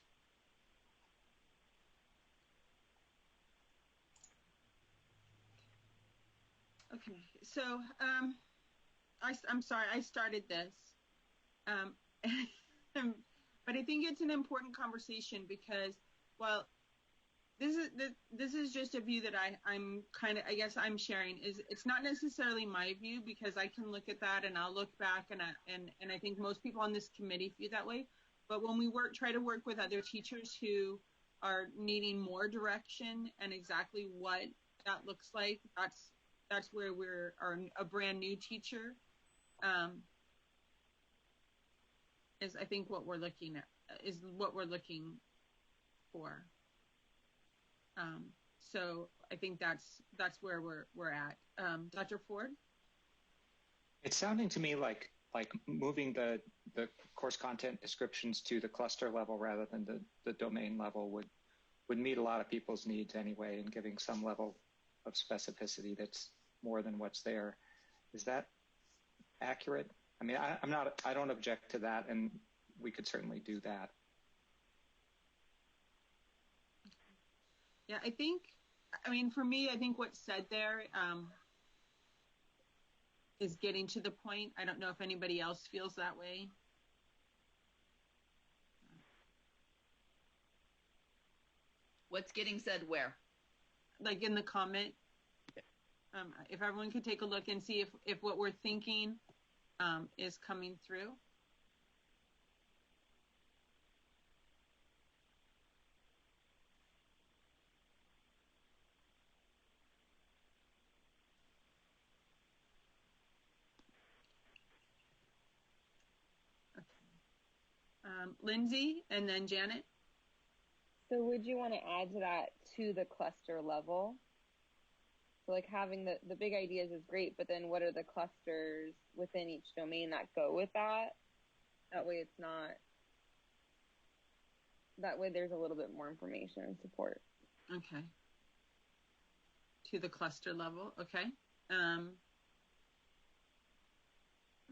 Okay, so I'm sorry I started this, but I think it's an important conversation because, well, this is just a view that I'm kind of, I guess I'm sharing. Is it's not necessarily my view, because I can look at that and I'll look back and I think most people on this committee feel that way. But when we try to work with other teachers who are needing more direction and exactly what that looks like, that's where we're a brand new teacher is, I think, what we're looking at, is what we're looking for. So I think that's where we're at. Dr. Ford? It's sounding to me like moving the course content descriptions to the cluster level rather than the domain level would meet a lot of people's needs anyway, and giving some level of specificity that's more than what's there. Is that accurate? I mean, I don't object to that, and we could certainly do that. Yeah, I mean, for me, I think what's said there is getting to the point. I don't know if anybody else feels that way. What's getting said where? Like in the comment. If everyone could take a look and see if what we're thinking is coming through. Lindsay, and then Janet. So would you want to add to that to the cluster level? So like having the big ideas is great, but then what are the clusters within each domain that go with that? That way it's not, that way there's a little bit more information and support. Okay. To the cluster level, okay.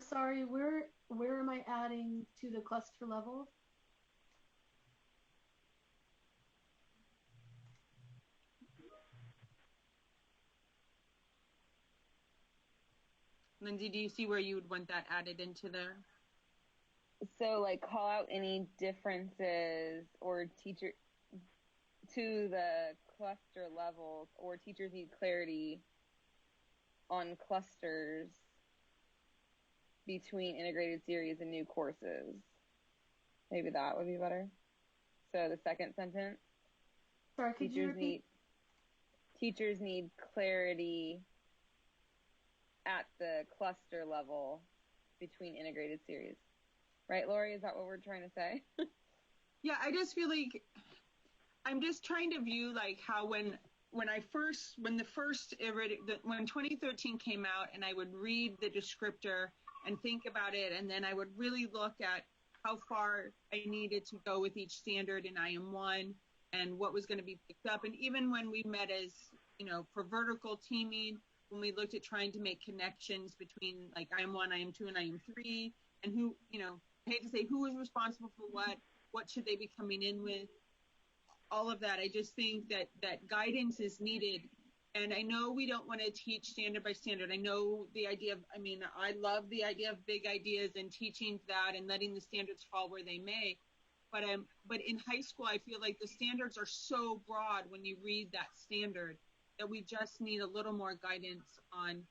Sorry, where am I adding to the cluster level? Lindsay, do you see where you would want that added into there? So like call out any differences or teacher to the cluster levels, or teachers need clarity on clusters between integrated series and new courses. Maybe that would be better. So the second sentence. Sorry, could you repeat? Teachers need clarity at the cluster level between integrated series. Right, Lori? Is that what we're trying to say? Yeah, I just feel like I'm just trying to view like how when 2013 came out and I would read the descriptor and think about it, and then I would really look at how far I needed to go with each standard in IM1 and what was going to be picked up. And even when we met as, for vertical teaming, when we looked at trying to make connections between like IM1, IM2, and IM3, and who, I hate to say who is responsible for what should they be coming in with, all of that. I just think that guidance is needed. And I know we don't want to teach standard by standard. I know the idea of, I love the idea of big ideas and teaching that and letting the standards fall where they may. But in high school, I feel like the standards are so broad when you read that standard that we just need a little more guidance on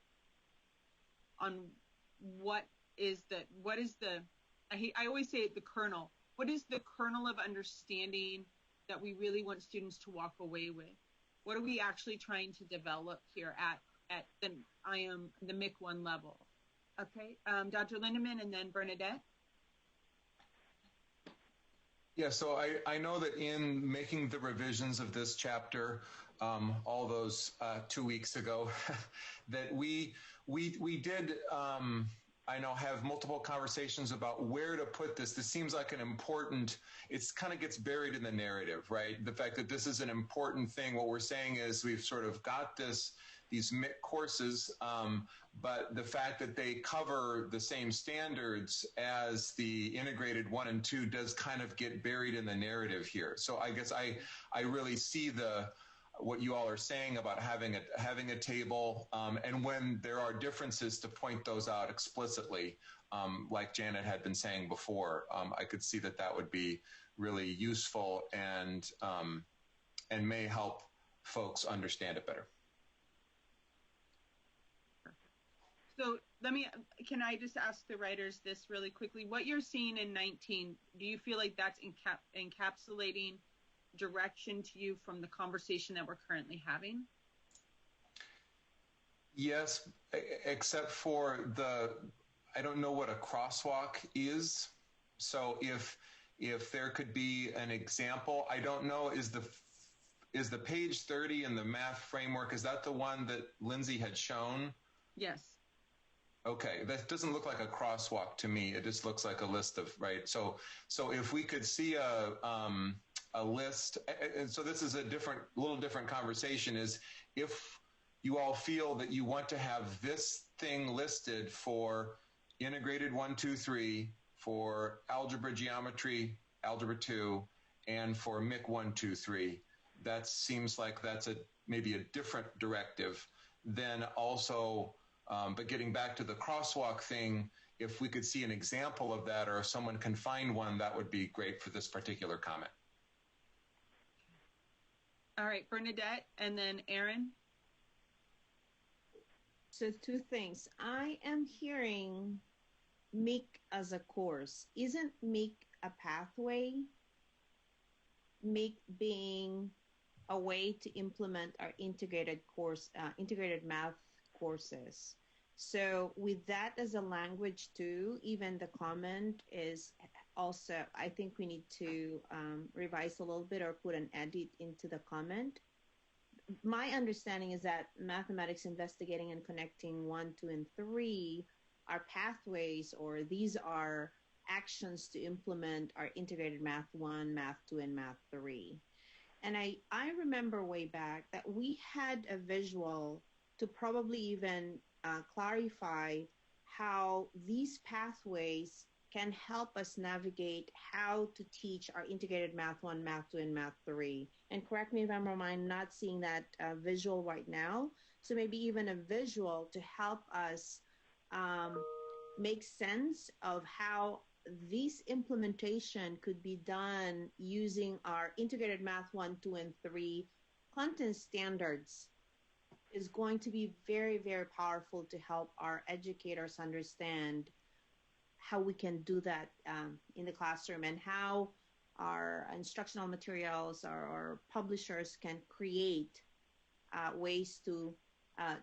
what is the I always say the kernel. What is the kernel of understanding that we really want students to walk away with? What are we actually trying to develop here at the MIC 1 level? Okay, Dr. Lindeman and then Bernadette. Yeah, so I know that in making the revisions of this chapter, all those 2 weeks ago, that we did, I know, have multiple conversations about where to put this. This seems like an important, it's kind of gets buried in the narrative, right? The fact that this is an important thing. What we're saying is we've sort of got these MIC courses, but the fact that they cover the same standards as the integrated 1 and 2 does kind of get buried in the narrative here. So I guess I really see what you all are saying about having a table, and when there are differences to point those out explicitly, like Janet had been saying before. I could see that would be really useful and and may help folks understand it better. So can I just ask the writers this really quickly? What you're seeing in 19, do you feel like that's encapsulating direction to you from the conversation that we're currently having? Yes, except for I don't know what a crosswalk is. So if there could be an example, I don't know, is the page 30 in the math framework, is that the one that Lindsay had shown? Yes. Okay, that doesn't look like a crosswalk to me. It just looks like a list of, right? So if we could see a list, and so this is a little different conversation, is if you all feel that you want to have this thing listed for integrated 1, 2, 3, for algebra, geometry, algebra 2, and for MIC 1, 2, 3, that seems like that's maybe a different directive. Then also, but getting back to the crosswalk thing, if we could see an example of that, or if someone can find one, that would be great for this particular comment. All right, Bernadette, and then Aaron. So 2 things. I am hearing MIC as a course. Isn't MIC a pathway? MIC being a way to implement our integrated math courses. So with that as a language too, even the comment is also, I think we need to revise a little bit or put an edit into the comment. My understanding is that mathematics investigating and connecting 1, 2, and 3 are pathways, or these are actions to implement our integrated math 1, math 2, and math 3. And I remember way back that we had a visual to probably even clarify how these pathways can help us navigate how to teach our integrated math 1, math 2, and math 3. And correct me if I'm wrong, I'm not seeing that visual right now. So maybe even a visual to help us make sense of how this implementation could be done using our integrated math 1, 2, and 3 content standards is going to be very, very powerful to help our educators understand how we can do that in the classroom, and how our instructional materials or publishers can create ways to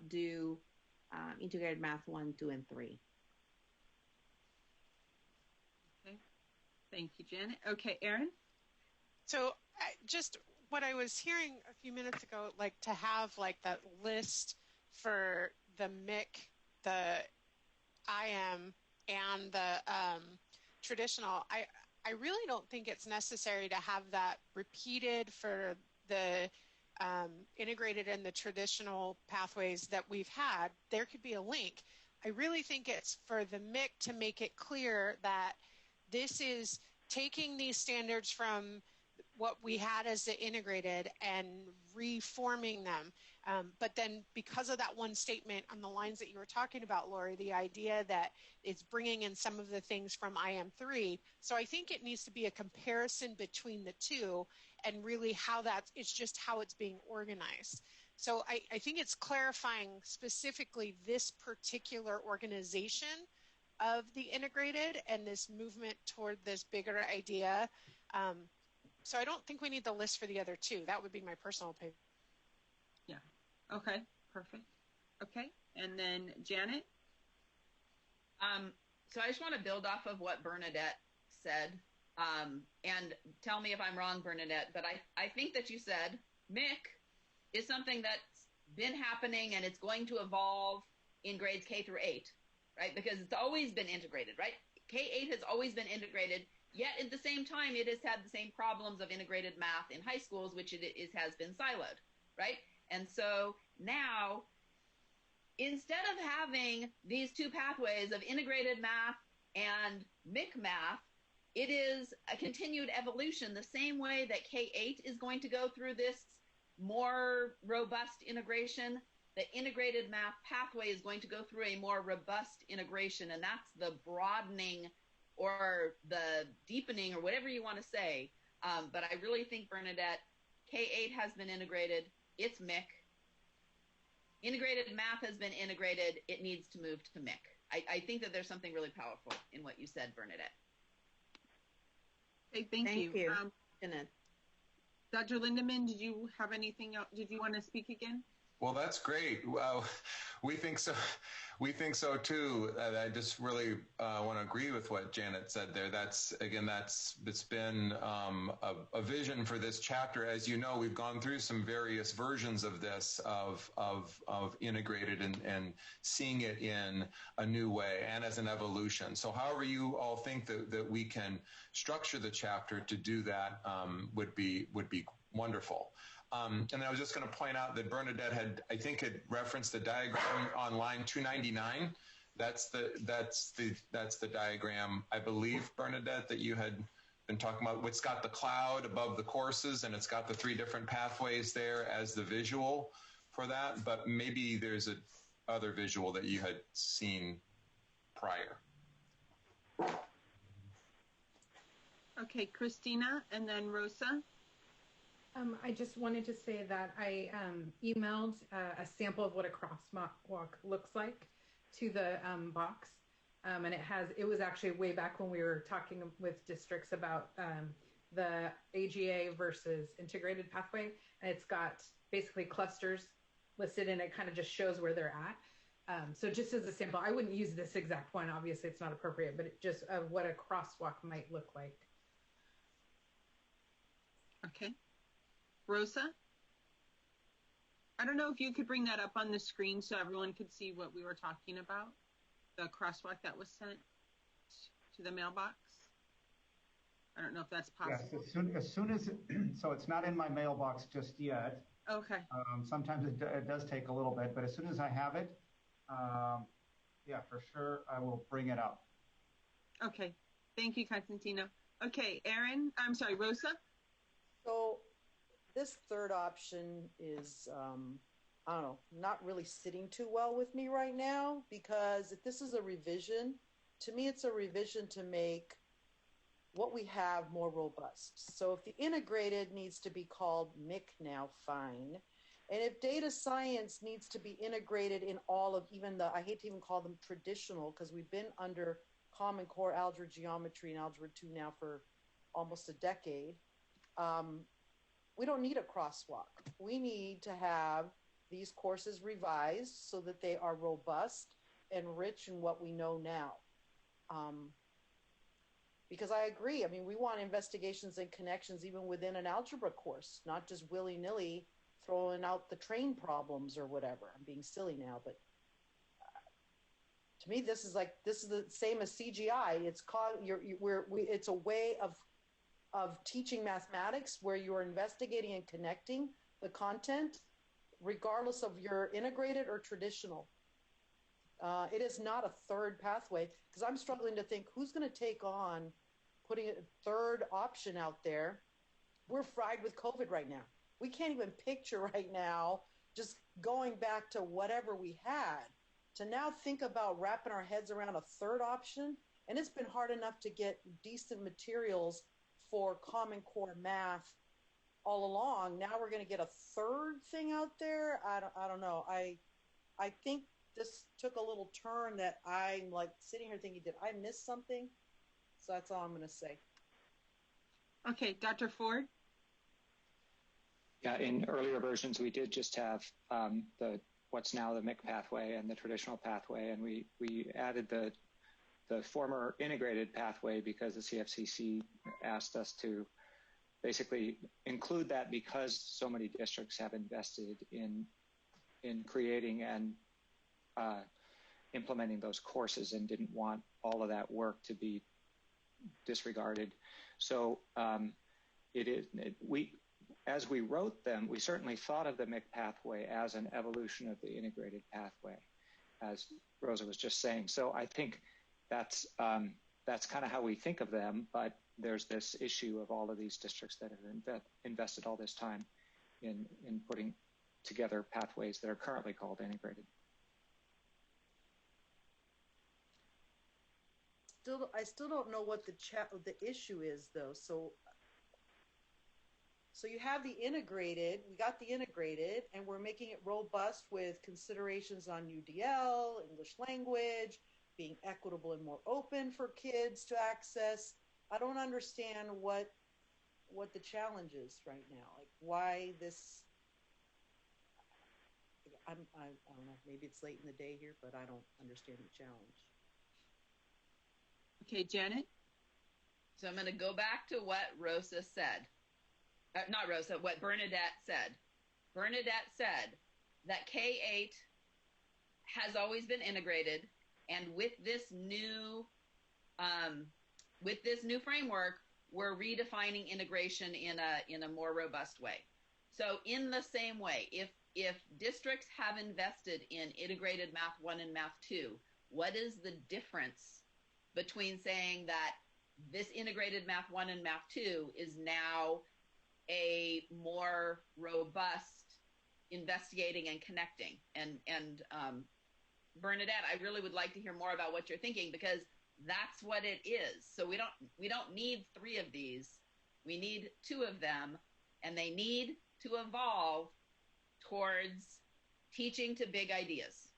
do integrated math 1, 2, and 3. Okay, thank you, Janet. Okay, Erin? So just what I was hearing a few minutes ago, like to have like that list for the MIC, the IM, and the traditional, I really don't think it's necessary to have that repeated for the integrated and the traditional pathways that we've had. There could be a link. I really think it's for the MIC to make it clear that this is taking these standards from what we had as the integrated and reforming them. But then because of that one statement on the lines that you were talking about, Lori, the idea that it's bringing in some of the things from IM3. So I think it needs to be a comparison between the two, and really it's just how it's being organized. So I think it's clarifying specifically this particular organization of the integrated and this movement toward this bigger idea. So I don't think we need the list for the other two. That would be my personal opinion. Yeah. Okay. Perfect. Okay. And then Janet? So I just want to build off of what Bernadette said. And tell me if I'm wrong, Bernadette, but I think that you said MIC is something that's been happening and it's going to evolve in grades K through 8, right? Because it's always been integrated, right? K-8 has always been integrated. Yet at the same time, it has had the same problems of integrated math in high schools, which it has been siloed, right? And so now, instead of having these two pathways of integrated math and MIC math, it is a continued evolution, the same way that K-8 is going to go through this more robust integration. The integrated math pathway is going to go through a more robust integration, and that's the broadening or the deepening or whatever you want to say. But I really think, Bernadette, K-8 has been integrated. It's MIC. Integrated math has been integrated. It needs to move to MIC. I think that there's something really powerful in what you said, Bernadette. Okay, thank you. Jeanette. Dr. Lindemann, did you have anything else? Did you want to speak again? Well, that's great. Well, we think so. We think so too. I just really want to agree with what Janet said there. It's been a vision for this chapter. As you know, we've gone through some various versions of this, of integrated and seeing it in a new way and as an evolution. So however you all think that we can structure the chapter to do that would be wonderful. And I was just going to point out that Bernadette had referenced the diagram on line 299. That's the diagram, I believe, Bernadette, that you had been talking about. It's got the cloud above the courses, and it's got the 3 different pathways there as the visual for that. But maybe there's a other visual that you had seen prior. Okay, Christina, and then Rosa. I just wanted to say that I emailed a sample of what a crosswalk looks like to the box, and it was actually way back when we were talking with districts about the AGA versus integrated pathway, and it's got basically clusters listed, and it kind of just shows where they're at. So just as a sample, I wouldn't use this exact one. Obviously, it's not appropriate, but it just what a crosswalk might look like. Okay. Rosa? I don't know if you could bring that up on the screen so everyone could see what we were talking about, the crosswalk that was sent to the mailbox. I don't know if that's possible. Yes, as soon as so it's not in my mailbox just yet. Okay. Sometimes it does take a little bit, but as soon as I have it, yeah, for sure, I will bring it up. Okay. Thank you, Constantino. Okay, Rosa? So this third option is, I don't know, not really sitting too well with me right now, because if this is a revision, to me it's a revision to make what we have more robust. So if the integrated needs to be called MIC now, fine. And if data science needs to be integrated in all of even I hate to even call them traditional, because we've been under Common Core Algebra, Geometry, and Algebra 2 now for almost a decade. We don't need a crosswalk. We need to have these courses revised so that they are robust and rich in what we know now. Because I agree. I mean, we want investigations and connections even within an algebra course, not just willy-nilly throwing out the train problems or whatever. I'm being silly now, but to me, this is the same as CGI. It's a way of teaching mathematics where you're investigating and connecting the content, regardless of your integrated or traditional. It is not a third pathway, because I'm struggling to think who's going to take on putting a third option out there. We're fried with COVID right now. We can't even picture right now just going back to whatever we had to now think about wrapping our heads around a third option. And it's been hard enough to get decent materials for Common Core math all along. Now we're going to get a third thing out there. I don't know. I think this took a little turn that I'm like sitting here thinking, did I miss something? So that's all I'm going to say. Okay, Dr. Ford? Yeah, in earlier versions, we did just have what's now the MIC pathway and the traditional pathway, and we added the former integrated pathway because the CFCC asked us to basically include that because so many districts have invested in creating and implementing those courses and didn't want all of that work to be disregarded. So as we wrote them, we certainly thought of the MIC pathway as an evolution of the integrated pathway, as Rosa was just saying. So I think that's kind of how we think of them, but there's this issue of all of these districts that have invested all this time in putting together pathways that are currently called integrated. I still don't know what the issue is, though. So you have the integrated, we got the integrated, and we're making it robust with considerations on UDL, English language, being equitable and more open for kids to access. I don't understand what the challenge is right now. Like why this, I don't know, maybe it's late in the day here, but I don't understand the challenge. Okay, Janet? So I'm going to go back to what Rosa said. Not Rosa, what Bernadette said. Bernadette said that K-8 has always been integrated, and with this new framework, we're redefining integration in a more robust way. So in the same way, if districts have invested in integrated Math 1 and Math 2, what is the difference between saying that this integrated Math 1 and Math 2 is now a more robust investigating and connecting? And Bernadette, I really would like to hear more about what you're thinking, because that's what it is. So we don't need 3 of these. We need 2 of them, and they need to evolve towards teaching to big ideas.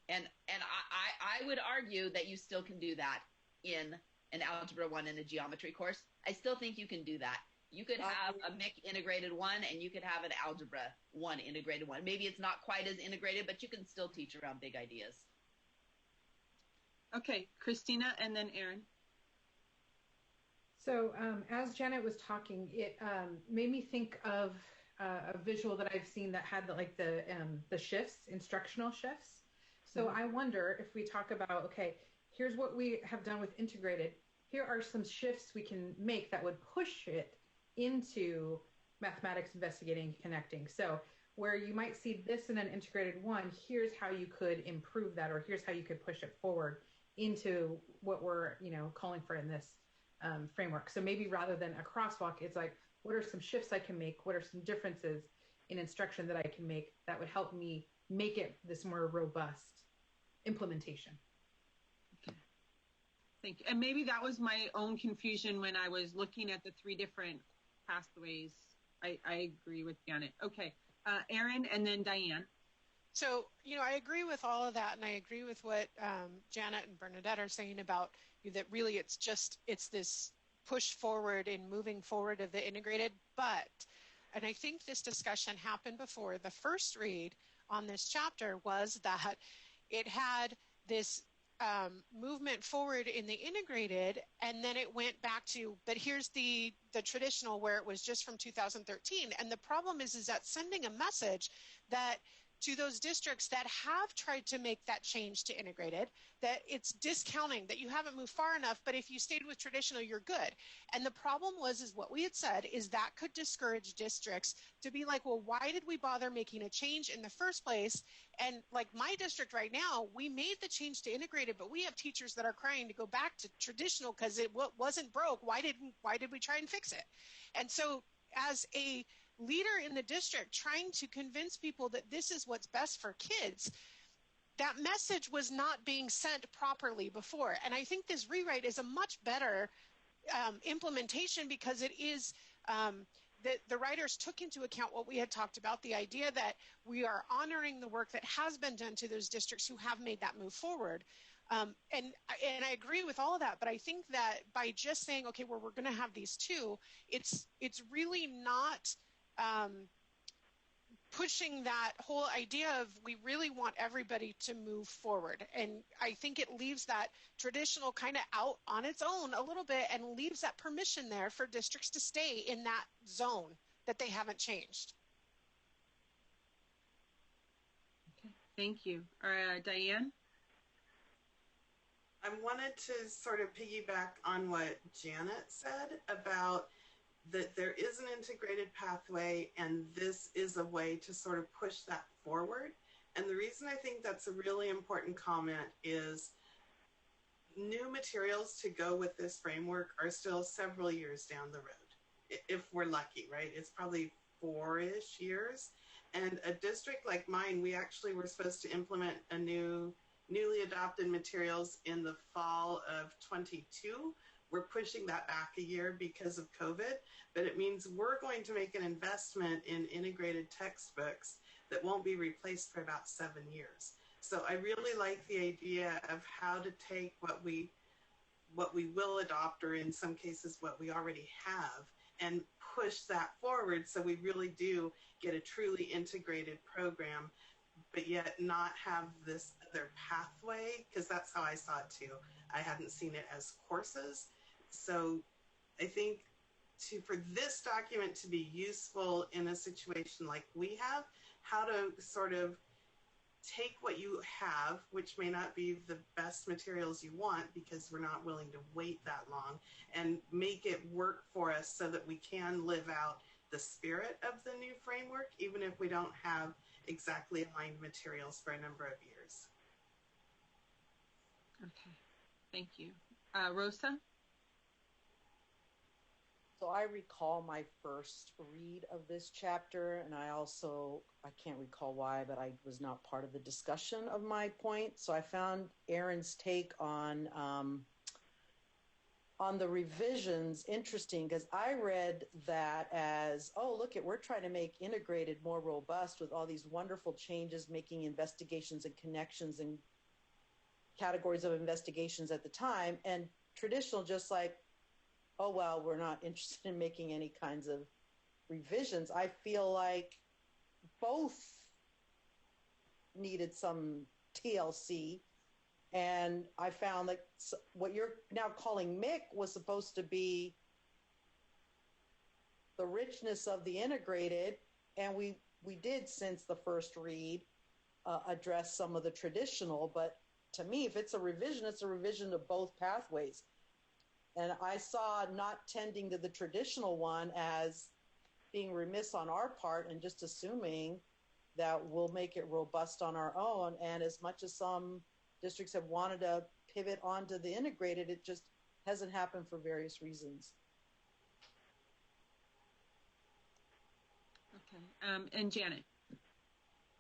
And I would argue that you still can do that in an Algebra 1 and a Geometry course. I still think you can do that. You could have a MIC integrated 1, and you could have an Algebra 1 integrated 1. Maybe it's not quite as integrated, but you can still teach around big ideas. Okay, Christina, and then Aaron. So as Janet was talking, it made me think of a visual that I've seen that had the shifts, instructional shifts. So I wonder if we talk about, okay, here's what we have done with integrated. Here are some shifts we can make that would push it into mathematics, investigating, connecting. So where you might see this in an integrated 1, here's how you could improve that, or here's how you could push it forward into what we're, calling for in this framework. So maybe rather than a crosswalk, it's like, what are some shifts I can make? What are some differences in instruction that I can make that would help me make it this more robust implementation? Okay. Thank you. And maybe that was my own confusion when I was looking at the 3 different pathways. I agree with Janet. Okay. Aaron, and then Diane. So, I agree with all of that, and I agree with what Janet and Bernadette are saying about that really it's this push forward in moving forward of the integrated, and I think this discussion happened before. The first read on this chapter was that it had this movement forward in the integrated, and then it went back to, but here's the traditional where it was just from 2013. And the problem is that sending a message that to those districts that have tried to make that change to integrated, that it's discounting, that you haven't moved far enough, but if you stayed with traditional, you're good. And the problem is what we had said is that could discourage districts to be like, well, why did we bother making a change in the first place? And like my district right now, we made the change to integrated, but we have teachers that are crying to go back to traditional because it wasn't broke. Why did we try and fix it? And so as a leader in the district trying to convince people that this is what's best for kids, that message was not being sent properly before. And I think this rewrite is a much better implementation, because it is the writers took into account what we had talked about, the idea that we are honoring the work that has been done to those districts who have made that move forward. And I agree with all of that, but I think that by just saying, okay, well, we're going to have these 2, it's really not pushing that whole idea of we really want everybody to move forward. And I think it leaves that traditional kind of out on its own a little bit and leaves that permission there for districts to stay in that zone that they haven't changed. Okay, thank you. Diane? I wanted to sort of piggyback on what Janet said about that there is an integrated pathway, and this is a way to sort of push that forward. And the reason I think that's a really important comment is new materials to go with this framework are still several years down the road, if we're lucky, right? It's probably 4-ish years. And a district like mine, we actually were supposed to implement newly adopted materials in the fall of 22, we're pushing that back a year because of COVID, but it means we're going to make an investment in integrated textbooks that won't be replaced for about 7 years. So I really like the idea of how to take what we will adopt, or in some cases what we already have, and push that forward so we really do get a truly integrated program, but yet not have this other pathway, because that's how I saw it too. I hadn't seen it as courses. So I think for this document to be useful in a situation like we have, how to sort of take what you have, which may not be the best materials you want because we're not willing to wait that long, and make it work for us so that we can live out the spirit of the new framework, even if we don't have exactly aligned materials for a number of years. Okay, thank you. Rosa? So I recall my first read of this chapter, and I can't recall why, but I was not part of the discussion of my point. So I found Erin's take on the revisions interesting, because I read that as, oh, look, we're trying to make integrated more robust with all these wonderful changes, making investigations and connections and categories of investigations at the time, and traditional just like, oh, well, we're not interested in making any kinds of revisions. I feel like both needed some TLC. And I found like what you're now calling MIC was supposed to be the richness of the integrated. And we did, since the first read, address some of the traditional. But to me, if it's a revision of both pathways. And I saw not tending to the traditional one as being remiss on our part and just assuming that we'll make it robust on our own. And as much as some districts have wanted to pivot onto the integrated, it just hasn't happened for various reasons. Okay, and Janet.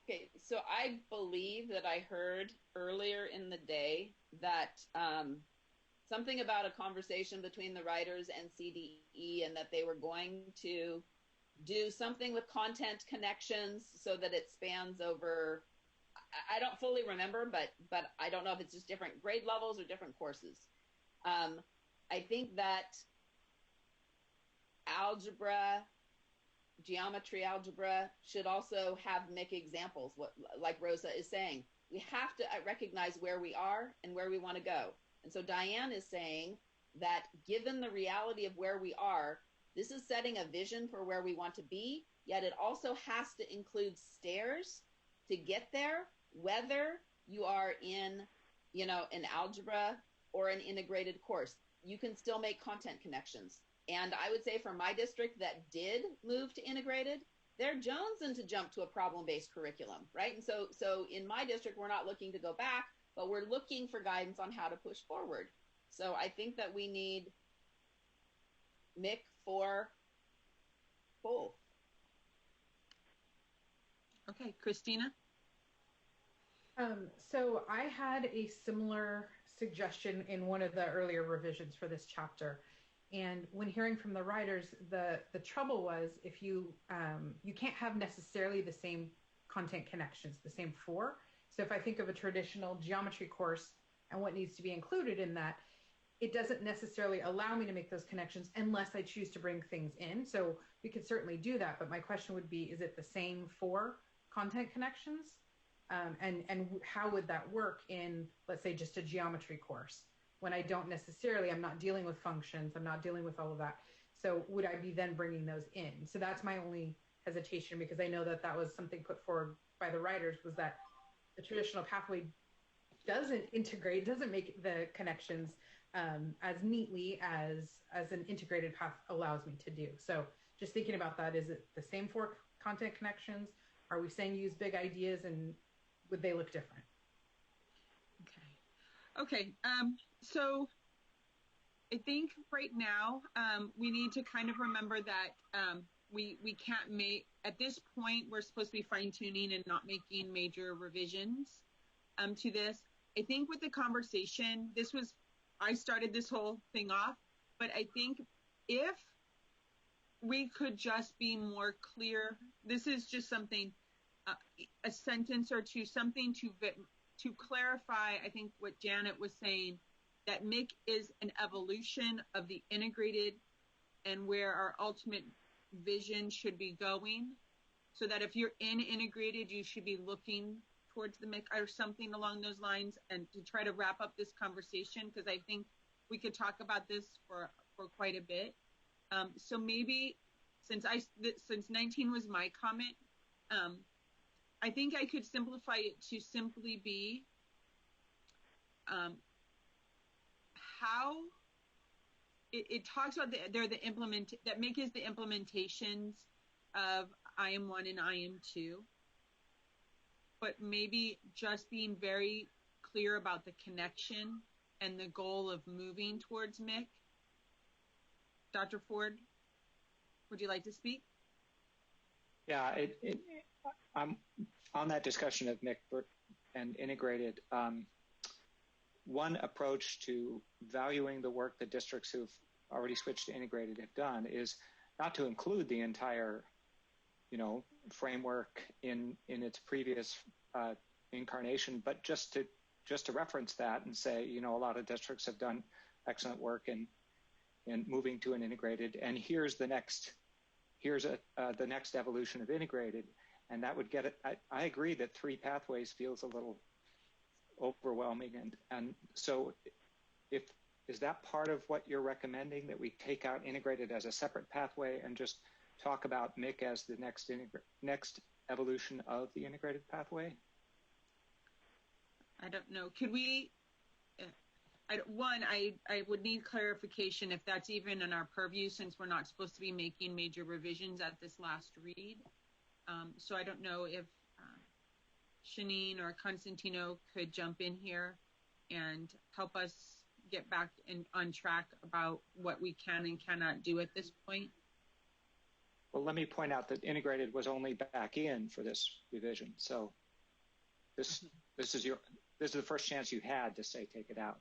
Okay, so I believe that I heard earlier in the day that something about a conversation between the writers and CDE, and that they were going to do something with content connections so that it spans over, I don't fully remember, but I don't know if it's just different grade levels or different courses. I think that algebra, geometry algebra should also have MIC examples, like Rosa is saying. We have to recognize where we are and where we want to go. And so Diane is saying that given the reality of where we are, this is setting a vision for where we want to be, yet it also has to include stairs to get there, whether you are in, an algebra or an integrated course. You can still make content connections. And I would say for my district that did move to integrated, they're jonesing to jump to a problem-based curriculum, right? And so in my district, we're not looking to go back, but we're looking for guidance on how to push forward. So I think that we need MIC for both. Okay, Christina? So I had a similar suggestion in one of the earlier revisions for this chapter. And when hearing from the writers, the trouble was if you can't have necessarily the same content connections, the same 4. So if I think of a traditional geometry course and what needs to be included in that, it doesn't necessarily allow me to make those connections unless I choose to bring things in. So we could certainly do that, but my question would be, is it the same 4 content connections? And how would that work in, let's say, just a geometry course? When I don't necessarily, I'm not dealing with functions, I'm not dealing with all of that. So would I be then bringing those in? So that's my only hesitation, because I know that that was something put forward by the writers, was that the traditional pathway doesn't integrate, doesn't make the connections as neatly as an integrated path allows me to do. So just thinking about that, is it the same 4 content connections? Are we saying use big ideas, and would they look different? Okay, so I think right now we need to kind of remember that we can't make, at this point, we're supposed to be fine-tuning and not making major revisions to this. I think with the conversation, I started this whole thing off but I think if we could just be more clear, this is just something, a sentence or two, something to clarify, I think what Janet was saying, that MIC is an evolution of the integrated and where our ultimate vision should be going. So that if you're in integrated, you should be looking towards the MIC or something along those lines, and to try to wrap up this conversation, because I think we could talk about this for quite a bit. So maybe since 19 was my comment, I think I could simplify it to simply be how it talks about that MIC is the implementations of IM1 and IM2, but maybe just being very clear about the connection and the goal of moving towards MIC. Dr. Ford, would you like to speak? Yeah, I'm on that discussion of MIC and integrated. One approach to valuing the work that districts who've already switched to integrated have done is not to include the entire, framework in its previous incarnation, but just to reference that and say, a lot of districts have done excellent work in moving to an integrated, and here's the next evolution of integrated, and that would get it. I agree that 3 pathways feels a little overwhelming, and so is that part of what you're recommending, that we take out integrated as a separate pathway and just talk about MIC as the next evolution of the integrated pathway? I don't know. Could we? I would need clarification if that's even in our purview, since we're not supposed to be making major revisions at this last read. So I don't know if Shanine or Constantino could jump in here and help us get back on track about what we can and cannot do at this point. Well, let me point out that integrated was only back in for this revision. So this is the first chance you had to say take it out.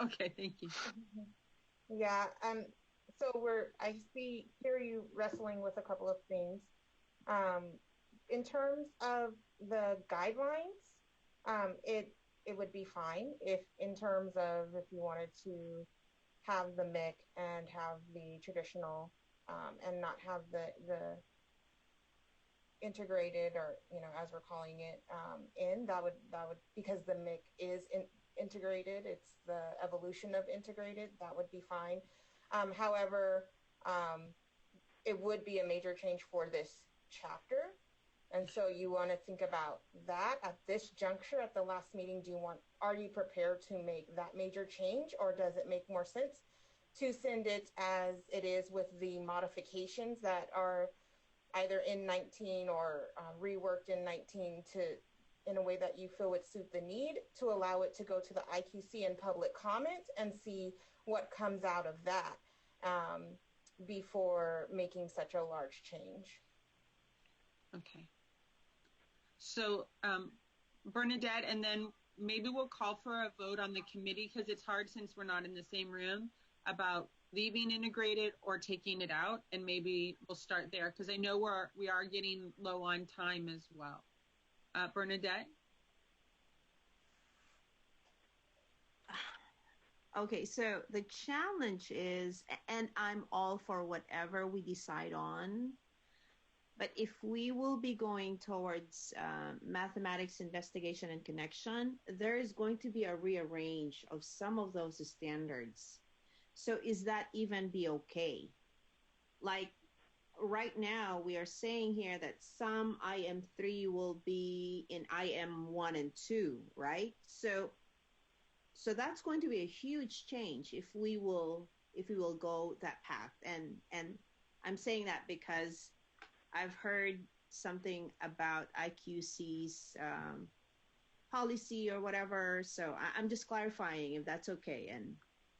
Okay, thank you. Yeah, so I hear you wrestling with a couple of things. In terms of the guidelines, it would be fine if you wanted to have the MIC and have the traditional and not have the integrated, or as we're calling it, that would because the MIC is integrated, it's the evolution of integrated, that would be fine. However, it would be a major change for this chapter, and so you want to think about that at this juncture. At the last meeting, are you prepared to make that major change, or does it make more sense to send it as it is with the modifications that are either in 19 or reworked in 19 in a way that you feel would suit the need, to allow it to go to the IQC and public comment and see what comes out of that before making such a large change? Okay. So Bernadette, and then maybe we'll call for a vote on the committee, because it's hard since we're not in the same room, about leaving integrated or taking it out, and maybe we'll start there, because I know we are getting low on time as well. Bernadette? Okay, so the challenge is, and I'm all for whatever we decide on, but if we will be going towards mathematics, investigation, and connection, there is going to be a rearrange of some of those standards. So is that even be okay? Like right now, we are saying here that some IM3 will be in IM1 and 2, right? So that's going to be a huge change if we will go that path. And I'm saying that because I've heard something about IQC's policy or whatever. So I'm just clarifying if that's okay. And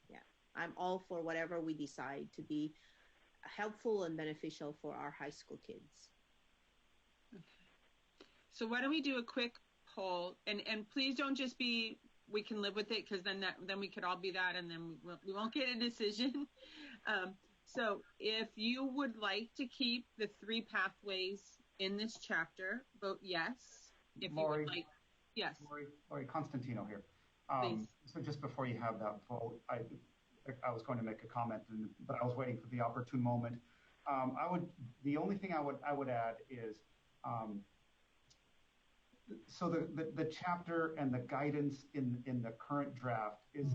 yeah, I'm all for whatever we decide to be helpful and beneficial for our high school kids. Okay. So why don't we do a quick poll, and please don't just be we can live with it, because then we could all be that, and then we won't get a decision. So if you would like to keep the 3 pathways in this chapter, vote yes. If Lori, you would like, yes. Lori Constantino here. Please. So just before you have that vote, I was going to make a comment, but I was waiting for the opportune moment. The only thing I would add is, so the chapter and the guidance in the current draft is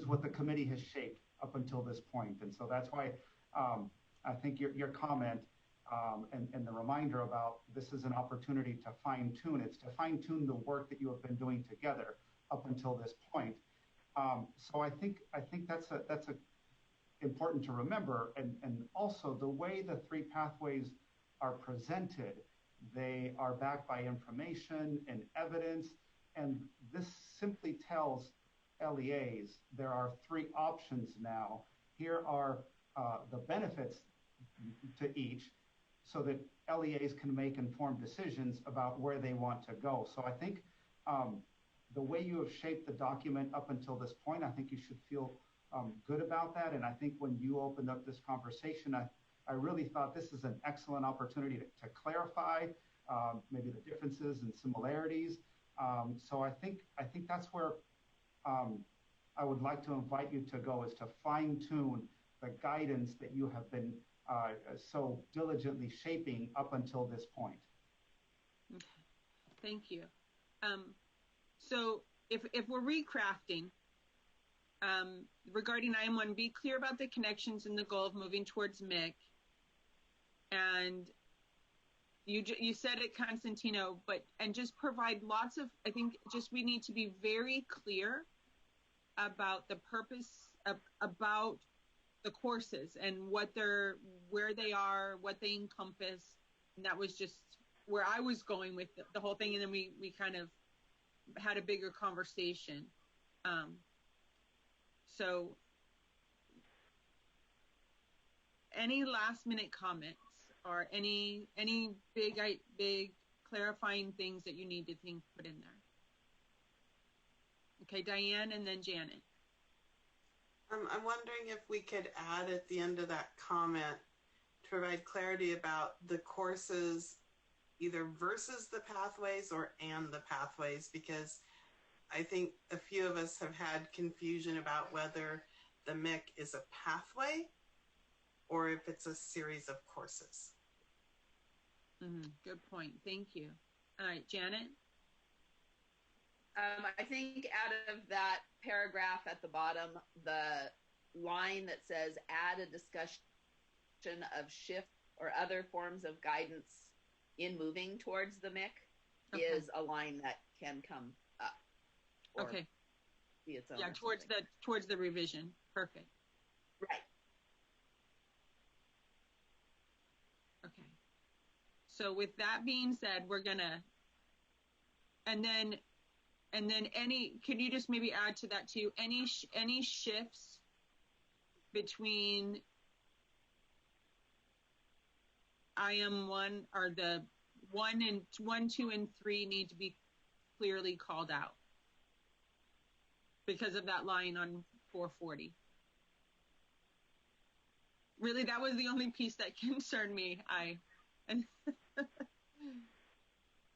what the committee has shaped up until this point. And so that's why I think your comment and the reminder about this is an opportunity to fine tune. It's to fine tune the work that you have been doing together up until this point. So I think that's important to remember. And also the way the 3 pathways are presented, they are backed by information and evidence. And this simply tells LEAs there are 3 options now. Here are the benefits to each, so that LEAs can make informed decisions about where they want to go. So I think the way you have shaped the document up until this point, I think you should feel good about that. And I think when you opened up this conversation, I really thought this is an excellent opportunity to clarify maybe the differences and similarities. So I think that's where I would like to invite you to go, is to fine tune the guidance that you have been so diligently shaping up until this point. Okay. Thank you. So if we're recrafting, regarding item 1, be clear about the connections and the goal of moving towards MIC. And you said it, Constantino, and just provide lots of, I think just we need to be very clear about the purpose about the courses and where they are, what they encompass. And that was just where I was going with the whole thing. And then we kind of had a bigger conversation. So any last minute comments or any big clarifying things that you need to put in there? Okay, Diane and then Janet. I'm wondering if we could add at the end of that comment to provide clarity about the courses, either versus the pathways or and the pathways, because I think a few of us have had confusion about whether the MIC is a pathway or if it's a series of courses. Good point. Thank you. All right, Janet? I think out of that paragraph at the bottom, the line that says add a discussion of shift or other forms of guidance in moving towards the MIC is a line that can come up. Okay. Be its own. Yeah, towards the revision. Perfect. Right. Okay. So with that being said, we're gonna, and then can you just maybe add to that too? Any shifts between IM1 or the 1, 2, and 3 need to be clearly called out because of that line on 440. Really, that was the only piece that concerned me.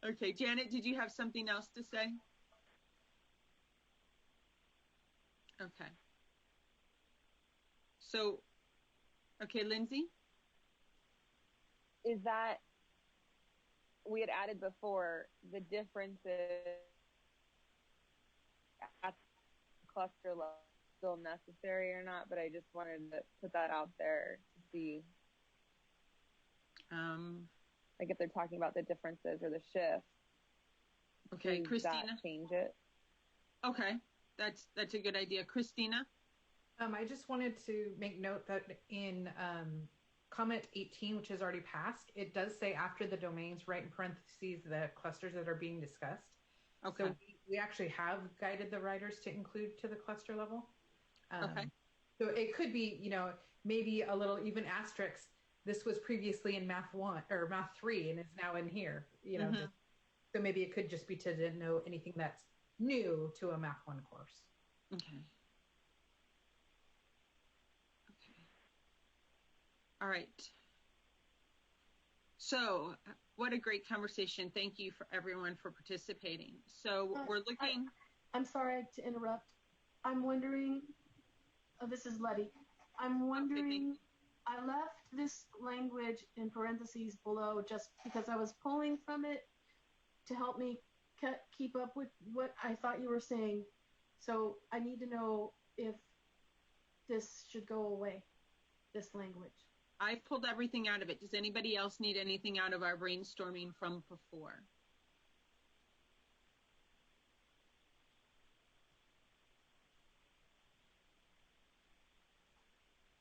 Okay, Janet, did you have something else to say? Okay. So, okay, Lindsay? Is that, we had added before, the differences at the cluster level still necessary or not, but I just wanted to put that out there to see. Like if they're talking about the differences or the shifts. Okay, Christina. That change it? Okay, that's a good idea. Christina? I just wanted to make note that in comment 18, which has already passed, it does say after the domains, right in parentheses, the clusters that are being discussed. Okay. So we actually have guided the writers to include to the cluster level. Okay. So it could be, maybe a little even asterisk. This was previously in Math 1 or Math 3 and is now in here, so maybe it could just be to denote anything that's new to a Math 1 course. Okay. All right. So what a great conversation. Thank you for everyone for participating. So we're looking. I'm sorry to interrupt. I'm wondering, this is Letty. I'm wondering, I left this language in parentheses below just because I was pulling from it to help me keep up with what I thought you were saying. So I need to know if this should go away, this language. I pulled everything out of it. Does anybody else need anything out of our brainstorming from before?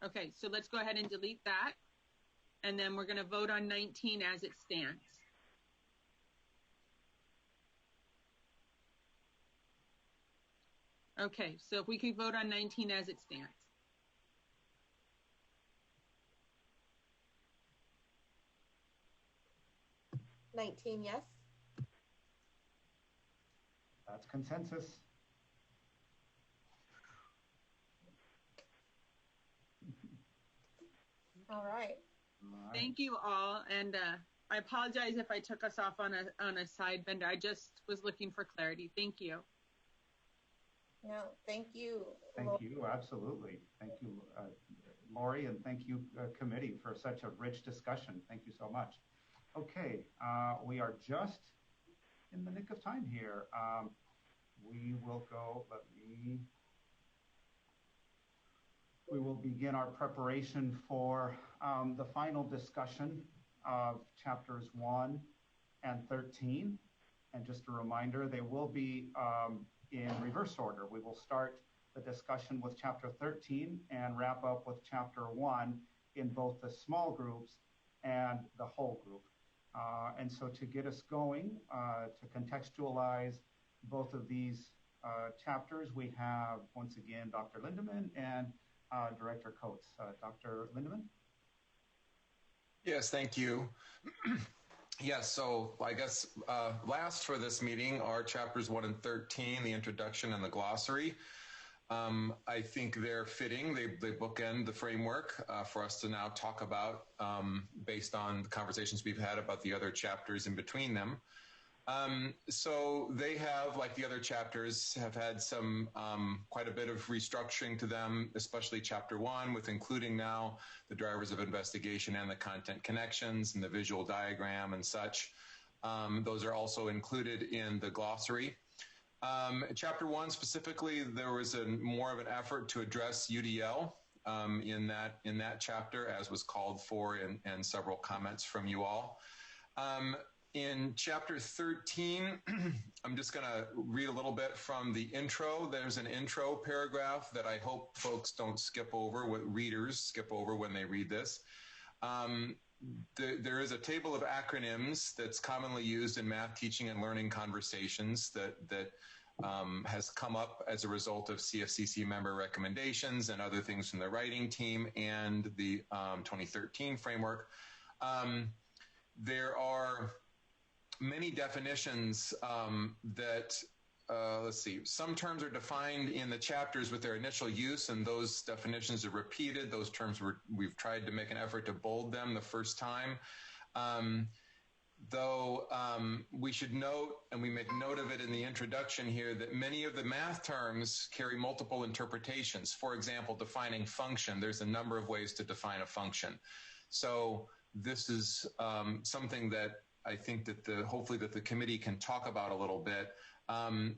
Okay, so let's go ahead and delete that. And then we're going to vote on 19 as it stands. Okay, so if we could vote on 19 as it stands. Yes. That's consensus. All right. Thank you all, and I apologize if I took us off on a side bender. I just was looking for clarity. Thank you. No, thank you. Thank you, absolutely. Thank you, Lori, and thank you, committee, for such a rich discussion. Thank you so much. Okay, we are just in the nick of time here. We will go, we will begin our preparation for the final discussion of chapters 1 and 13. And just a reminder, they will be in reverse order. We will start the discussion with chapter 13 and wrap up with chapter 1 in both the small groups and the whole group. And so to get us going, to contextualize both of these chapters, we have once again Dr. Lindemann and Director Coates. Dr. Lindemann? Yes, thank you. Yes, so I guess last for this meeting are chapters 1 and 13, the introduction and the glossary. I think they're fitting. They bookend the framework for us to now talk about based on the conversations we've had about the other chapters in between them. So they have, like the other chapters, have had some quite a bit of restructuring to them, especially chapter 1, with including now the drivers of investigation and the content connections and the visual diagram and such. Those are also included in the glossary. Chapter 1 specifically, there was more of an effort to address UDL in that chapter, as was called for in several comments from you all. In chapter 13, I'm just going to read a little bit from the intro. There's an intro paragraph that I hope folks don't skip over, what readers skip over when they read this. There is a table of acronyms that's commonly used in math teaching and learning conversations that has come up as a result of CFCC member recommendations and other things from the writing team and the 2013 framework. There are many definitions that, let's see, some terms are defined in the chapters with their initial use, and those definitions are repeated. Those terms we've tried to make an effort to bold them the first time. Though we should note, and we make note of it in the introduction here, that many of the math terms carry multiple interpretations. For example, defining function, there's a number of ways to define a function. So this is something that I think that hopefully that the committee can talk about a little bit.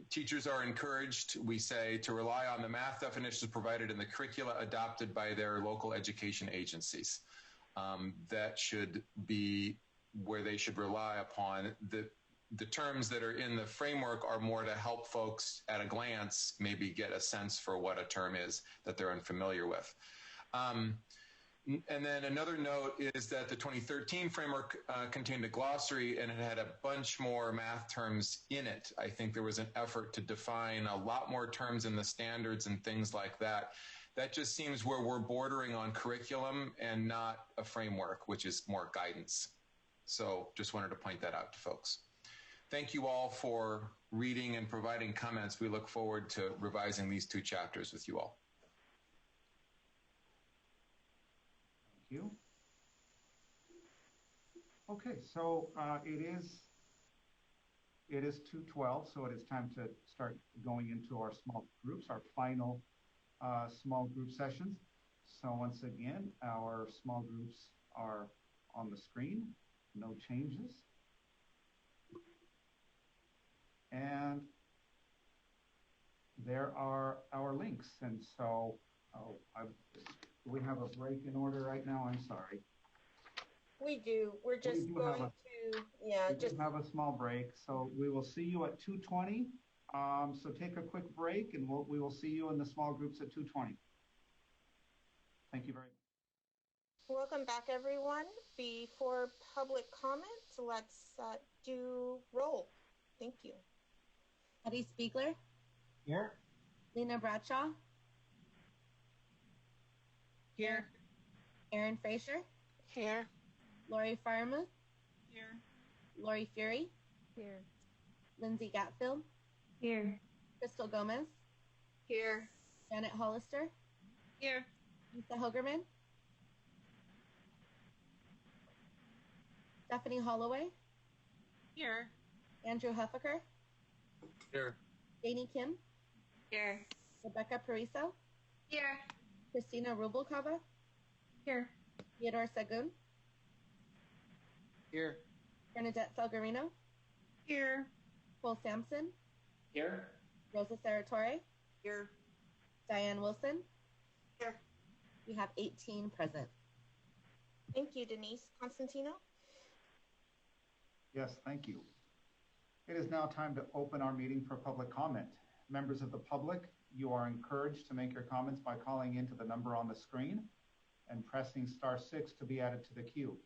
Teachers are encouraged, we say, to rely on the math definitions provided in the curricula adopted by their local education agencies. That should be where they should rely upon. The terms that are in the framework are more to help folks at a glance maybe get a sense for what a term is that they're unfamiliar with. And then another note is that the 2013 framework contained a glossary, and it had a bunch more math terms in it. I think there was an effort to define a lot more terms in the standards and things like that. That just seems where we're bordering on curriculum and not a framework, which is more guidance. So just wanted to point that out to folks. Thank you all for reading and providing comments. We look forward to revising these 2 chapters with you all. Thank you. Okay, so it is 2:12, so it is time to start going into our small groups, our final small group sessions. So once again, our small groups are on the screen, no changes. And there are our links. And so we have a break in order right now. I'm sorry. We do. We're just going to, have a small break. So we will see you at 2:20. So take a quick break, and we will see you in the small groups at 2:20. Thank you very much. Welcome back, everyone. Before public comment, let's do roll. Thank you. Eddie Spiegler. Here. Lena Bradshaw. Here. Erin Fraser. Here. Lori Farmuth. Here. Lori Fury. Here. Lindsay Gatfield. Here. Crystal Gomez. Here. Janet Hollister. Here. Lisa Hogerman. Stephanie Holloway. Here. Andrew Heffaker. Here. Janie Kim. Here. Rebecca Pariso. Here. Christina Rubalcava. Here. Theodore Sagun. Here. Bernadette Salgarino. Here. Cole Sampson. Here. Rosa Sarratore. Here. Diane Wilson. Here. We have 18 present. Thank you, Denise. Constantino? Yes, thank you. It is now time to open our meeting for public comment. Members of the public, you are encouraged to make your comments by calling into the number on the screen and pressing *6 to be added to the queue.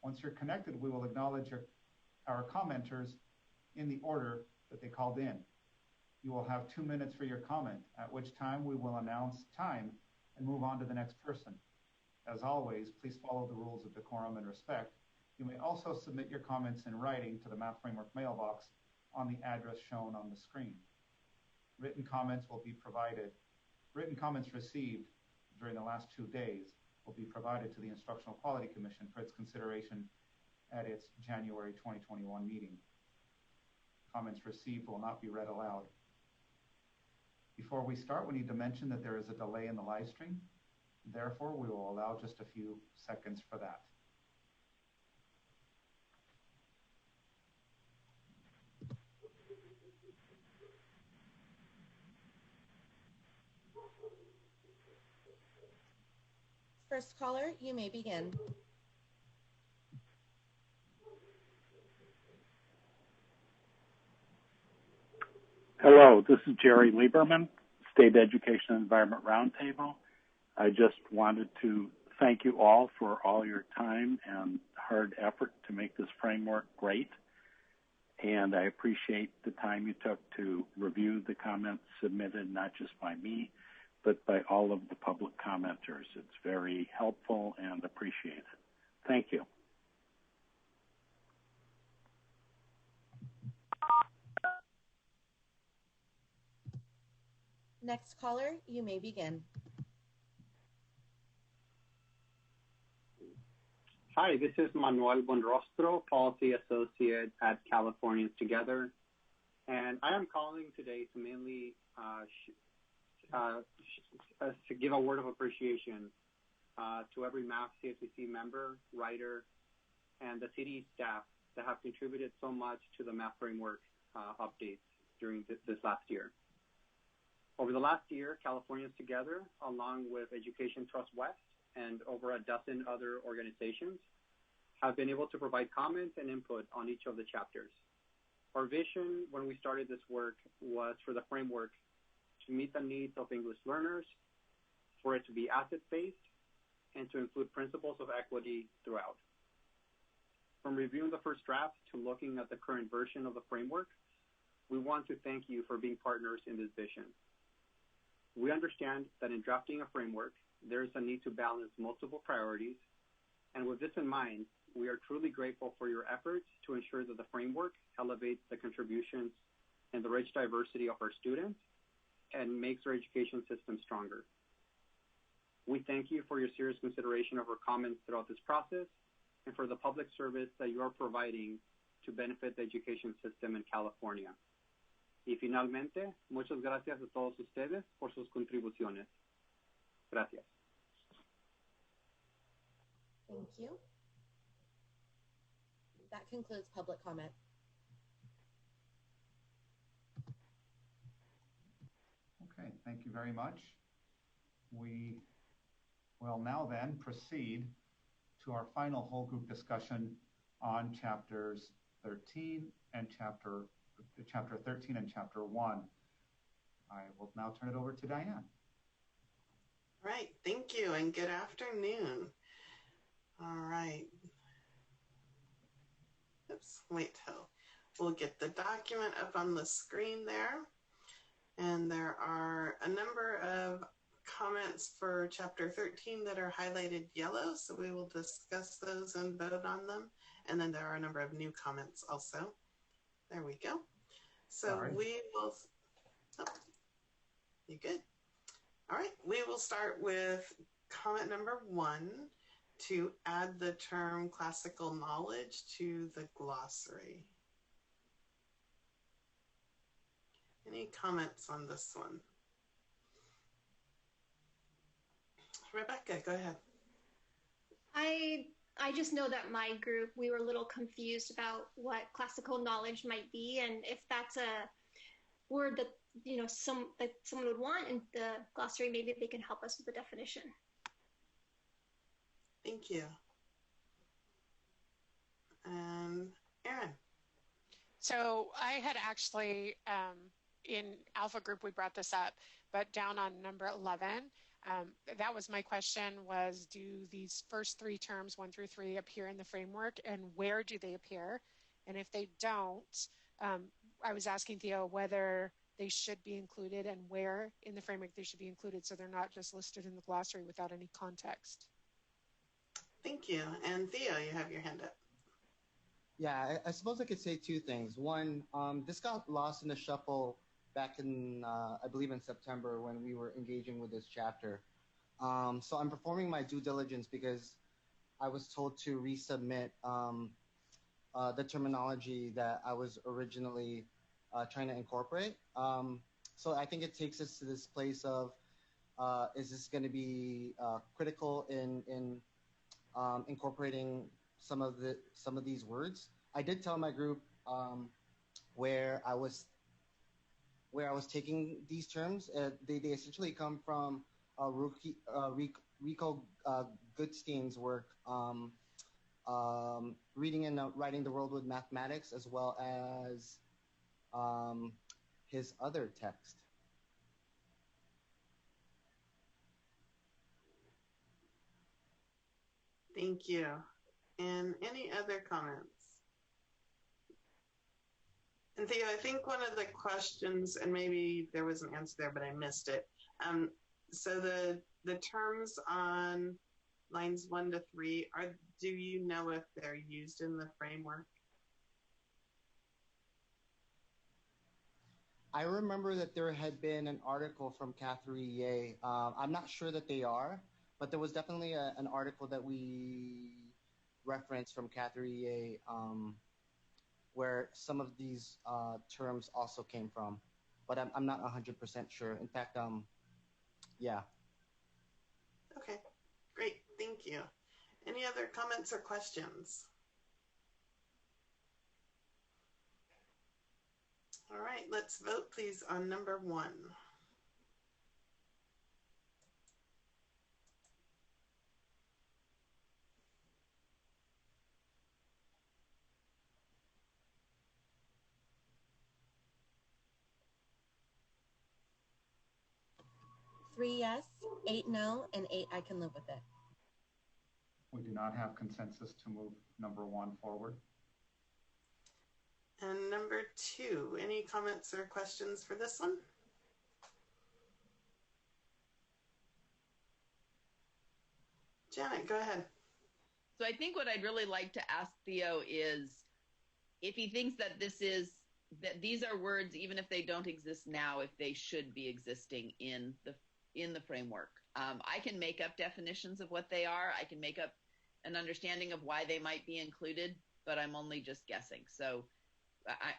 Once you're connected, we will acknowledge our commenters in the order that they called in. You will have 2 minutes for your comment, at which time we will announce time and move on to the next person. As always, please follow the rules of decorum and respect. You may also submit your comments in writing to the Math Framework mailbox on the address shown on the screen. Written comments received during the last 2 days will be provided to the Instructional Quality Commission for its consideration at its January 2021 meeting. Comments received will not be read aloud. Before we start, we need to mention that there is a delay in the live stream. Therefore, we will allow just a few seconds for that. First caller, you may begin. Hello, this is Jerry Lieberman, State Education Environment Roundtable. I just wanted to thank you all for all your time and hard effort to make this framework great. And I appreciate the time you took to review the comments submitted, not just by me, but by all of the public commenters. It's very helpful and appreciated. Thank you. Next caller, you may begin. Hi, this is Manuel Bonrostro, Policy Associate at Californians Together. And I am calling today to mainly to give a word of appreciation to every Math CFCC member, writer, and the CDE staff that have contributed so much to the Math Framework updates during this last year. Over the last year, Californians Together, along with Education Trust West and over a dozen other organizations, have been able to provide comments and input on each of the chapters. Our vision when we started this work was for the framework to meet the needs of English learners, for it to be asset-based, and to include principles of equity throughout. From reviewing the first draft to looking at the current version of the framework, we want to thank you for being partners in this vision. We understand that in drafting a framework, there is a need to balance multiple priorities, and with this in mind, we are truly grateful for your efforts to ensure that the framework elevates the contributions and the rich diversity of our students and makes our education system stronger. We thank you for your serious consideration of our comments throughout this process and for the public service that you are providing to benefit the education system in California. Y finalmente, muchas gracias a todos ustedes por sus contribuciones. Gracias. Thank you. That concludes public comment. Okay, thank you very much. We will now then proceed to our final whole group discussion on chapters 13 and chapter 13 and chapter 1. I will now turn it over to Diane. Right, thank you and good afternoon. All right. Oops, wait till we'll get the document up on the screen there. And there are a number of comments for chapter 13 that are highlighted yellow, so we will discuss those and vote on them. And then there are a number of new comments also. There we go. So we will, oh, you good? All right, we will start with comment number 1 to add the term classical knowledge to the glossary. Any comments on this one? Rebecca, go ahead. I just know that my group, we were a little confused about what classical knowledge might be, and if that's a word that someone would want in the glossary, maybe they can help us with the definition. Thank you. And Erin. So I had actually, in Alpha Group, we brought this up, but down on number 11, that was my question was, do these first 3 terms, 1 through 3, appear in the framework, and where do they appear? And if they don't, I was asking Theo whether they should be included and where in the framework they should be included, so they're not just listed in the glossary without any context. Thank you. And Theo, you have your hand up. Yeah, I suppose I could say 2 things. One, this got lost in the shuffle back in, I believe in September when we were engaging with this chapter. So I'm performing my due diligence because I was told to resubmit the terminology that I was originally trying to incorporate. So I think it takes us to this place of, is this going to be critical in incorporating some of these words? I did tell my group where I was taking these terms. They essentially come from Rico Goodstein's work, Reading and Writing the World with Mathematics, as well as his other text. Thank you. And any other comments? And Theo, I think one of the questions, and maybe there was an answer there, but I missed it. So the terms on lines 1 to 3, do you know if they're used in the framework? I remember that there had been an article from Catherine Ye. I'm not sure that they are, but there was definitely an article that we referenced from Catherine Ye where some of these terms also came from, but I'm not 100% sure. In fact, yeah. Okay, great, thank you. Any other comments or questions? All right, let's vote please on number 1. Three yes, 8 no, and 8 I can live with it. We do not have consensus to move number 1 forward. And number 2, any comments or questions for this one? Janet, go ahead. So I think what I'd really like to ask Theo is if he thinks that this is that these are words, even if they don't exist now, if they should be existing in the framework. I can make up definitions of what they are. I can make up an understanding of why they might be included, but I'm only just guessing. So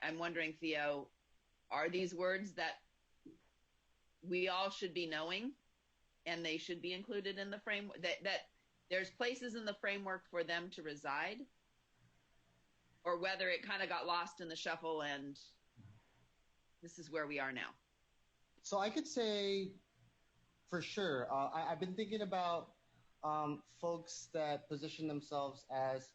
I'm wondering, Theo, are these words that we all should be knowing and they should be included in the framework, that there's places in the framework for them to reside, or whether it kind of got lost in the shuffle and this is where we are now? So I could say for sure. I've been thinking about folks that position themselves as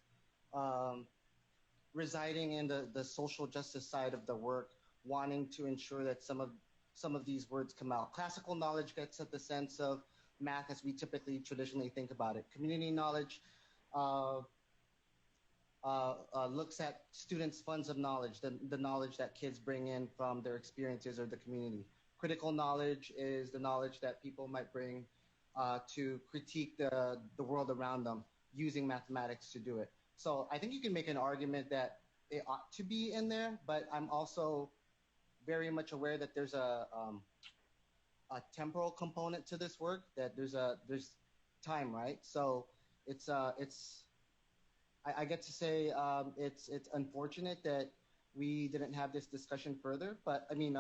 residing in the social justice side of the work, wanting to ensure that some of these words come out. Classical knowledge gets at the sense of math as we typically traditionally think about it. Community knowledge looks at students' funds of knowledge, the knowledge that kids bring in from their experiences or the community. Critical knowledge is the knowledge that people might bring to critique the world around them using mathematics to do it. So I think you can make an argument that it ought to be in there, but I'm also very much aware that there's a temporal component to this work, that there's time, right? So I get to say it's unfortunate that we didn't have this discussion further, but I mean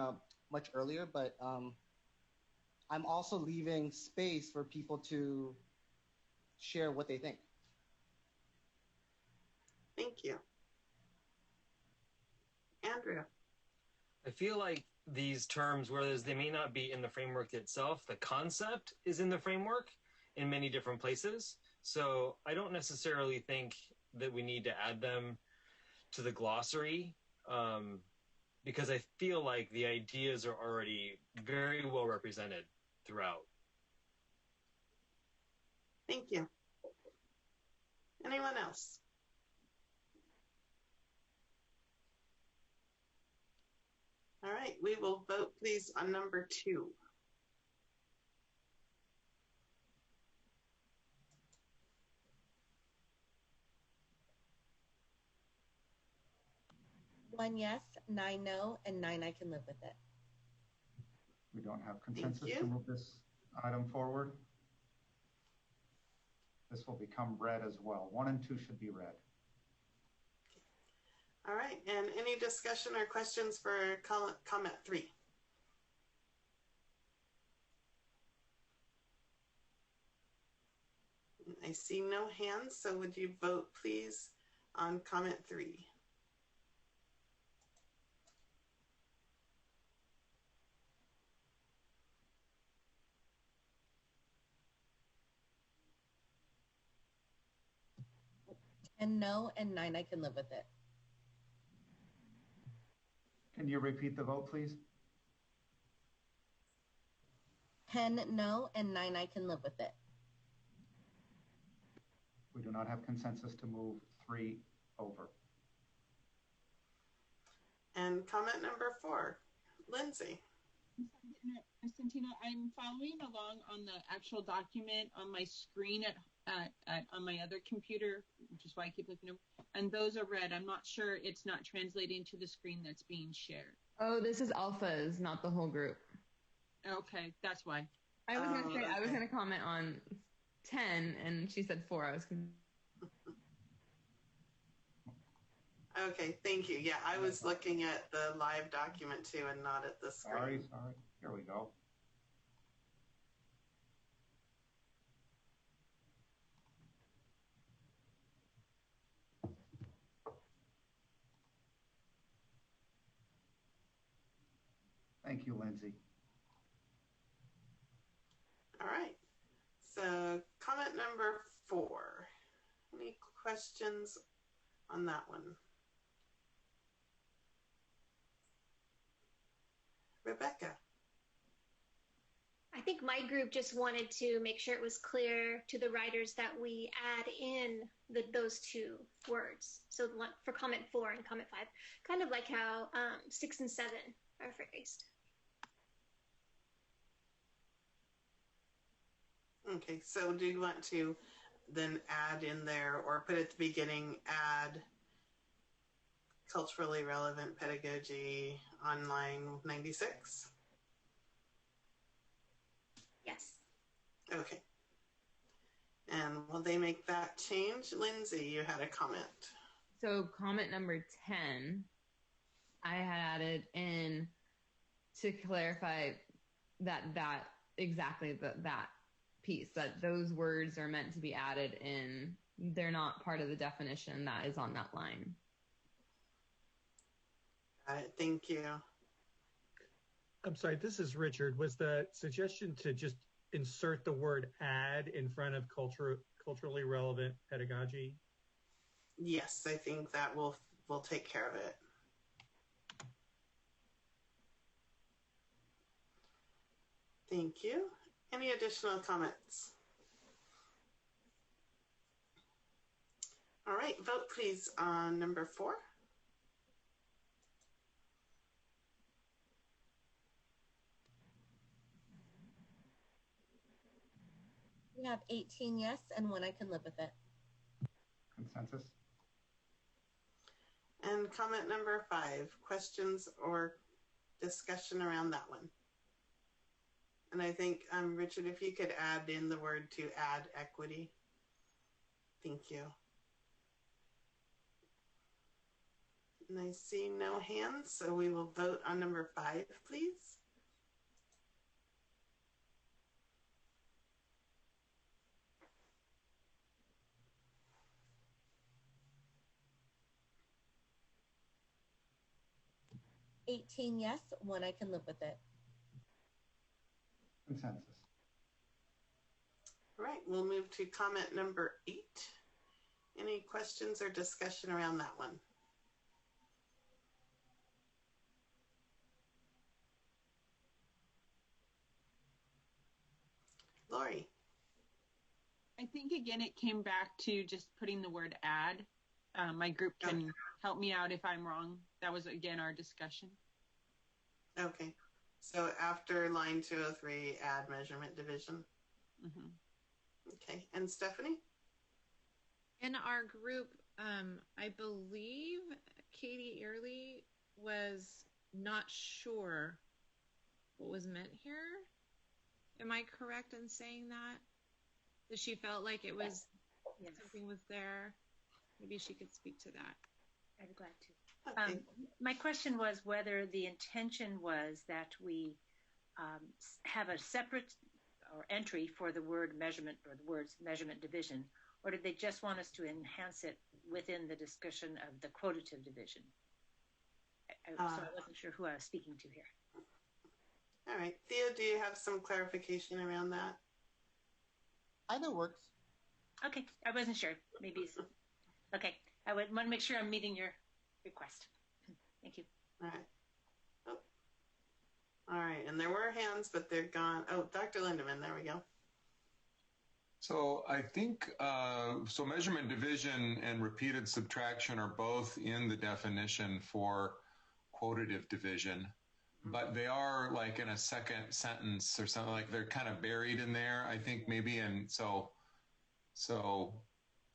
much earlier. But I'm also leaving space for people to share what they think. Thank you, Andrea. I feel like these terms, whereas they may not be in the framework itself, the concept is in the framework in many different places. So I don't necessarily think that we need to add them to the glossary because I feel like the ideas are already very well represented throughout. Thank you. Anyone else? All right, we will vote please on number 2. One yes, 9 no, and 9 I can live with it. We don't have consensus to move this item forward. This will become red as well. 1 and 2 should be red. All right, and any discussion or questions for comment 3? I see no hands, so would you vote please on comment 3? And no, and 9 I can live with it. Can you repeat the vote, please? 10 no, and 9 I can live with it. We do not have consensus to move 3 over. And comment number 4, Lindsay. Santina, I'm following along on the actual document on my screen on my other computer, which is why I keep looking over. And those are red. I'm not sure it's not translating to the screen that's being shared. Oh, this is alphas, not the whole group. Okay, that's why. I was gonna say I was gonna comment on 10, and she said 4. I was. Okay, thank you. Yeah, I was looking at the live document too and not at the screen. Sorry. Here we go. Thank you, Lindsay. All right. So comment number 4. Any questions on that one? Rebecca. I think my group just wanted to make sure it was clear to the writers that we add in those 2 words. So for comment 4 and comment 5, kind of like how 6 and 7 are phrased. Okay, so do you want to then add in there or put at the beginning, add culturally relevant pedagogy on line 96? Yes. Okay. And will they make that change? Lindsay, you had a comment. So comment number 10, I had added in to clarify that exactly that piece, that those words are meant to be added in. They're not part of the definition that is on that line. Got it. Thank you. I'm sorry, this is Richard. Was the suggestion to just insert the word add in front of culturally relevant pedagogy? Yes, I think that will take care of it. Thank you. Any additional comments? All right, vote please on number 4. We have 18 yes and 1 I can live with it. Consensus? And comment number 5, questions or discussion around that one. And I think, Richard, if you could add in the word to add equity. Thank you. And I see no hands, so we will vote on number 5, please. $18 yes, 1 I can live with it. Consensus. All right, we'll move to comment number 8. Any questions or discussion around that one? Lori. I think, again, it came back to just putting the word add. My group can help me out if I'm wrong. That was, again, our discussion. Okay. So after line 203, add measurement division. Mm-hmm. Okay. And Stephanie? In our group, I believe Katie Early was not sure what was meant here. Am I correct in saying that? That she felt like it was something was there. Maybe she could speak to that. I'd be glad to. My question was whether the intention was that we have a separate or entry for the word measurement or the words measurement division, or did they just want us to enhance it within the discussion of the quotative division? So I wasn't sure who I was speaking to here. All right. Theo, do you have some clarification around that? Either works. Okay. I wasn't sure. Maybe it's... Okay. I would want to make sure I'm meeting your request. Thank you. All right. Oh. All right. And there were hands, but they're gone. Oh, Dr. Lindeman, there we go. So I think, so measurement division and repeated subtraction are both in the definition for quotative division, but they are like in a second sentence or something, like they're kind of buried in there, I think maybe. And so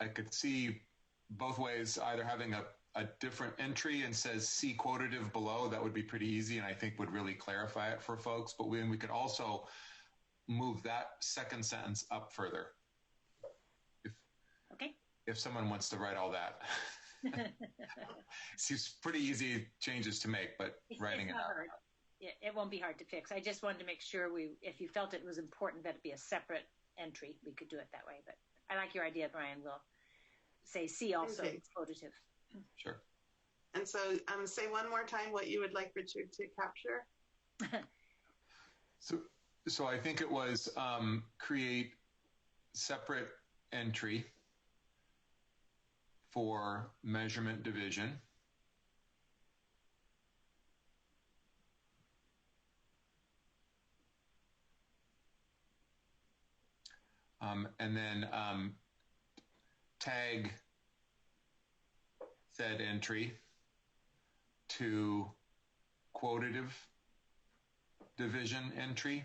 I could see both ways, either having a different entry and says see quotative below, that would be pretty easy and I think would really clarify it for folks. But we could also move that second sentence up further. If someone wants to write all that. It's pretty easy changes to make, but writing it out. Hard. Yeah, it won't be hard to fix. I just wanted to make sure if you felt it was important that it be a separate entry, we could do it that way. But I like your idea, Brian. We'll say C also quotative. Sure. And so say one more time what you would like Richard to capture. So I think it was create separate entry for measurement division. And then tag said entry to quotative division entry.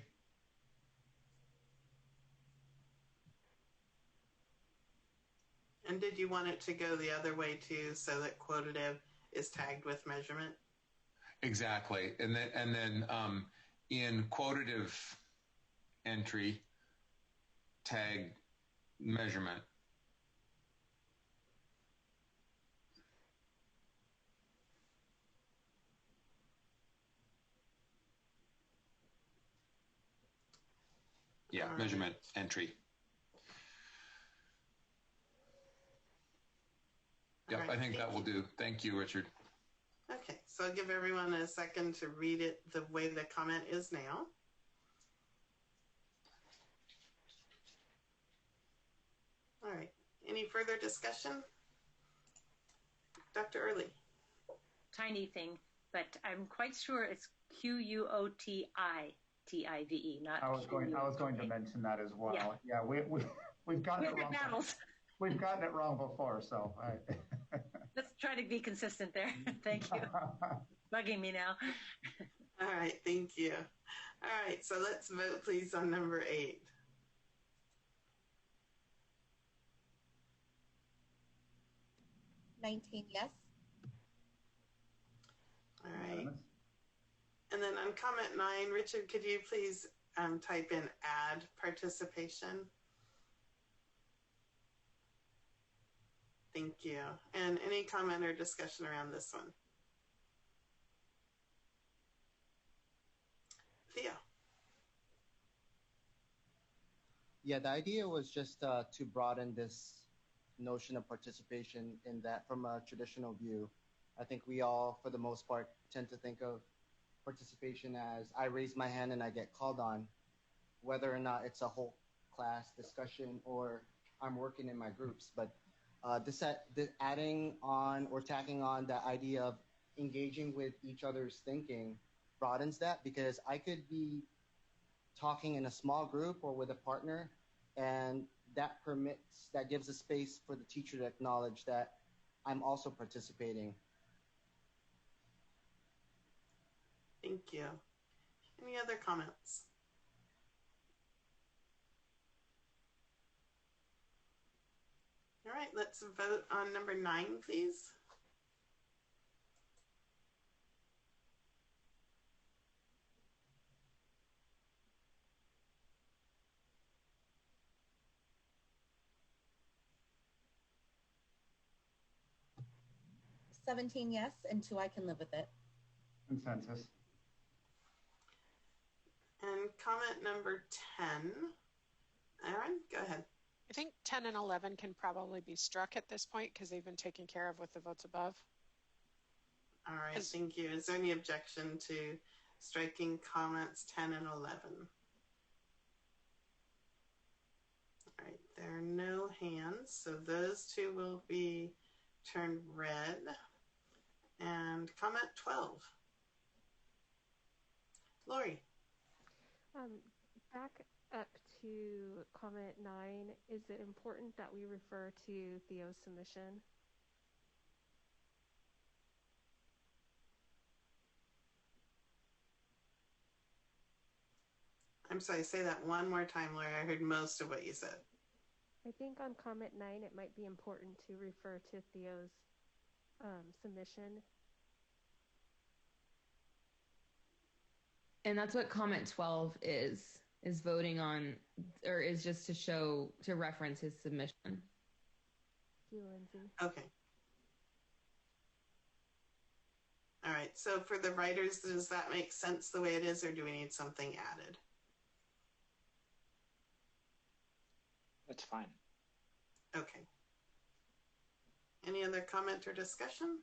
And did you want it to go the other way too, so that quotative is tagged with measurement. Exactly. And then in quotative entry, tag measurement. Yeah, measurement entry. Yep, right, I think that will do. Thank you, Richard. Okay, so I'll give everyone a second to read it the way the comment is now. All right, any further discussion? Dr. Early. Tiny thing, but I'm quite sure it's QUOTITIVE, not I was going to mention that as well. Yeah, we've gotten it wrong. We've gotten it wrong before, so let's try to be consistent there. Thank you. Bugging me now. All right, thank you. All right, so let's vote please on number 8. Yes. All right. And then on comment 9, Richard, could you please type in add participation? Thank you. And any comment or discussion around this one? Theo. Yeah, the idea was just to broaden this notion of participation in that from a traditional view. I think we all, for the most part, tend to think of participation as I raise my hand and I get called on, whether or not it's a whole class discussion or I'm working in my groups. But this adding on or tacking on the idea of engaging with each other's thinking broadens that, because I could be talking in a small group or with a partner, and that gives a space for the teacher to acknowledge that I'm also participating. Thank you. Any other comments? All right, let's vote on number 9, please. Yes, and 2, I can live with it. Consensus. And comment number 10. Aaron, go ahead. I think 10 and 11 can probably be struck at this point because they've been taken care of with the votes above. All right, thank you. Is there any objection to striking comments 10 and 11? All right, there are no hands, so those two will be turned red. And comment 12. Lori. Back up to comment 9, is it important that we refer to Theo's submission? I'm sorry, say that one more time, Lori. I heard most of what you said. I think on comment 9, it might be important to refer to Theo's submission. And that's what comment 12 is voting on, or is just to reference his submission. Thank you, Lindsay. Okay. All right, so for the writers, does that make sense the way it is, or do we need something added? That's fine. Okay. Any other comment or discussion?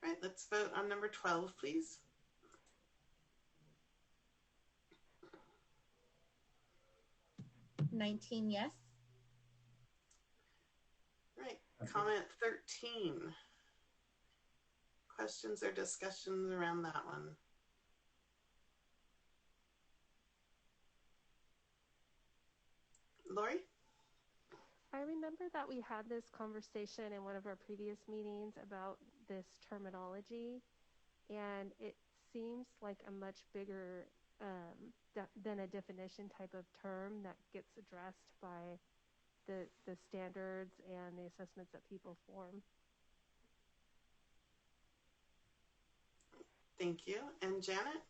All right, let's vote on number 12, please. Yes. Right, comment 13. Questions or discussions around that one? Lori? I remember that we had this conversation in one of our previous meetings about this terminology, and it seems like a much bigger than a definition type of term that gets addressed by the standards and the assessments that people form. Thank you. And Janet?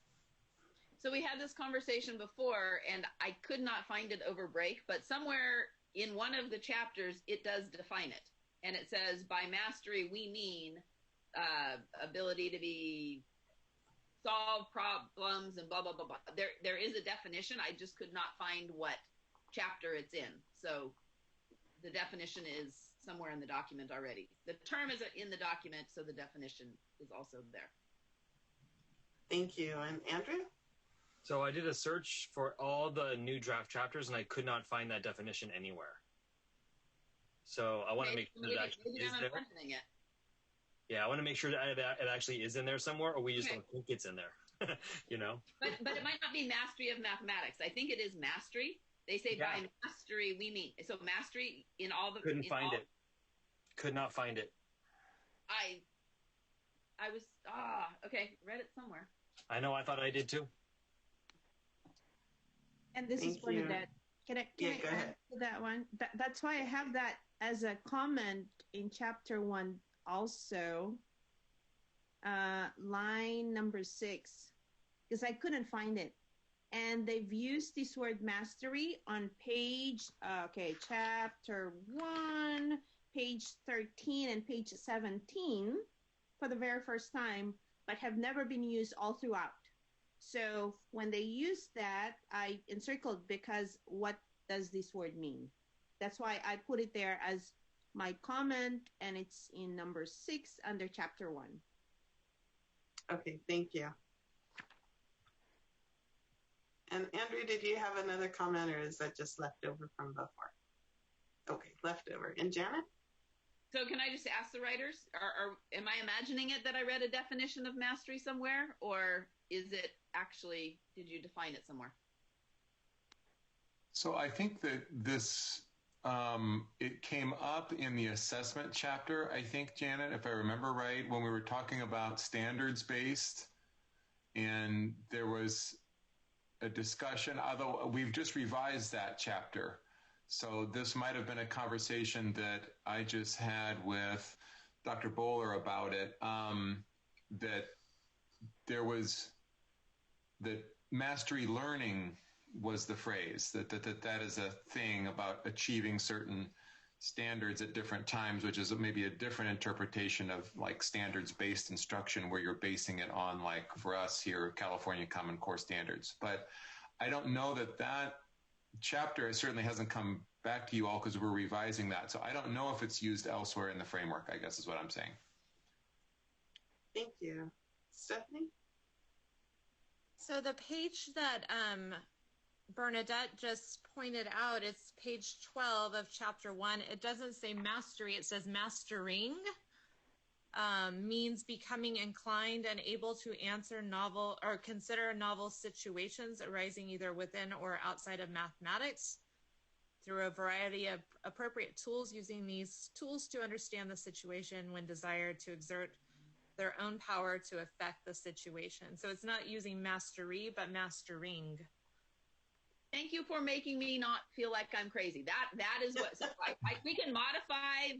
So we had this conversation before, and I could not find it over break, but somewhere in one of the chapters, it does define it. And it says, by mastery, we mean ability to solve problems and blah, blah, blah, blah. There is a definition. I just could not find what chapter it's in. So the definition is somewhere in the document already. The term is in the document, so the definition is also there. Thank you. And Andrew? So I did a search for all the new draft chapters, and I could not find that definition anywhere. So I want to make sure that actually is there. Yeah, I want to make sure that it actually is in there somewhere, or we just don't think it's in there. You know? But it might not be mastery of mathematics. I think it is mastery. They say by mastery we mean so mastery in all the. Couldn't find it. Could not find it. I was read it somewhere. I know. I thought I did too. And this is Bernadette. Can I add to that one? That's why I have that as a comment in chapter 1 also, line number 6, because I couldn't find it. And they've used this word mastery on page, chapter 1, page 13 and page 17 for the very first time, but have never been used all throughout. So when they use that, I encircled because what does this word mean? That's why I put it there as my comment, and it's in number 6 under chapter 1. Okay, thank you. And Andrew, did you have another comment, or is that just left over from before? Okay, left over. And Janet? So can I just ask the writers, or am I imagining it that I read a definition of mastery somewhere, or is it actually, did you define it somewhere? So I think that this, it came up in the assessment chapter, I think, Janet, if I remember right, when we were talking about standards-based, and there was a discussion, although we've just revised that chapter. So this might have been a conversation that I just had with Dr. Bowler about it, that there was, that mastery learning was the phrase, that is a thing about achieving certain standards at different times, which is maybe a different interpretation of like standards-based instruction where you're basing it on, like for us here, California Common Core standards. But I don't know that chapter certainly hasn't come back to you all because we're revising that. So I don't know if it's used elsewhere in the framework, I guess is what I'm saying. Thank you. Stephanie? So the page that Bernadette just pointed out, it's page 12 of chapter 1. It doesn't say mastery, it says mastering. Means becoming inclined and able to answer novel or consider novel situations arising either within or outside of mathematics through a variety of appropriate tools, using these tools to understand the situation when desired to exert their own power to affect the situation. So it's not using mastery, but mastering. Thank you for making me not feel like I'm crazy. That is what. So we can modify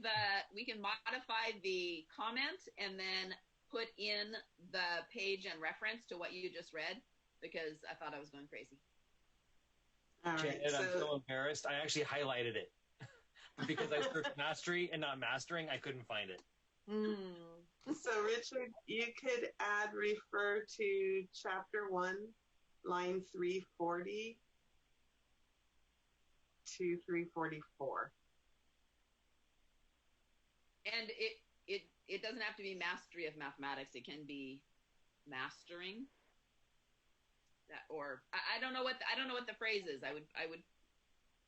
the comment and then put in the page and reference to what you just read, because I thought I was going crazy. All right, Janet, I'm so embarrassed. I actually highlighted it because I searched mastery and not mastering. I couldn't find it. So Richard, you could refer to chapter 1, line 340 to 344. And it doesn't have to be mastery of mathematics. It can be mastering. That, or I don't know what the phrase is. I would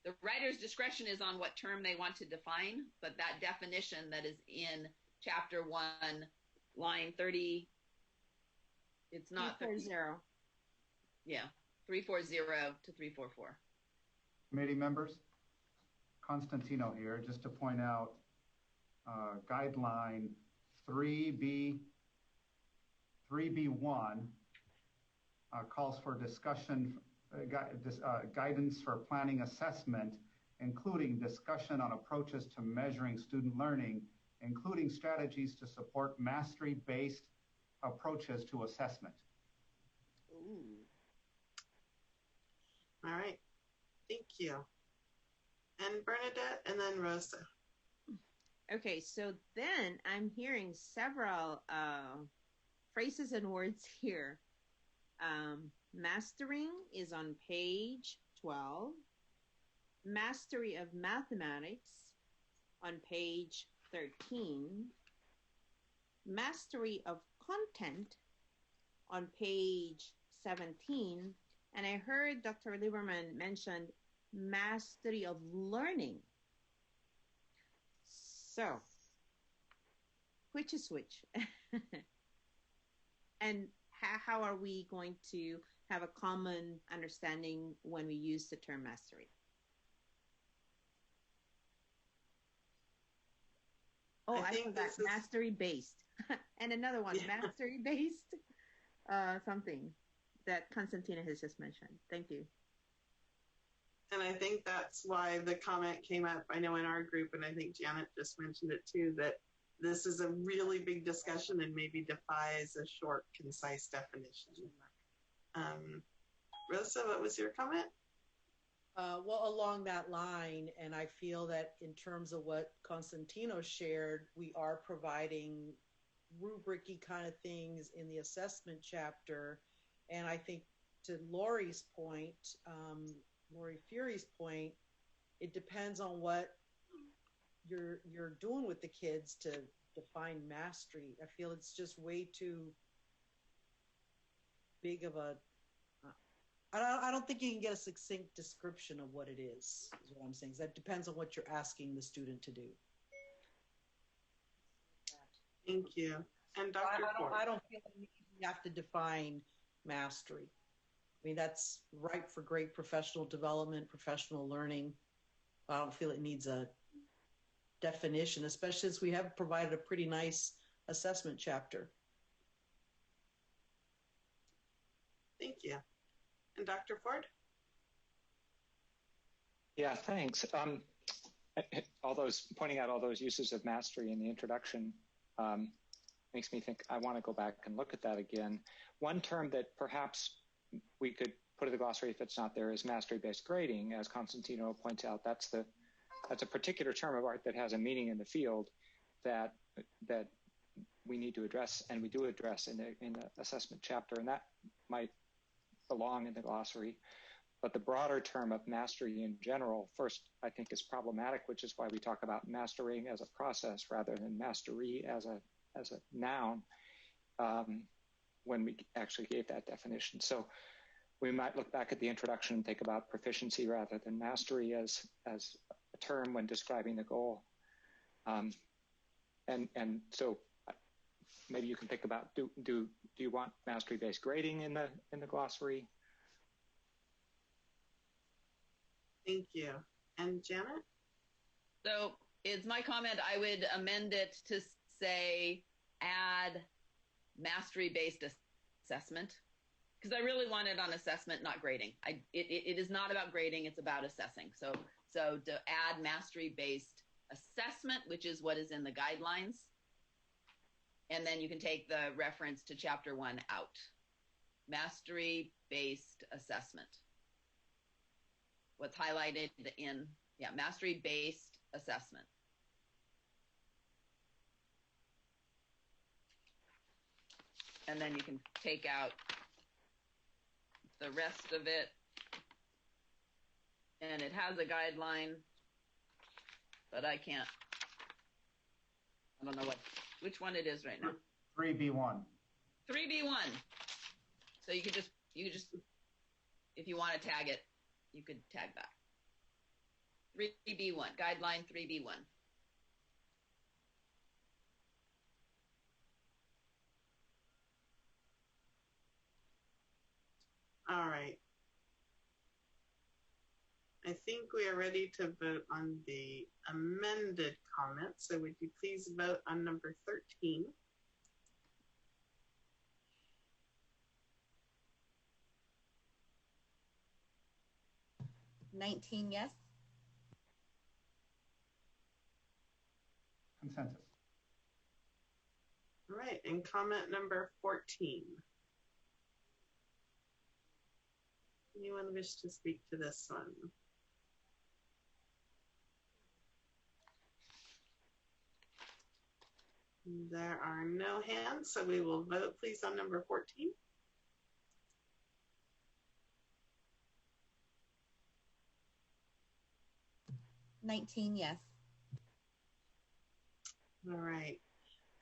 the writer's discretion is on what term they want to define, but that definition that is in chapter 1, line 30, it's not 340. Yeah, 340 to 344. Committee members, Constantino here, just to point out guideline 3B1 calls for discussion, guidance for planning assessment, including discussion on approaches to measuring student learning, including strategies to support mastery-based approaches to assessment. Ooh. All right. Thank you. And Bernadette, and then Rosa. Okay, so then I'm hearing several phrases and words here. Mastering is on page 12. Mastery of mathematics on page 13. Mastery of content on page 17. And I heard Dr. Lieberman mention mastery of learning. So, which is which? And how are we going to have a common understanding when we use the term mastery? Oh, I forgot, mastery-based. And another one, mastery-based something that Constantina has just mentioned. Thank you. And I think that's why the comment came up, I know in our group, and I think Janet just mentioned it too, that this is a really big discussion and maybe defies a short, concise definition. Rosa, what was your comment? Well, along that line, and I feel that in terms of what Constantino shared, we are providing rubric-y kind of things in the assessment chapter. And I think to Lori's point, Lori Fury's point, it depends on what you're doing with the kids to define mastery. I feel it's just way too big of a I don't think you can get a succinct description of what it is what I'm saying. That depends on what you're asking the student to do. Thank you. And Dr. I don't feel like you have to define mastery. I mean, that's ripe for great professional development, professional learning. I don't feel it needs a definition, especially since we have provided a pretty nice assessment chapter. Thank you. And Dr. Ford? Yeah, thanks. Pointing out all those uses of mastery in the introduction makes me think I want to go back and look at that again. One term that perhaps we could put in the glossary if it's not there is mastery-based grading. As Constantino points out, that's a particular term of art that has a meaning in the field that we need to address, and we do address in the assessment chapter, and that might belong in the glossary. But the broader term of mastery in general, first, I think is problematic, which is why we talk about mastering as a process rather than mastery as a noun when we actually gave that definition. So we might look back at the introduction and think about proficiency rather than mastery as a term when describing the goal. And so maybe you can think about, do you want mastery-based grading in the glossary? Thank you. And Janet? So it's my comment, I would amend it to say add mastery-based assessment, because I really want it on assessment, not grading. It is not about grading, it's about assessing. So to add mastery-based assessment, which is what is in the guidelines, and then you can take the reference to chapter 1 out. Mastery-based assessment. What's highlighted in, mastery-based assessment. And then you can take out the rest of it. And it has a guideline, but I don't know which one it is right now. 3B1. 3B1. So you could just, if you want to tag it, you could tag that. 3B1, guideline 3B1. All right. I think we are ready to vote on the amended comments. So would you please vote on number 13? $19 yes. Consensus. All right, and comment number 14. Anyone wish to speak to this one? There are no hands, so we will vote please on number 14. Yes. All right.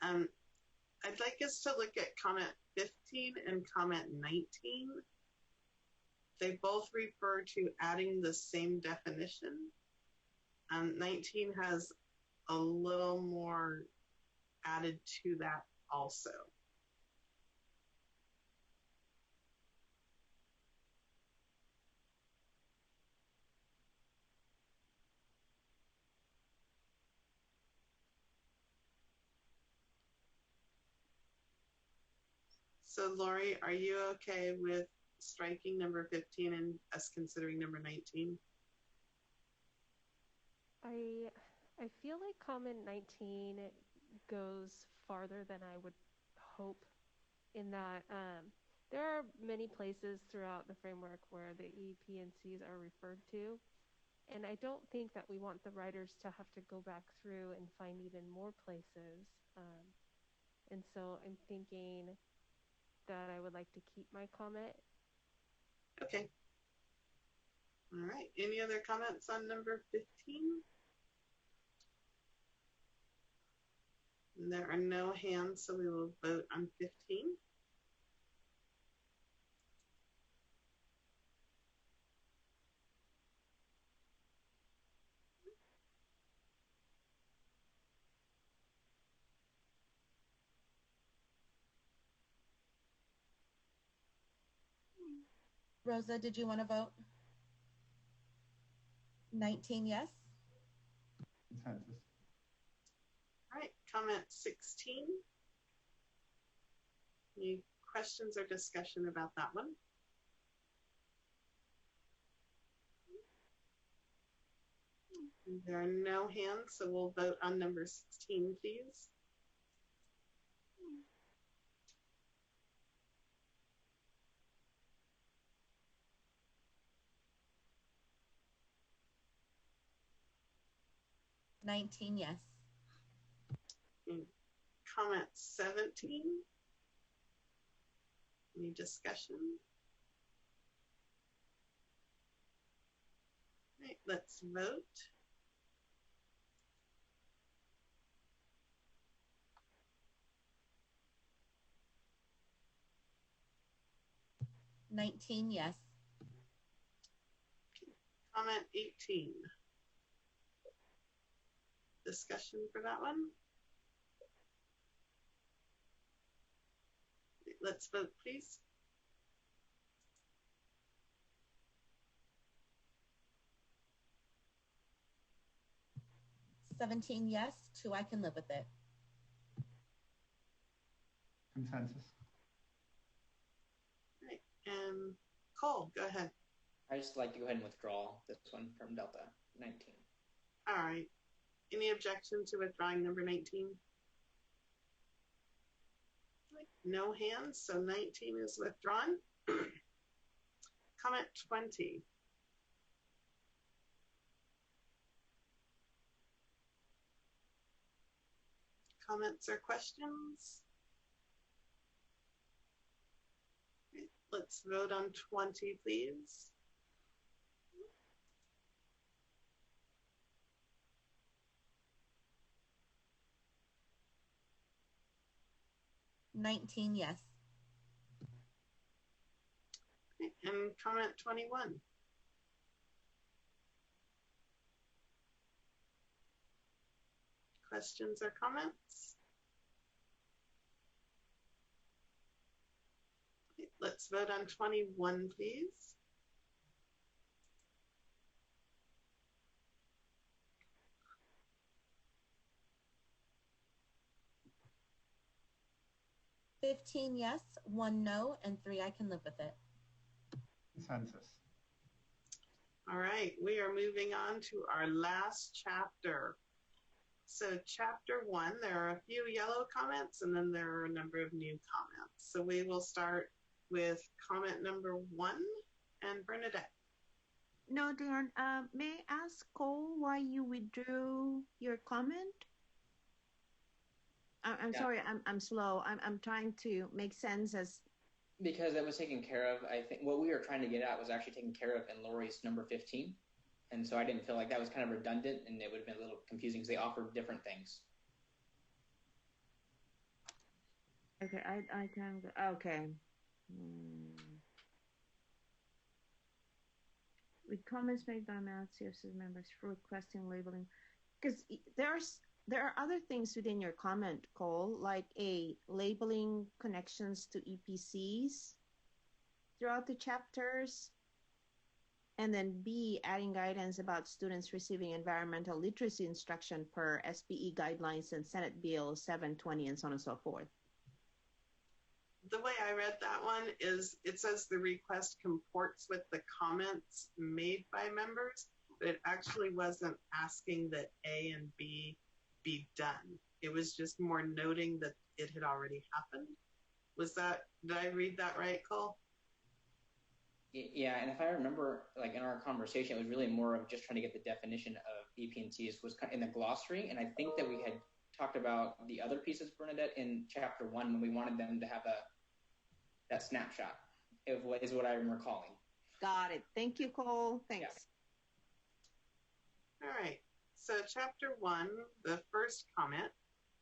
I'd like us to look at comment 15 and comment 19. They both refer to adding the same definition. 19 has a little more added to that also. So Lori, are you okay with striking number 15 and us considering number 19? I feel like comment 19 goes farther than I would hope, in that there are many places throughout the framework where the EEP and Cs are referred to, and I don't think that we want the writers to have to go back through and find even more places. And so I'm thinking that I would like to keep my comment. Okay. All right. Any other comments on number 15? There are no hands, so we will vote on 15. Rosa, did you want to vote? 19, yes. Consensus. All right, comment 16. Any questions or discussion about that one? There are no hands, so we'll vote on number 16, please. Yes. Comment 17. Any discussion? All right, let's vote. Yes. Comment 18. Discussion for that one? Let's vote, please. Yes. 2, I can live with it. Consensus. All right, and Cole, go ahead. I just like to go ahead and withdraw this one from Delta 19. All right. Any objection to withdrawing number 19? No hands, so 19 is withdrawn. Comment 20. Comments or questions? Okay, let's vote on 20, please. Yes. Okay, and comment 21. Questions or comments? Okay, let's vote on 21, please. Yes, 1 no, and 3, I can live with it. Consensus. All right, we are moving on to our last chapter. So chapter 1, there are a few yellow comments, and then there are a number of new comments. So we will start with comment number 1 and Bernadette. No, Darren, may I ask Cole why you withdrew your comment? I'm sorry, I'm slow. I'm trying to make sense as... Because that was taken care of. I think what we were trying to get at was actually taken care of in Lori's number 15. And so I didn't feel like that was kind of redundant, and it would have been a little confusing because they offered different things. Okay, I can... Okay. With comments made by Math CFCC members for requesting labeling. Because there are other things within your comment, Cole, like labeling connections to EPCs throughout the chapters, and then B, adding guidance about students receiving environmental literacy instruction per SPE guidelines and Senate Bill 720 and so on and so forth. The way I read that one is it says the request comports with the comments made by members, but it actually wasn't asking that A and B be done. It was just more noting that it had already happened. Did I read that right, Cole? Yeah, and if I remember, like in our conversation, it was really more of just trying to get the definition of EP&Ts was in the glossary, and I think that we had talked about the other pieces, Bernadette, in chapter 1 when we wanted them to have that snapshot, is what I'm recalling. Got it. Thank you, Cole. Thanks. Yeah. All right. So chapter 1, the first comment,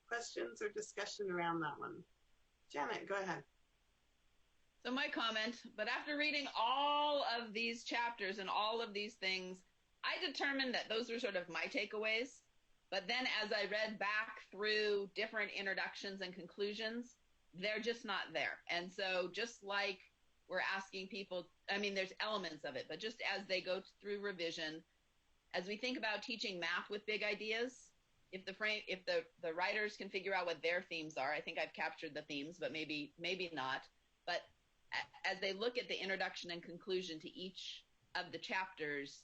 questions or discussion around that one? Janet, go ahead. So my comment, but after reading all of these chapters and all of these things, I determined that those were sort of my takeaways. But then as I read back through different introductions and conclusions, they're just not there. And so just like we're asking people, I mean, there's elements of it, but just as they go through revision, as we think about teaching math with big ideas, if the writers can figure out what their themes are, I think I've captured the themes, but maybe not. But as they look at the introduction and conclusion to each of the chapters,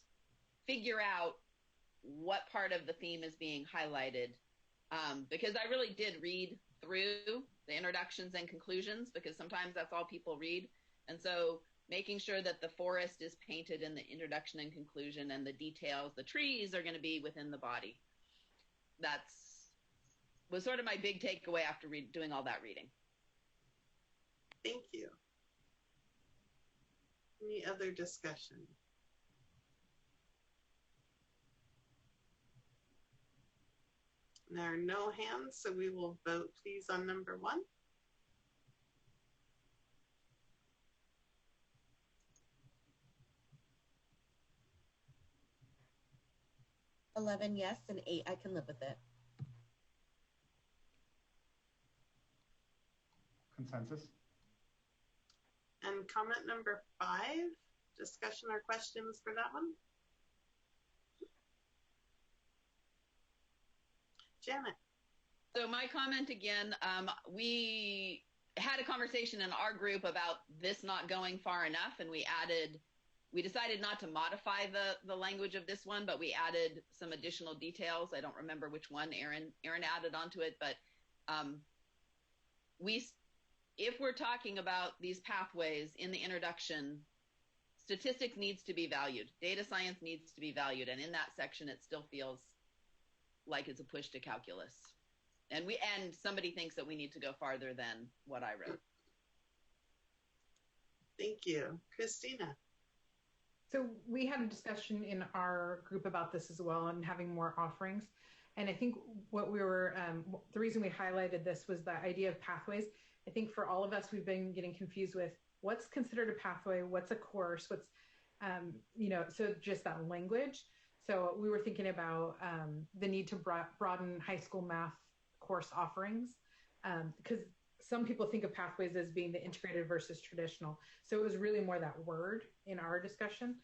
figure out what part of the theme is being highlighted. Because I really did read through the introductions and conclusions, because sometimes that's all people read. And so making sure that the forest is painted in the introduction and conclusion, and the details, the trees are going to be within the body. Was sort of my big takeaway after doing all that reading. Thank you. Any other discussion? There are no hands, so we will vote please on number 1. $11 yes and 8 I can live with it. Consensus. And comment number 5, discussion or questions for that one? Janet. So my comment again, we had a conversation in our group about this not going far enough, and we decided not to modify the language of this one, but we added some additional details. I don't remember which one Aaron added onto it, but if we're talking about these pathways in the introduction, statistics needs to be valued. Data science needs to be valued. And in that section, it still feels like it's a push to calculus. And somebody thinks that we need to go farther than what I wrote. Thank you. Christina. So we had a discussion in our group about this as well, and having more offerings. And I think the reason we highlighted this was the idea of pathways. I think for all of us, we've been getting confused with what's considered a pathway, what's a course, what's, so just that language. So we were thinking about the need to broaden high school math course offerings, because some people think of pathways as being the integrated versus traditional. So it was really more that word in our discussion.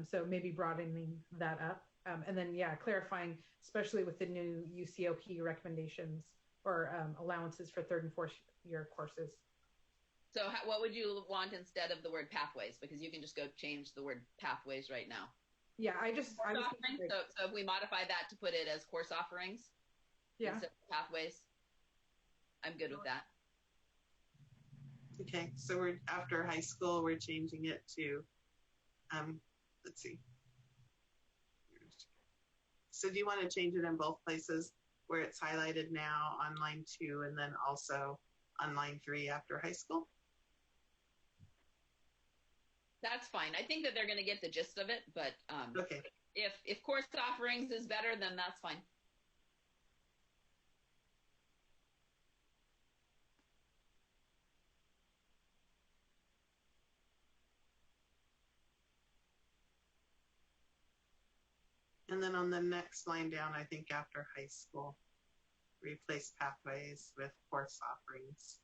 So maybe broadening that up. And then, clarifying, especially with the new UCOP recommendations or allowances for 3rd and 4th year courses. So what would you want instead of the word pathways? Because you can just go change the word pathways right now. Yeah, so if we modify that to put it as course offerings? Yeah. Instead of pathways. I'm good with that. Okay, so we're after high school, we're changing it to, let's see. So do you want to change it in both places where it's highlighted now on line 2 and then also on line 3 after high school? That's fine. I think that they're going to get the gist of it, but okay. If course offerings is better, then that's fine. And then on the next line down, I think after high school, replace pathways with course offerings.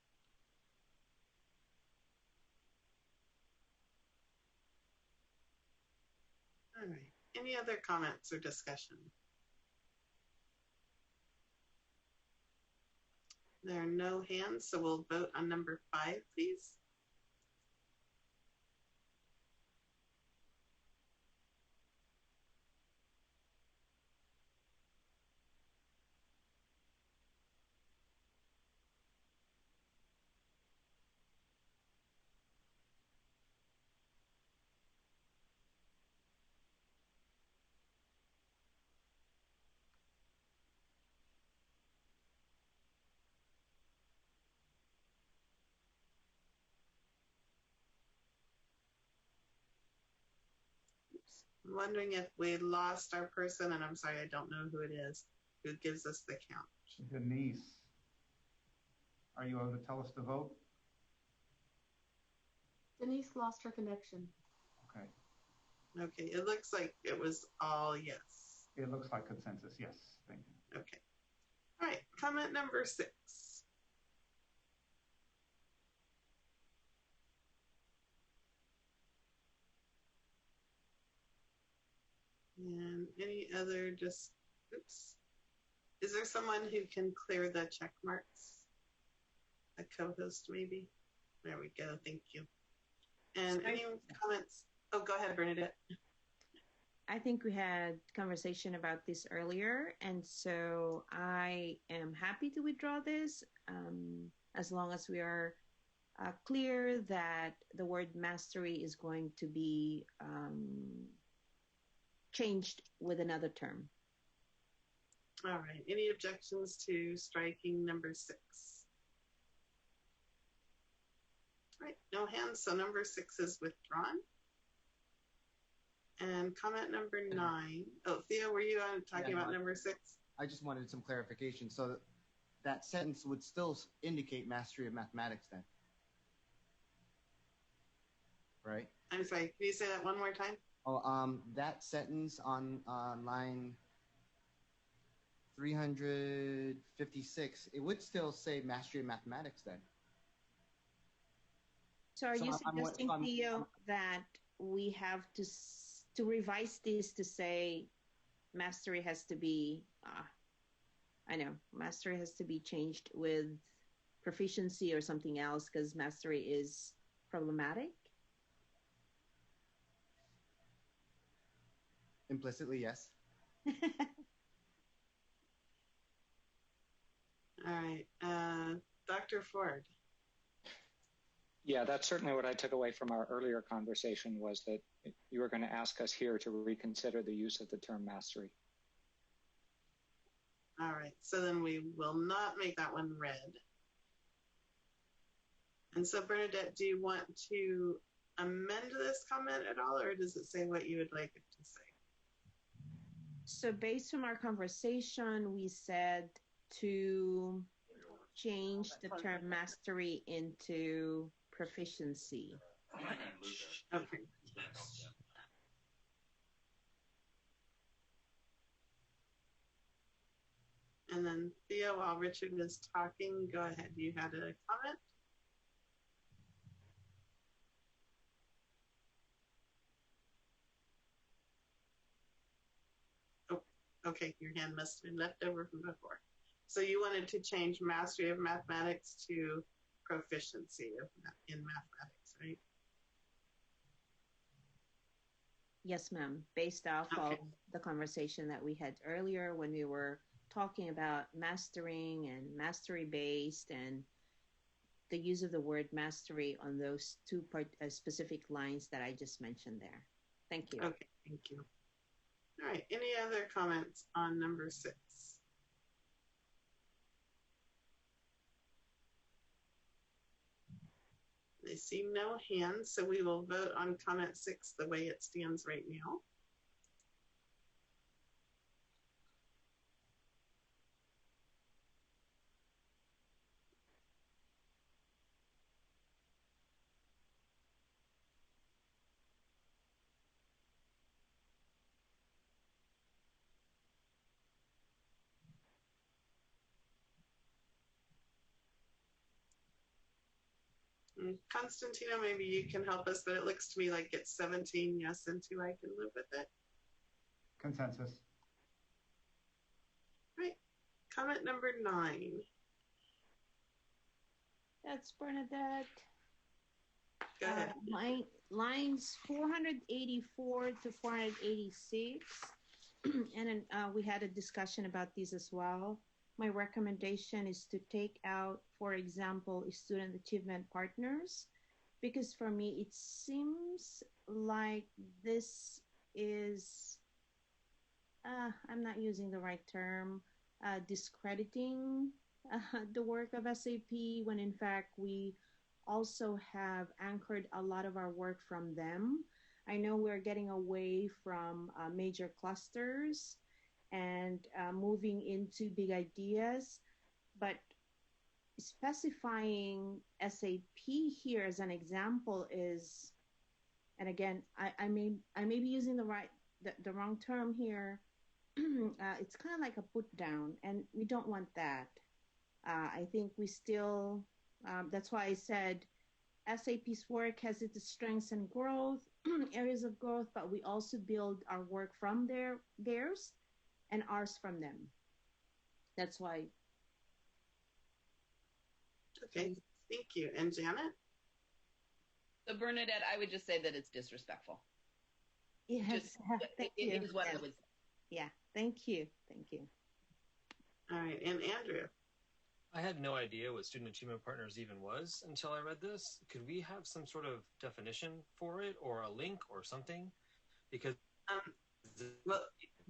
All right. Any other comments or discussion? There are no hands, so we'll vote on number 5, please. I'm wondering if we lost our person, and I'm sorry, I don't know who it is, who gives us the count. Denise, are you able to tell us the vote? Denise lost her connection. Okay. Okay, it looks like it was all yes. It looks like consensus, yes. Thank you. Okay. All right, comment number 6. And any other oops. Is there someone who can clear the check marks? A co-host maybe? There we go, thank you. And any comments? Oh, go ahead, Bernadette. I think we had conversation about this earlier, and so I am happy to withdraw this as long as we are clear that the word mastery is going to be changed with another term. All right. Any objections to striking number 6? All right. No hands. So number 6 is withdrawn. And comment number 9. Oh, Theo, were you talking about number 6? I just wanted some clarification. So that sentence would still indicate mastery of mathematics then, right? I'm sorry. Can you say that one more time? Oh, that sentence on line 356, it would still say mastery of mathematics then. So are you suggesting, Theo, that we have to revise this to say mastery has to be, I know, mastery has to be changed with proficiency or something else because mastery is problematic? Implicitly, yes. All right. Dr. Ford. Yeah, that's certainly what I took away from our earlier conversation was that you were going to ask us here to reconsider the use of the term mastery. All right. So then we will not make that one red. And so, Bernadette, do you want to amend this comment at all, or does it say what you would like it to say? So based on our conversation, we said to change the term mastery into proficiency. Okay. And then Theo, while Richard is talking, go ahead. You had a comment? Okay, your hand must have been left over from before. So you wanted to change mastery of mathematics to proficiency in mathematics, right? Yes, ma'am. Based off of the conversation that we had earlier when we were talking about mastering and mastery-based and the use of the word mastery on those two specific lines that I just mentioned there. Thank you. Okay, thank you. All right, any other comments on number 6? I see no hands, so we will vote on comment 6 the way it stands right now. Constantino, maybe you can help us, but it looks to me like it's 17 yes and 2 I can live with it. Consensus. Right. Comment number 9. That's Bernadette. Go ahead. Lines 484 to 486. And then we had a discussion about these as well. My recommendation is to take out, for example, student achievement partners, because for me it seems like this is, I'm not using the right term, discrediting the work of SAP, when in fact we also have anchored a lot of our work from them. I know we're getting away from major clusters and moving into big ideas, but specifying SAP here as an example is, and again, I may be using the wrong term here. It's kind of like a put down, and we don't want that. I think we still, that's why I said SAP's work has its strengths and growth, areas of growth, but we also build our work from theirs and ours from them. That's why. Okay, thank you. And Janet? So Bernadette, I would just say that it's disrespectful. Yes, thank you. It is what I would say. Yeah, thank you. Thank you. All right, and Andrew? I had no idea what student achievement partners even was until I read this. Could we have some sort of definition for it, or a link or something? Because well,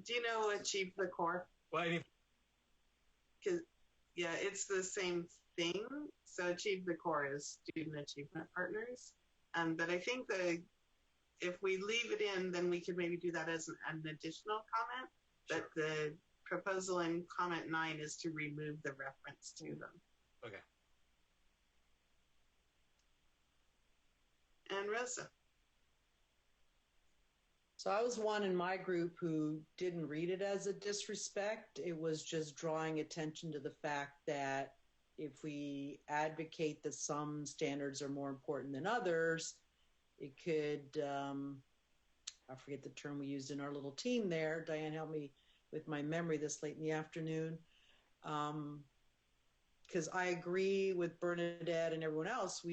do you know Achieve the Core? Well, I mean, yeah, it's the same thing. So Achieve the Core is student achievement partners. But I think if we leave it in, then we could maybe do that as an additional comment. But the proposal in comment 9 is to remove the reference to them. Okay. And Rosa? So I was one in my group who didn't read it as a disrespect. It was just drawing attention to the fact that if we advocate that some standards are more important than others, it could, I forget the term we used in our little team there. Diane, help me with my memory this late in the afternoon. Because I agree with Bernadette and everyone else.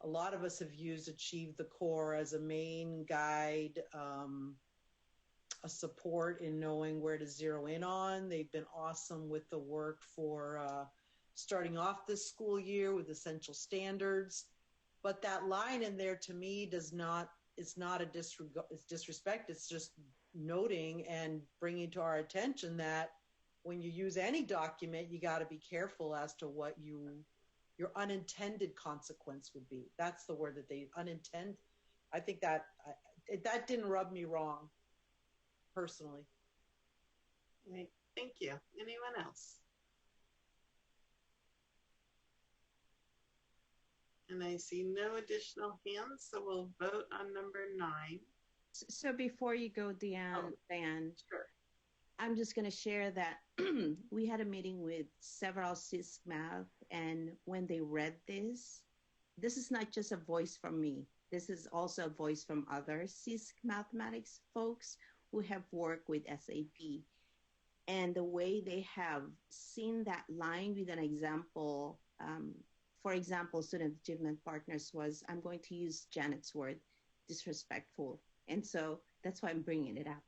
A lot of us have used Achieve the Core as a main guide, a support in knowing where to zero in on. They've been awesome with the work for starting off this school year with essential standards. But that line in there to me it's not a disrespect. It's just noting and bringing to our attention that when you use any document, you got to be careful as to what your unintended consequence would be. That's the word that they unintend. I think that didn't rub me wrong, personally. Right. Thank you. Anyone else? And I see no additional hands, so we'll vote on number 9. So before you go, Diane, sure. I'm just going to share that we had a meeting with several CISC Math, and when they read this is not just a voice from me. This is also a voice from other CISC mathematics folks who have worked with SAP. And the way they have seen that line with an example, for example, student achievement partners was, I'm going to use Janet's word, disrespectful. And so that's why I'm bringing it up.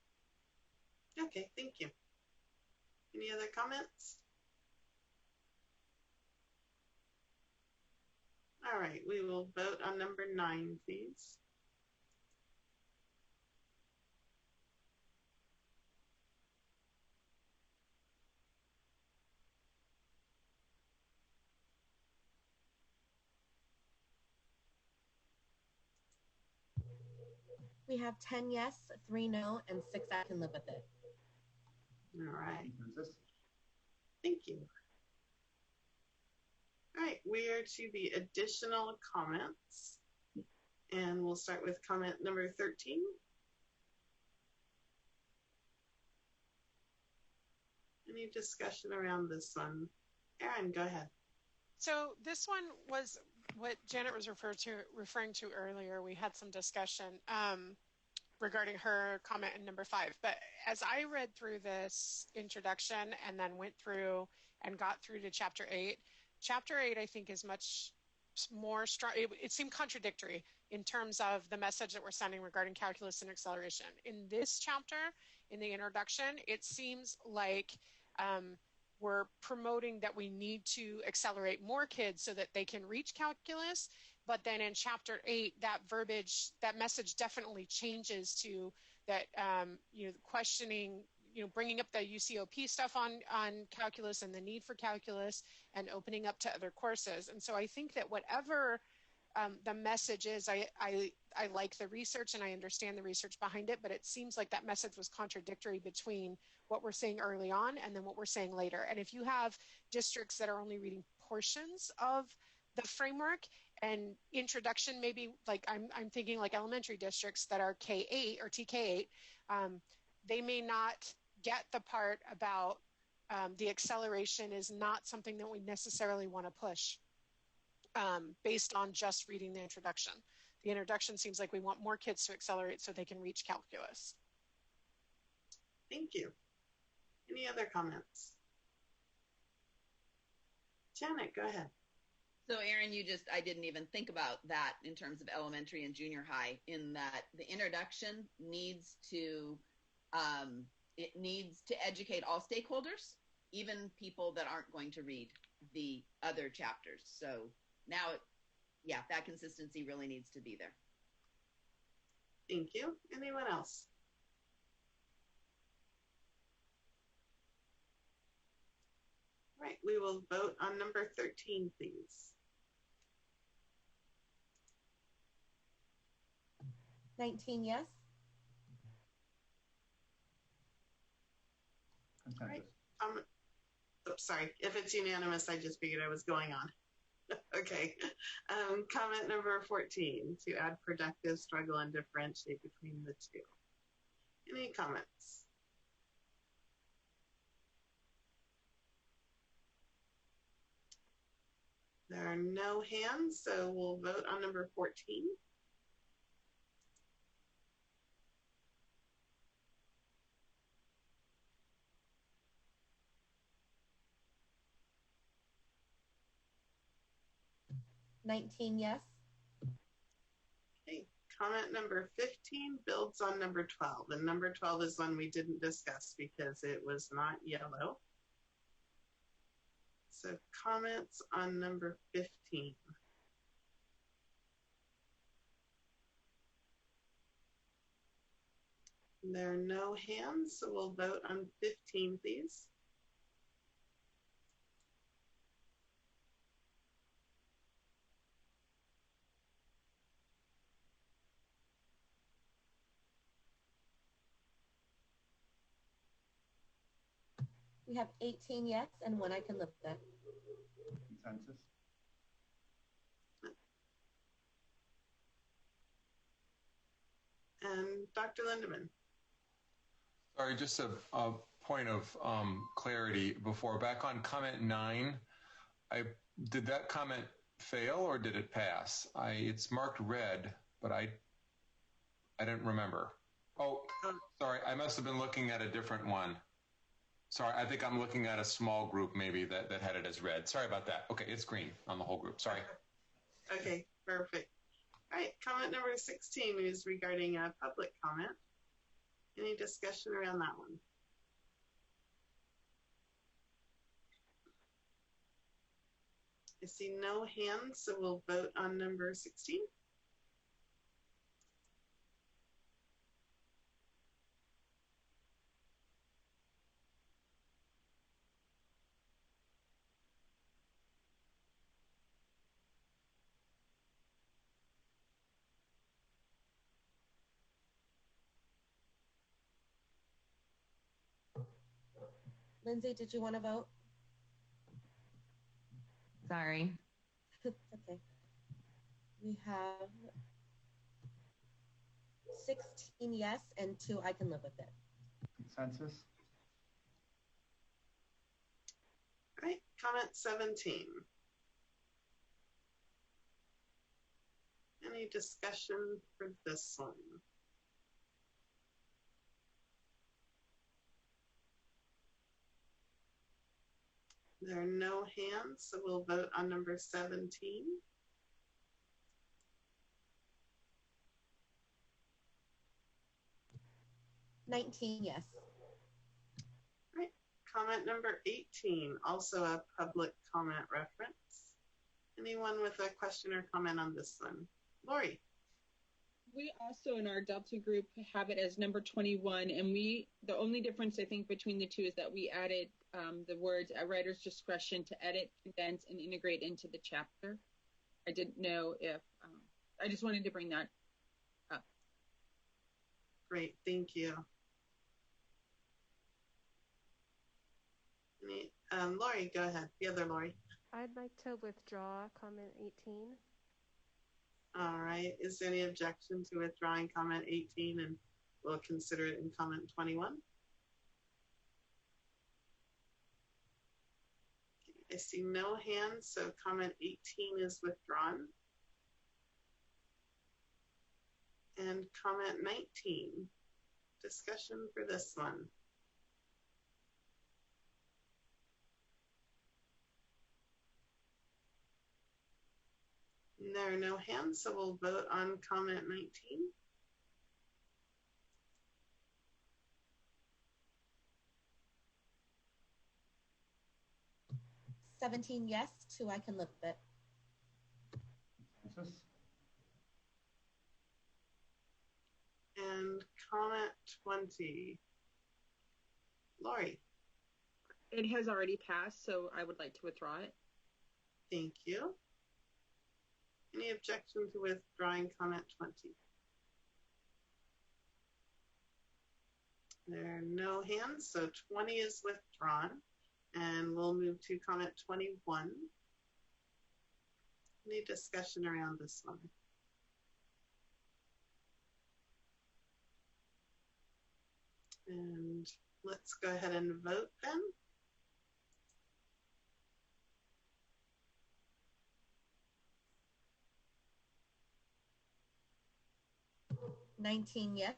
Okay, thank you. Any other comments? All right, we will vote on number 9, please. We have 10 yes, 3 no, and 6 I can live with it. All right. Thank you. All right, we're to the additional comments. And we'll start with comment number 13. Any discussion around this one? Erin, go ahead. So this one was what Janet was referring to earlier. We had some discussion regarding her comment in number 5. But as I read through this introduction and then went through and got through to chapter 8 I think is much more strong. It seemed contradictory in terms of the message that we're sending regarding calculus and acceleration. In this chapter, in the introduction, it seems like we're promoting that we need to accelerate more kids so that they can reach calculus. But then in chapter 8, that verbiage, that message definitely changes to that, questioning, bringing up the UCOP stuff on calculus and the need for calculus and opening up to other courses. And so I think that whatever the message is, I like the research and I understand the research behind it, but it seems like that message was contradictory between what we're saying early on and then what we're saying later. And if you have districts that are only reading portions of the framework and introduction, maybe like I'm thinking like elementary districts that are K8 or TK8, they may not get the part about the acceleration is not something that we necessarily want to push based on just reading the introduction. The introduction seems like we want more kids to accelerate so they can reach calculus. Thank you. Any other comments? Janet, go ahead. So Erin, I didn't even think about that in terms of elementary and junior high, in that the introduction needs to, it needs to educate all stakeholders, even people that aren't going to read the other chapters. So now, that consistency really needs to be there. Thank you. Anyone else? All right, we will vote on number 13, please. 19 yes. All right. Sorry, if it's unanimous, I just figured I was going on. Okay. Comment number 14, to add productive, struggle, and differentiate between the two. Any comments? There are no hands, so we'll vote on number 14. $19 yes. Okay, comment number 15 builds on number 12, and number 12 is one we didn't discuss because it was not yellow. So comments on number 15. There are no hands, so we'll vote on 15, please. We have 18 yes and 1 I can live with. Consensus. And Dr. Lindeman. Sorry, just a point of clarity before. Back on comment 9, did that comment fail or did it pass? It's marked red, but I didn't remember. Oh, sorry, I must have been looking at a different one. Sorry, I think I'm looking at a small group maybe that had it as red. Sorry about that. Okay, it's green on the whole group. Sorry. Okay, perfect. All right, comment number 16 is regarding a public comment. Any discussion around that one? I see no hands, so we'll vote on number 16. Lindsay, did you want to vote? Sorry. Okay. We have 16 yes and 2 I can live with it. Consensus? All right, comment 17. Any discussion for this one? There are no hands, so we'll vote on number 17. 19 yes. All right, comment number 18, also a public comment reference. Anyone with a question or comment on this one? Lori. We also in our Delta group have it as number 21, and the only difference I think between the two is that we added the words at writer's discretion to edit, condense, and integrate into the chapter. I didn't know if, I just wanted to bring that up. Great, thank you. Lori, go ahead. The other Lori. I'd like to withdraw comment 18. All right. Is there any objection to withdrawing comment 18, and we'll consider it in comment 21? I see no hands, so comment 18 is withdrawn. And comment 19, discussion for this one. There are no hands, so we'll vote on comment 19. 17 yes, 2 I can live with it. Consensus? And comment 20. Lori. It has already passed, so I would like to withdraw it. Thank you. Any objection to withdrawing comment 20? There are no hands, so 20 is withdrawn. And we'll move to comment 21. Any discussion around this one? And let's go ahead and vote then. $19 yes.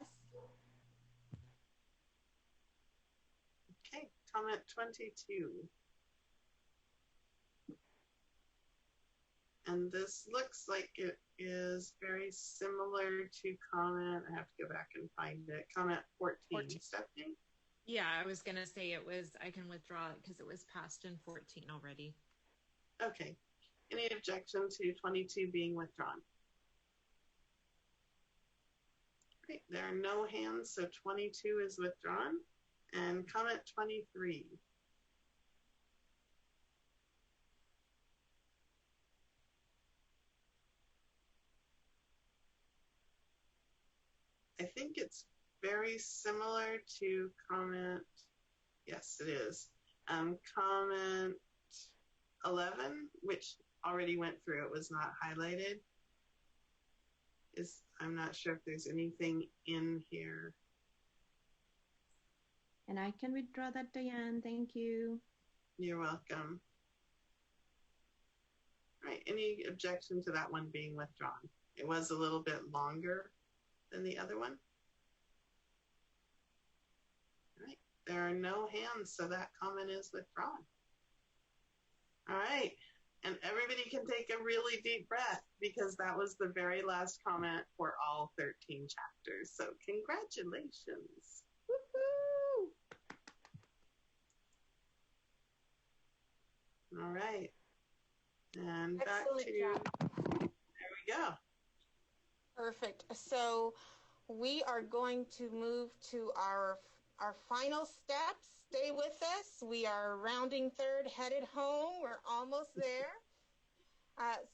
Okay, comment 22. And this looks like it is very similar to comment, I have to go back and find it, comment 14. Stephanie? Yeah, I was going to say I can withdraw it because it was passed in 14 already. Okay. Any objection to 22 being withdrawn? Great, there are no hands, so 22 is withdrawn. And comment 23. I think it's very similar to comment, yes, it is. Comment 11, which already went through, it was not highlighted. I'm not sure if there's anything in here. And I can withdraw that, Diane. Thank you. You're welcome. All right, any objection to that one being withdrawn? It was a little bit longer than the other one. All right, there are no hands, so that comment is withdrawn. All right, and everybody can take a really deep breath because that was the very last comment for all 13 chapters. So congratulations. Woohoo! All right. And back Excellent to, job. there we go. Perfect. So we are going to move to our final steps. Stay with us. We are rounding third, headed home. We're almost there.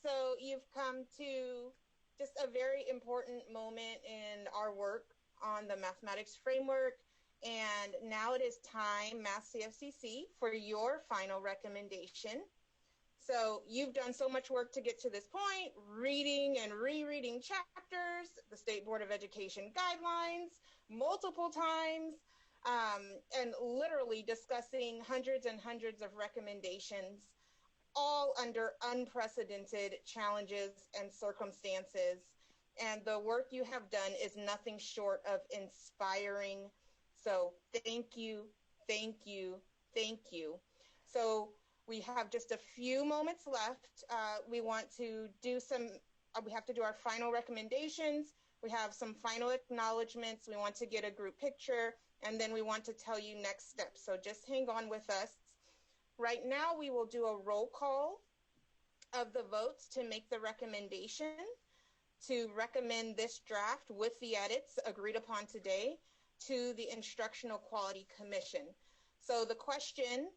So you've come to just a very important moment in our work on the mathematics framework. And now it is time, Math CFCC, for your final recommendation. So you've done so much work to get to this point, reading and rereading chapters, the State Board of Education guidelines, multiple times, and literally discussing hundreds and hundreds of recommendations, all under unprecedented challenges and circumstances. And the work you have done is nothing short of inspiring. So thank you, thank you, thank you. So we have just a few moments left. We want to do we have to do our final recommendations. We have some final acknowledgments. We want to get a group picture, and then we want to tell you next steps. So just hang on with us. Right now, we will do a roll call of the votes to make the recommendation to recommend this draft with the edits agreed upon today to the Instructional Quality Commission. So the question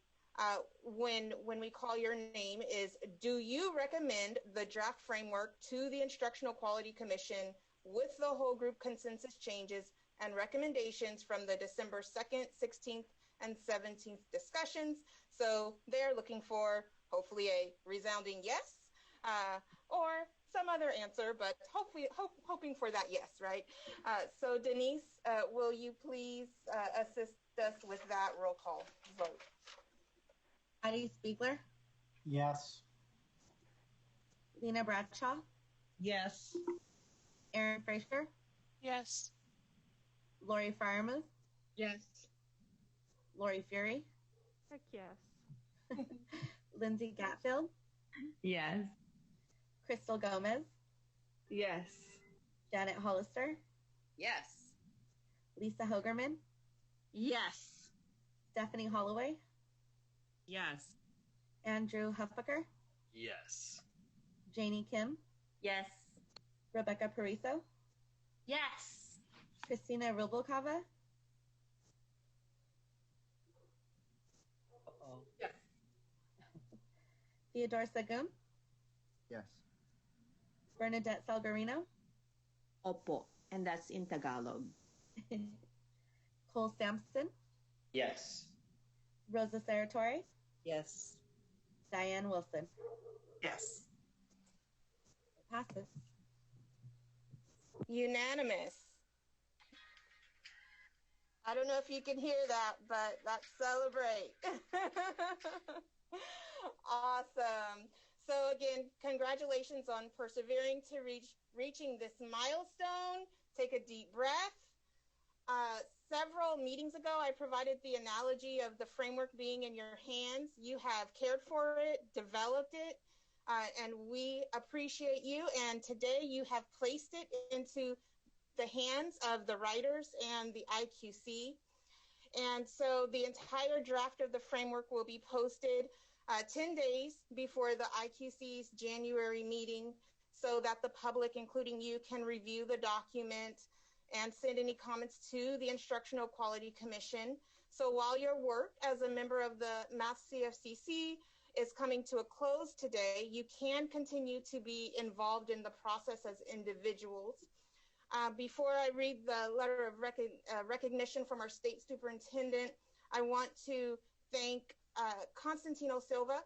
when we call your name is, do you recommend the draft framework to the Instructional Quality Commission with the whole group consensus changes and recommendations from the December 2nd, 16th, and 17th discussions? So they're looking for hopefully a resounding yes, or some other answer, but hoping for that yes, right? So Denise, will you please assist us with that roll call vote? Heidi Spiegler, Yes. Lena Bradshaw, Yes. Erin Fraser, Yes. Lori Firemuth, Yes. Lori Fury, Heck yes. Lindsay Gatfield, Yes. Crystal Gomez, Yes. Janet Hollister, Yes. Lisa Hogerman, Yes. Stephanie Holloway, Yes. Andrew Huffaker, Yes. Janie Kim, Yes. Rebecca Pariso, Yes. Christina Rubalcava, Yes. Theodore Sagum, Yes. Bernadette Salgarino, Opo, and that's in Tagalog. Cole Sampson, Yes. Rosa Saratory, Yes. Diane Wilson. Yes. It passes. Unanimous. I don't know if you can hear that, but let's celebrate. Awesome. So again, congratulations on persevering to reaching this milestone. Take a deep breath. Several meetings ago, I provided the analogy of the framework being in your hands. You have cared for it, developed it, and we appreciate you. And today you have placed it into the hands of the writers and the IQC. And so the entire draft of the framework will be posted 10 days before the IQC's January meeting so that the public, including you, can review the document and send any comments to the Instructional Quality Commission. So while your work as a member of the Math CFCC is coming to a close today, you can continue to be involved in the process as individuals. Before I read the letter of recognition from our state superintendent, I want to thank Constantino Silva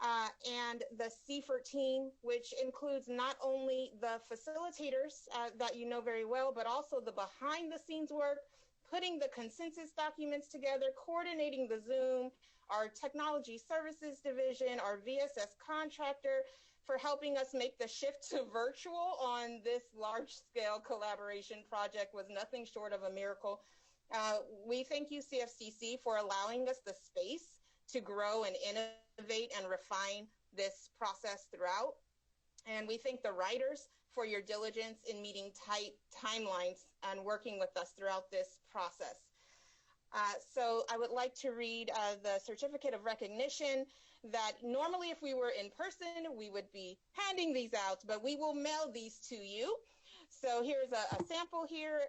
and the CFERT team, which includes not only the facilitators that you know very well, but also the behind the scenes work, putting the consensus documents together, coordinating the Zoom, our technology services division, our VSS contractor, for helping us make the shift to virtual on this large scale collaboration project was nothing short of a miracle. We thank you, CFCC, for allowing us the space to grow and innovate and refine this process throughout. And we thank the writers for your diligence in meeting tight timelines and working with us throughout this process. So I would like to read the certificate of recognition. that normally if we were in person, we would be handing these out, but we will mail these to you. So here's a sample here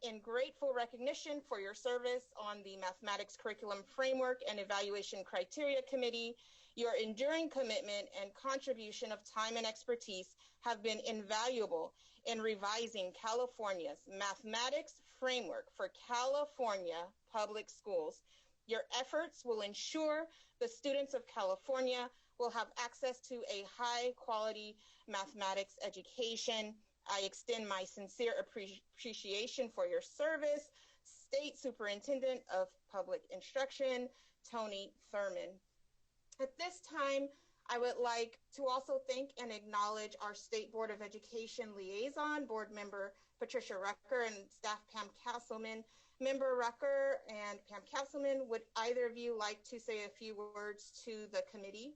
in grateful recognition for your service on the Mathematics Curriculum Framework and Evaluation Criteria Committee. Your enduring commitment and contribution of time and expertise have been invaluable in revising California's mathematics framework for California public schools. Your efforts will ensure the students of California will have access to a high-quality mathematics education. I extend my sincere appreciation for your service, State Superintendent of Public Instruction, Tony Thurman. At this time, I would like to also thank and acknowledge our State Board of Education Liaison, Board Member Patricia Rucker and Staff Pam Castleman. Member Rucker and Pam Castleman, would either of you like to say a few words to the committee?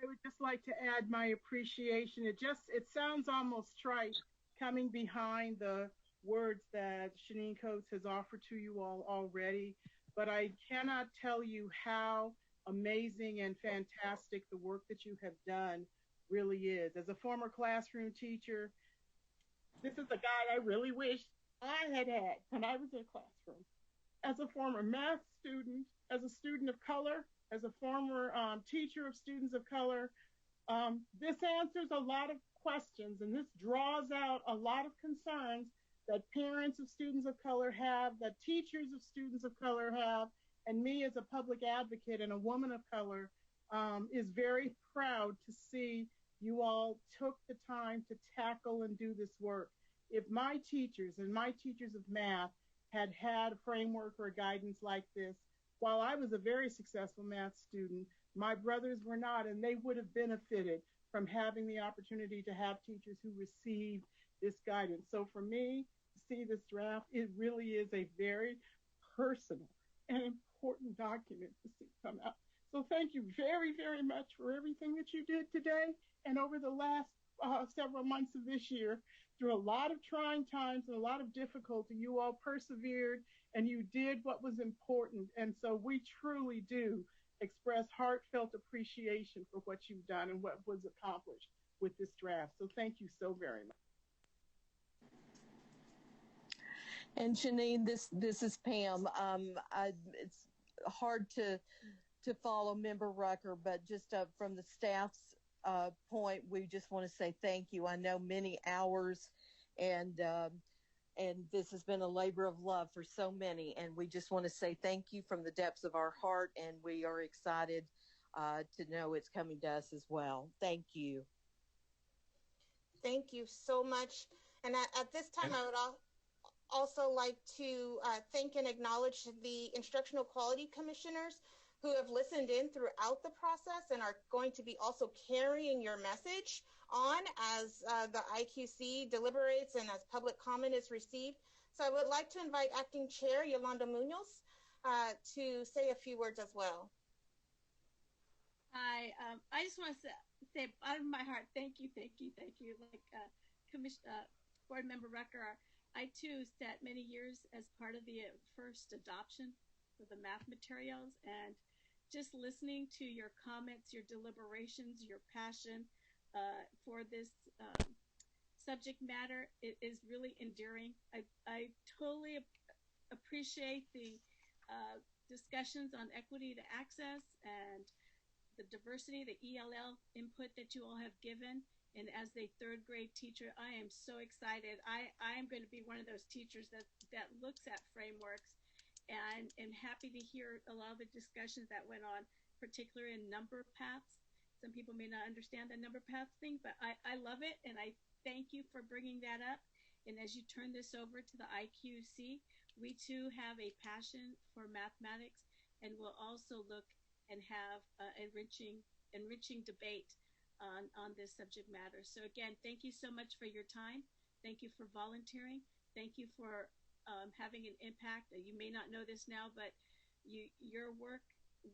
I would just like to add my appreciation. It sounds almost trite coming behind the words that Shanine Coates has offered to you all already, but I cannot tell you how amazing and fantastic the work that you have done really is. As a former classroom teacher, this is a guide I really wish I had when I was in a classroom. As a former math student, as a student of color, as a former teacher of students of color, this answers a lot of questions, and this draws out a lot of concerns that parents of students of color have, that teachers of students of color have, and me as a public advocate and a woman of color is very proud to see you all took the time to tackle and do this work. If my teachers and my teachers of math had had a framework or guidance like this, while I was a very successful math student, my brothers were not, and they would have benefited from having the opportunity to have teachers who received this guidance. So for me, to see this draft, it really is a very personal and important document to see come out. So thank you very, very much for everything that you did today and over the last several months of this year. Through a lot of trying times and a lot of difficulty, you all persevered and you did what was important. And so we truly do express heartfelt appreciation for what you've done and what was accomplished with this draft. So thank you so very much. And Shanine, this is Pam. It's hard to follow Member Rucker, but just from the staff's point, we just want to say thank you. I know many hours, and this has been a labor of love for so many, and we just want to say thank you from the depths of our heart, and we are excited to know it's coming to us as well. Thank you. Thank you so much. And at this time, I would also like to thank and acknowledge the Instructional Quality Commissioners who have listened in throughout the process and are going to be also carrying your message on as the IQC deliberates and as public comment is received. So I would like to invite Acting Chair Yolanda Munoz to say a few words as well. Hi, I just want to say out of my heart, thank you. Like Board Member Rucker, I too sat many years as part of the first adoption of the math materials, and just listening to your comments, your deliberations, your passion for this subject matter, it is really endearing. I totally appreciate the discussions on equity to access and the diversity, the ELL input that you all have given. And as a third grade teacher, I am so excited. I am going to be one of those teachers that looks at frameworks, and am happy to hear a lot of the discussions that went on, particularly in number paths. Some people may not understand the number path thing, but I love it, and I thank you for bringing that up. And as you turn this over to the IQC, we too have a passion for mathematics, and we'll also look and have enriching debate on this subject matter. So again, thank you so much for your time. Thank you for volunteering. Thank you for having an impact. You may not know this now, but your work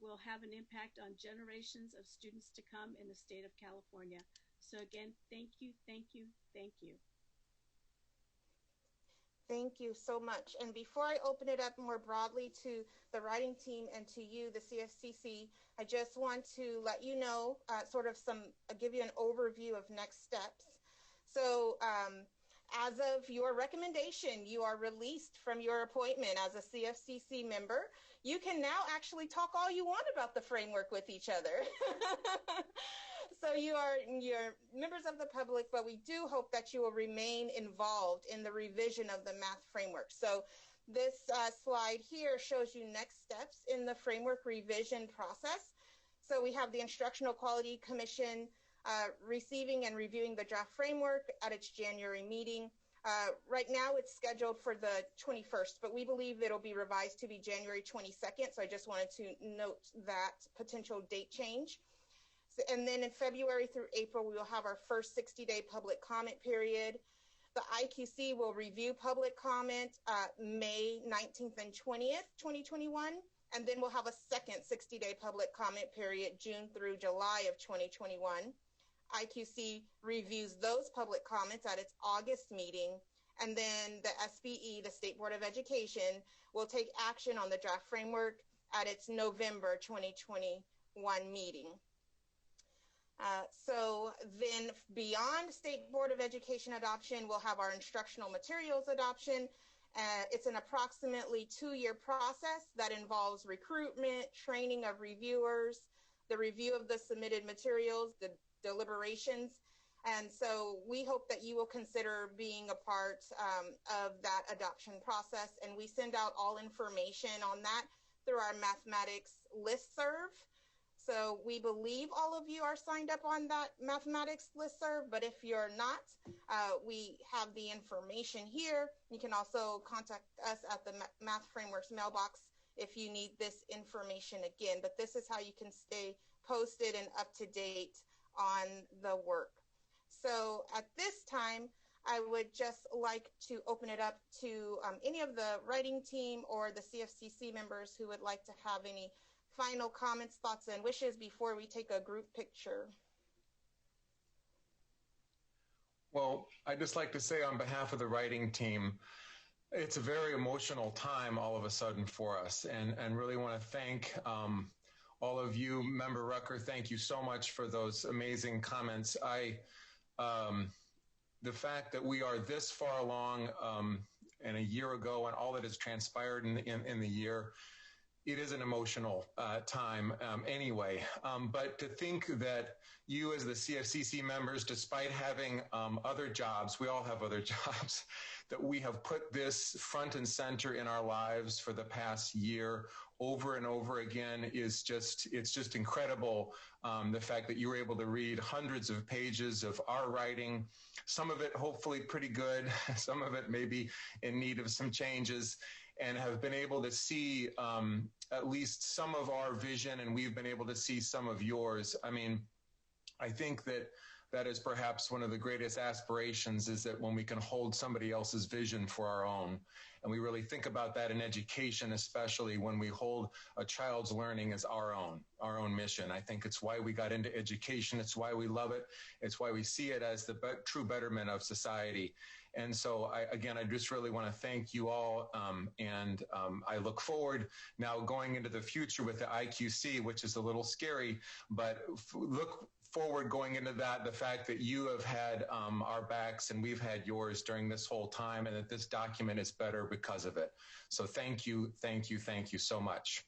will have an impact on generations of students to come in the state of California. So again, thank you, thank you, thank you. Thank you so much. And before I open it up more broadly to the writing team and to you, the CFCC, I just want to let you know, give you an overview of next steps. So as of your recommendation, you are released from your appointment as a CFCC member. You can now actually talk all you want about the framework with each other. So you're members of the public, but we do hope that you will remain involved in the revision of the math framework. So this slide here shows you next steps in the framework revision process. So we have the Instructional Quality Commission receiving and reviewing the draft framework at its January meeting. Right now it's scheduled for the 21st, but we believe it'll be revised to be January 22nd. So I just wanted to note that potential date change. And then in February through April, we will have our first 60-day public comment period. The IQC will review public comment May 19th and 20th, 2021. And then we'll have a second 60-day public comment period, June through July of 2021. IQC reviews those public comments at its August meeting. And then the SBE, the State Board of Education, will take action on the draft framework at its November 2021 meeting. So then beyond State Board of Education adoption, we'll have our instructional materials adoption. It's an approximately 2-year process that involves recruitment, training of reviewers, the review of the submitted materials, the deliberations. And so we hope that you will consider being a part of that adoption process. And we send out all information on that through our mathematics listserv. So we believe all of you are signed up on that mathematics listserv, but if you're not, we have the information here. You can also contact us at the Math Frameworks mailbox if you need this information again, but this is how you can stay posted and up to date on the work. So at this time, I would just like to open it up to any of the writing team or the CFCC members who would like to have any final comments, thoughts, and wishes before we take a group picture. Well, I'd just like to say on behalf of the writing team, it's a very emotional time all of a sudden for us, and really want to thank all of you. Member Rucker, thank you so much for those amazing comments. The fact that we are this far along and a year ago and all that has transpired in the year, it is an emotional time anyway. But to think that you as the CFCC members, despite having other jobs, we all have other jobs, that we have put this front and center in our lives for the past year over and over again it's just incredible. The fact that you were able to read hundreds of pages of our writing, some of it hopefully pretty good, some of it maybe in need of some changes, and have been able to see at least some of our vision, and we've been able to see some of yours. I mean, I think that is perhaps one of the greatest aspirations, is that when we can hold somebody else's vision for our own. And we really think about that in education, especially when we hold a child's learning as our own mission. I think it's why we got into education. It's why we love it. It's why we see it as the true betterment of society. And so, I just really want to thank you all. I look forward now going into the future with the IQC, which is a little scary, but look forward going into that, the fact that you have had our backs and we've had yours during this whole time, and that this document is better because of it. So thank you so much.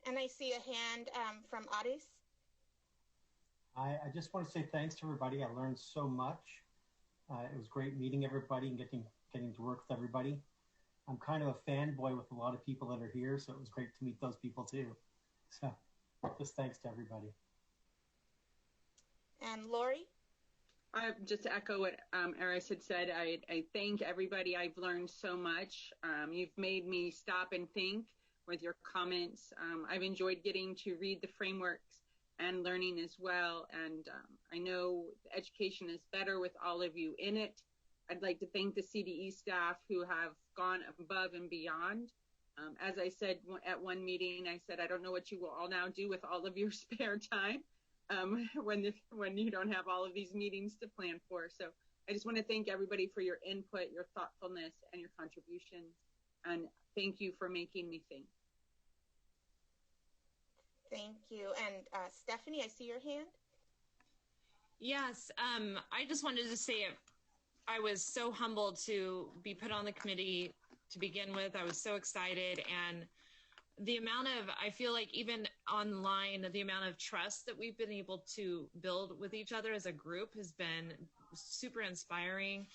And I see a hand from Aris. I just want to say thanks to everybody. I learned so much. It was great meeting everybody and getting to work with everybody. I'm kind of a fanboy with a lot of people that are here, so it was great to meet those people too. So just thanks to everybody. And Lori? Just to echo what Eris had said, I thank everybody. I've learned so much. You've made me stop and think with your comments. I've enjoyed getting to read the frameworks and learning as well. And I know education is better with all of you in it. I'd like to thank the CDE staff who have gone above and beyond. As I said at one meeting, I said, I don't know what you will all now do with all of your spare time when you don't have all of these meetings to plan for. So I just want to thank everybody for your input, your thoughtfulness, and your contributions. And thank you for making me think. Thank you. And Stephanie, I see your hand. Yes, I just wanted to say I was so humbled to be put on the committee to begin with. I was so excited, and the amount of, I feel like even online, the amount of trust that we've been able to build with each other as a group has been super inspiring.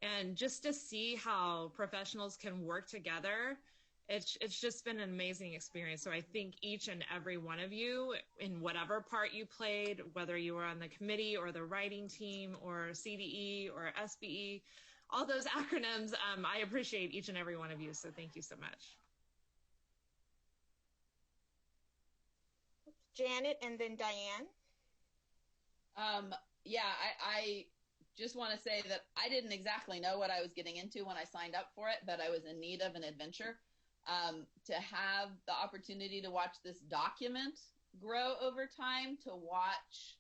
And just to see how professionals can work together, it's just been an amazing experience. So I thank each and every one of you in whatever part you played, whether you were on the committee or the writing team or CDE or SBE, all those acronyms. I appreciate each and every one of you. So thank you so much. Janet and then Diane. Yeah, I just want to say that I didn't exactly know what I was getting into when I signed up for it, but I was in need of an adventure. To have the opportunity to watch this document grow over time, to watch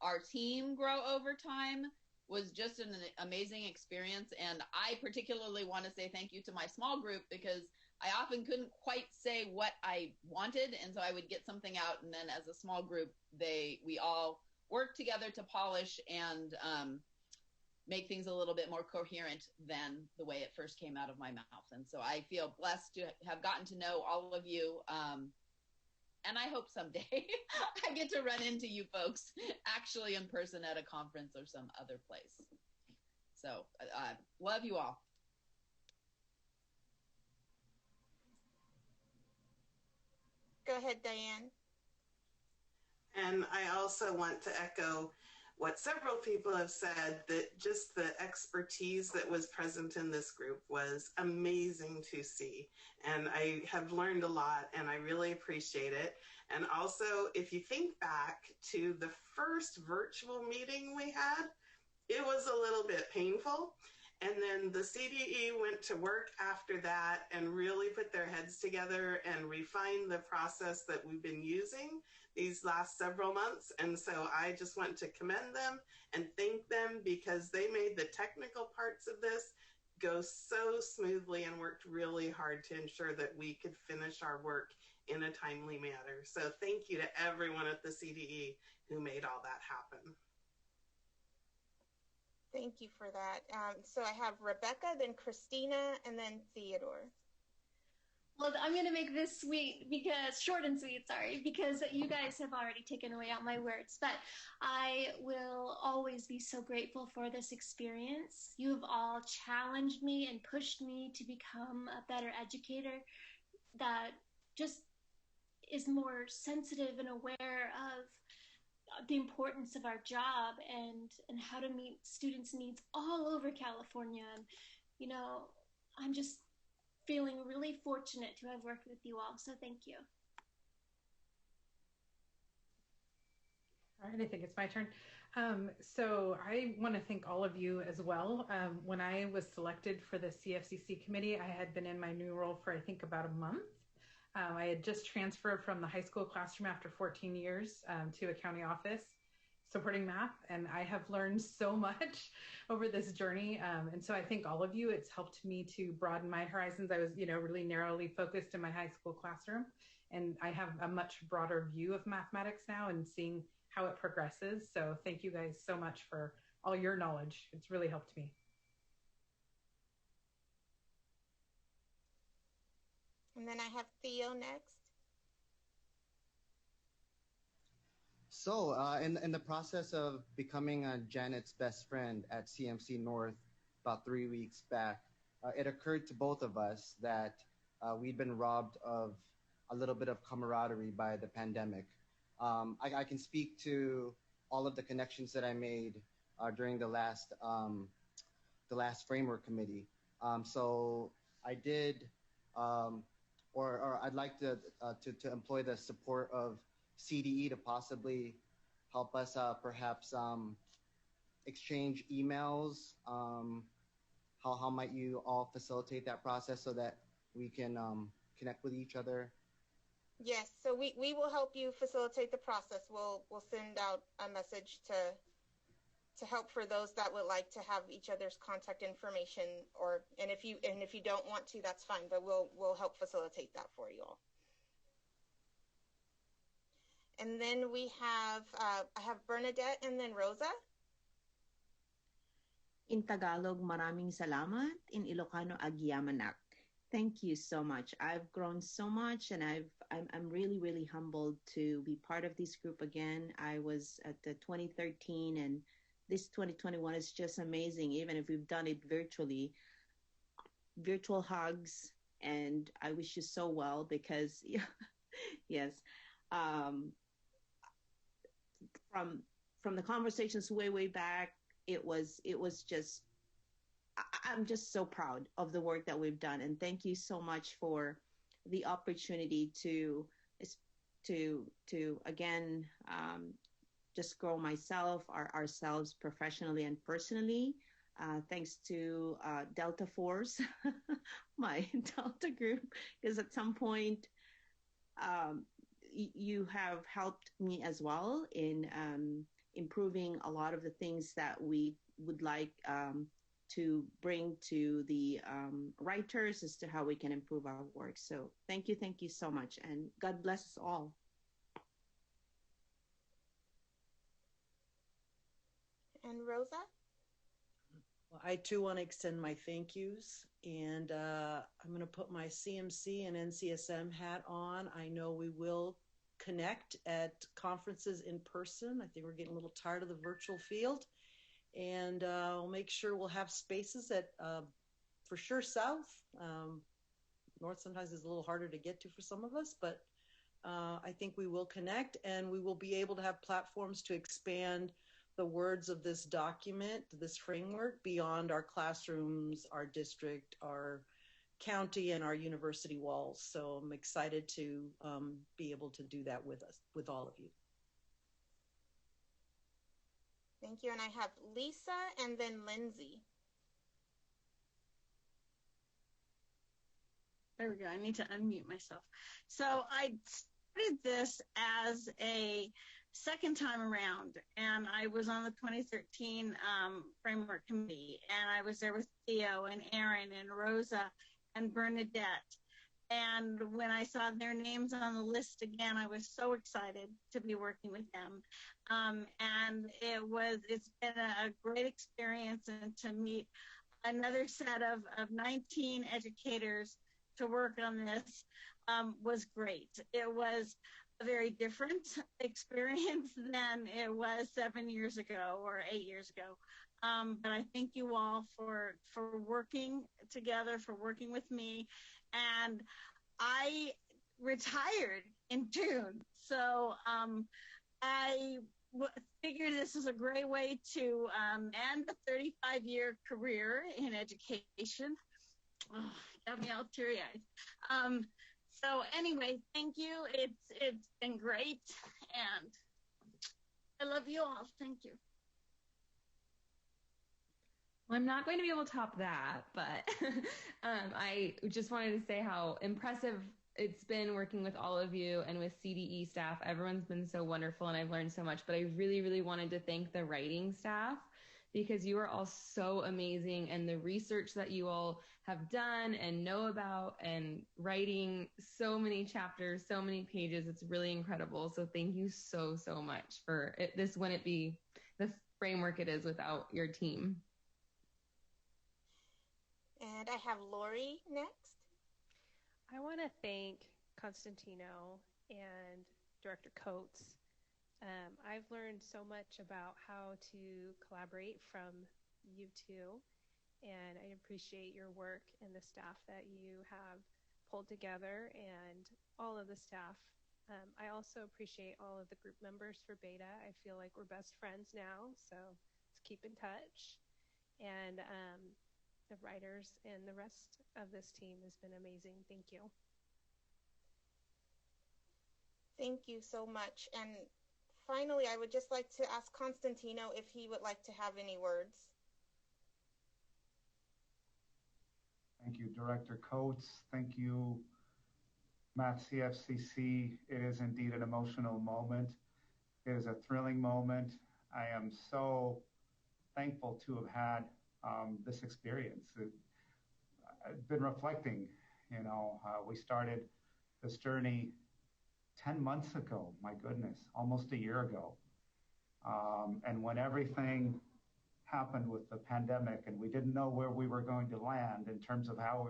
our team grow over time was just an amazing experience. And I particularly want to say thank you to my small group, because I often couldn't quite say what I wanted. And so I would get something out, and then as a small group, we all worked together to polish and make things a little bit more coherent than the way it first came out of my mouth. And so I feel blessed to have gotten to know all of you. And I hope someday I get to run into you folks actually in person at a conference or some other place. So love you all. Go ahead, Diane. And I also want to echo what several people have said, that just the expertise that was present in this group was amazing to see. And I have learned a lot, and I really appreciate it. And also, if you think back to the first virtual meeting we had, it was a little bit painful. And then the CDE went to work after that and really put their heads together and refine the process that we've been using these last several months. And so I just want to commend them and thank them, because they made the technical parts of this go so smoothly and worked really hard to ensure that we could finish our work in a timely manner. So thank you to everyone at the CDE who made all that happen. Thank you for that. So I have Rebecca, then Christina, and then Theodore. Well, I'm going to make this sweet, because short and sweet, sorry, because you guys have already taken away all my words. But I will always be so grateful for this experience. You have all challenged me and pushed me to become a better educator that just is more sensitive and aware of the importance of our job and how to meet students' needs all over California. And, you know, I'm just feeling really fortunate to have worked with you all. So thank you. All right, I think it's my turn. So I want to thank all of you as well. When I was selected for the CFCC committee, I had been in my new role for, I think, about a month. I had just transferred from the high school classroom after 14 years to a county office supporting math, and I have learned so much over this journey. And so I thank all of you. It's helped me to broaden my horizons. I was, really narrowly focused in my high school classroom, and I have a much broader view of mathematics now and seeing how it progresses. So thank you guys so much for all your knowledge. It's really helped me. And then I have Theo next. So in the process of becoming Janet's best friend at CMC North about 3 weeks back, it occurred to both of us that we'd been robbed of a little bit of camaraderie by the pandemic. I can speak to all of the connections that I made during the last framework committee. So I did, or I'd like to employ the support of CDE to possibly help us perhaps exchange emails. How might you all facilitate that process so that we can connect with each other? Yes, so we will help you facilitate the process. We'll send out a message to help for those that would like to have each other's contact information, and if you don't want to, that's fine, but we'll help facilitate that for you all. And then we have I have Bernadette and then Rosa. In Tagalog, maraming salamat. In Ilocano, agyamanak. Thank you so much. I've grown so much, and I'm really, really humbled to be part of this group again. I was at the 2013, and this 2021 is just amazing, even if we've done it virtually. Virtual hugs, and I wish you so well because, yes, from the conversations way back, it was just, I'm just so proud of the work that we've done, and thank you so much for the opportunity to again just grow myself, ourselves professionally and personally. Thanks to Delta Force, my Delta group, because at some point you have helped me as well in improving a lot of the things that we would like to bring to the writers as to how we can improve our work. So thank you so much, and God bless us all. And Rosa? Well, I too want to extend my thank yous, and I'm going to put my CMC and NCSM hat on. I know we will connect at conferences in person. I think we're getting a little tired of the virtual field, and we'll make sure we'll have spaces at, for sure, South. North sometimes is a little harder to get to for some of us, but I think we will connect, and we will be able to have platforms to expand the words of this document, this framework, beyond our classrooms, our district, our county, and our university walls. So I'm excited to be able to do that with us, with all of you. Thank you. And I have Lisa and then Lindsay. There we go. I need to unmute myself. So I started this as a second time around, and I was on the 2013 framework committee, and I was there with Theo and Aaron and Rosa and Bernadette. And when I saw their names on the list again, I was so excited to be working with them. And it's been a great experience, and to meet another set of 19 educators to work on this was great. It was a very different experience than it was 7 years ago or 8 years ago. But I thank you all for working together, for working with me. And I retired in June. So I figured this is a great way to end a 35-year career in education. Oh, got me all teary-eyed. So anyway, thank you. It's been great, and I love you all. Thank you. Well, I'm not going to be able to top that, but I just wanted to say how impressive it's been working with all of you and with CDE staff. Everyone's been so wonderful, and I've learned so much, but I really, really wanted to thank the writing staff, because you are all so amazing, and the research that you all have done and know about, and writing so many chapters, so many pages, it's really incredible. So thank you so much for it. This wouldn't be the framework it is without your team. And I have Lori next. I want to thank Constantino and Director Coates. I've learned so much about how to collaborate from you two, and I appreciate your work and the staff that you have pulled together, and all of the staff. I also appreciate all of the group members for Beta. I feel like we're best friends now, so let's keep in touch. And the writers and the rest of this team has been amazing. Thank you. Thank you so much. And finally, I would just like to ask Constantino if he would like to have any words. Thank you, Director Coates. Thank you, Math CFCC. It is indeed an emotional moment. It is a thrilling moment. I am so thankful to have had this experience. I've been reflecting, we started this journey 10 months ago, my goodness, almost a year ago. And when everything happened with the pandemic and we didn't know where we were going to land in terms of how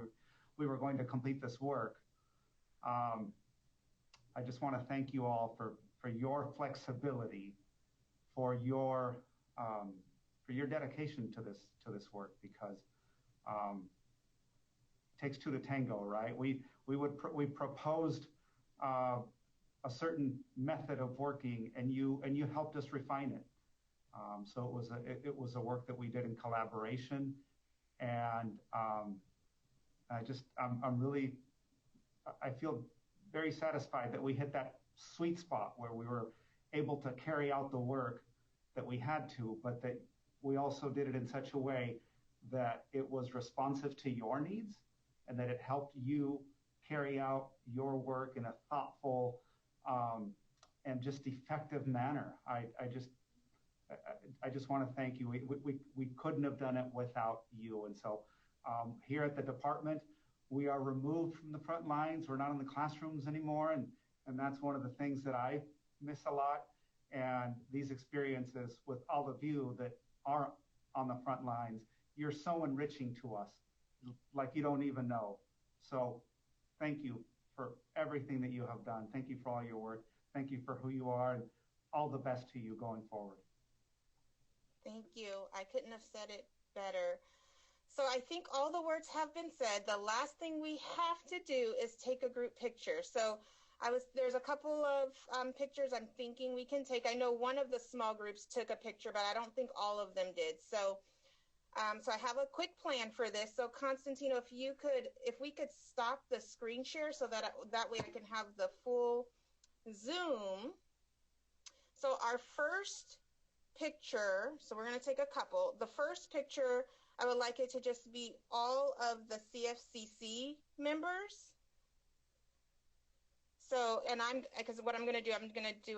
we were going to complete this work, I just want to thank you all for your flexibility, for your dedication to this work, because it takes two to tango, right? We proposed a certain method of working, and you helped us refine it. So it was a work that we did in collaboration, and I feel very satisfied that we hit that sweet spot where we were able to carry out the work that we had to, but that we also did it in such a way that it was responsive to your needs and that it helped you carry out your work in a thoughtful and just effective manner. I just want to thank you. We couldn't have done it without you. And so here at the department, we are removed from the front lines. We're not in the classrooms anymore. And that's one of the things that I miss a lot. And these experiences with all of you that are on the front lines, you're so enriching to us, like you don't even know. So thank you for everything that you have done. Thank you for all your work. Thank you for who you are, and all the best to you going forward. Thank you. I couldn't have said it better. So I think all the words have been said. The last thing we have to do is take a group picture. So there's a couple of pictures I'm thinking we can take. I know one of the small groups took a picture, but I don't think all of them did. So I have a quick plan for this. So Constantino, if we could stop the screen share so that way I can have the full Zoom. So our first picture, so we're going to take a couple. The first picture, I would like it to just be all of the CFCC members. So, because what I'm going to do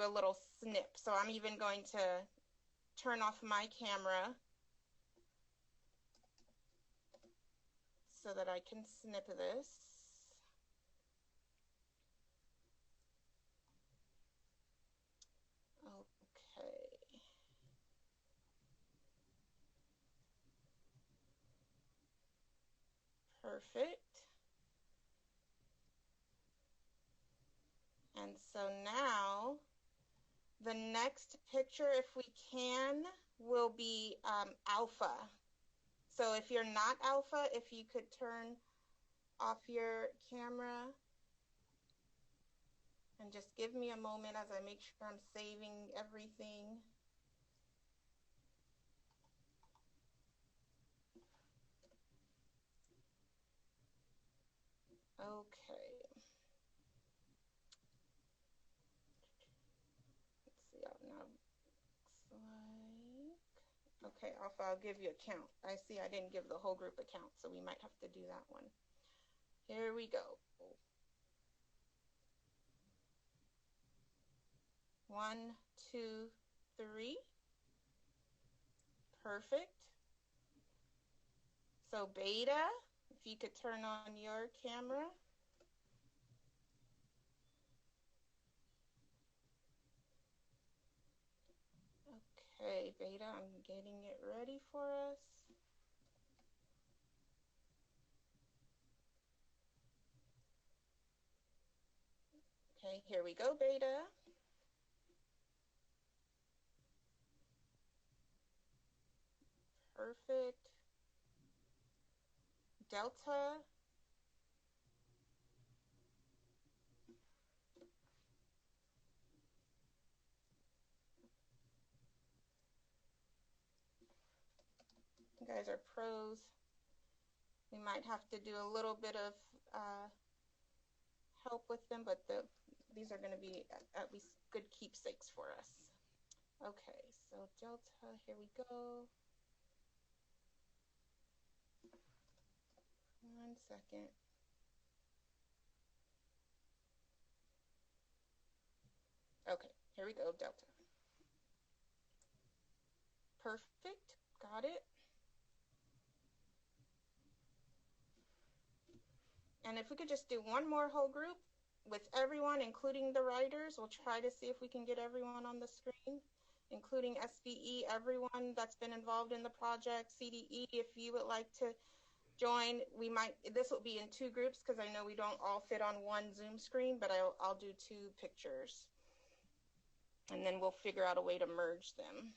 a little snip. So I'm even going to turn off my camera so that I can snip this. Okay. Perfect. And so now the next picture, if we can, will be alpha. So if you're not alpha, if you could turn off your camera and just give me a moment as I make sure I'm saving everything. Okay. Let's see how now looks like. Okay, Alpha, I'll give you a count. I see I didn't give the whole group a count, so we might have to do that one. Here we go. 1, 2, 3. Perfect. So Beta, if you could turn on your camera. Okay, Beta, I'm getting it ready for us. Okay, here we go, Beta. Perfect. Delta. You guys are pros. We might have to do a little bit of help with them, but these are going to be at least good keepsakes for us. Okay, so Delta, here we go. 1 second. Okay, here we go, Delta. Perfect. Got it? And if we could just do one more whole group with everyone, including the writers, we'll try to see if we can get everyone on the screen, including SBE, everyone that's been involved in the project, CDE, if you would like to join. This will be in two groups because I know we don't all fit on one Zoom screen, but I'll do two pictures. And then we'll figure out a way to merge them.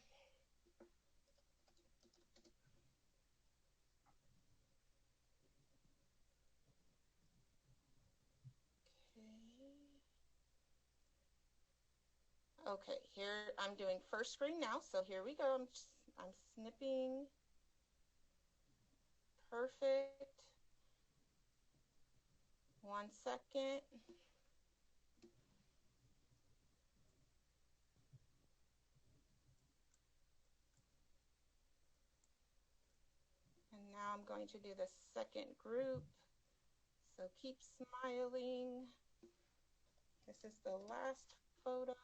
Okay, here I'm doing first screen now, so here we go. I'm snipping. Perfect. 1 second. And now I'm going to do the second group. So keep smiling. This is the last photo.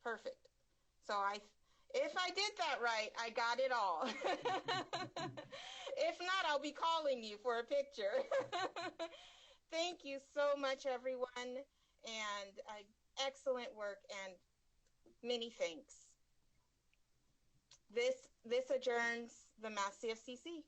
Perfect. So if I did that right, I got it all. If not, I'll be calling you for a picture. Thank you so much, everyone, and excellent work, and many thanks. This adjourns the Math CFCC.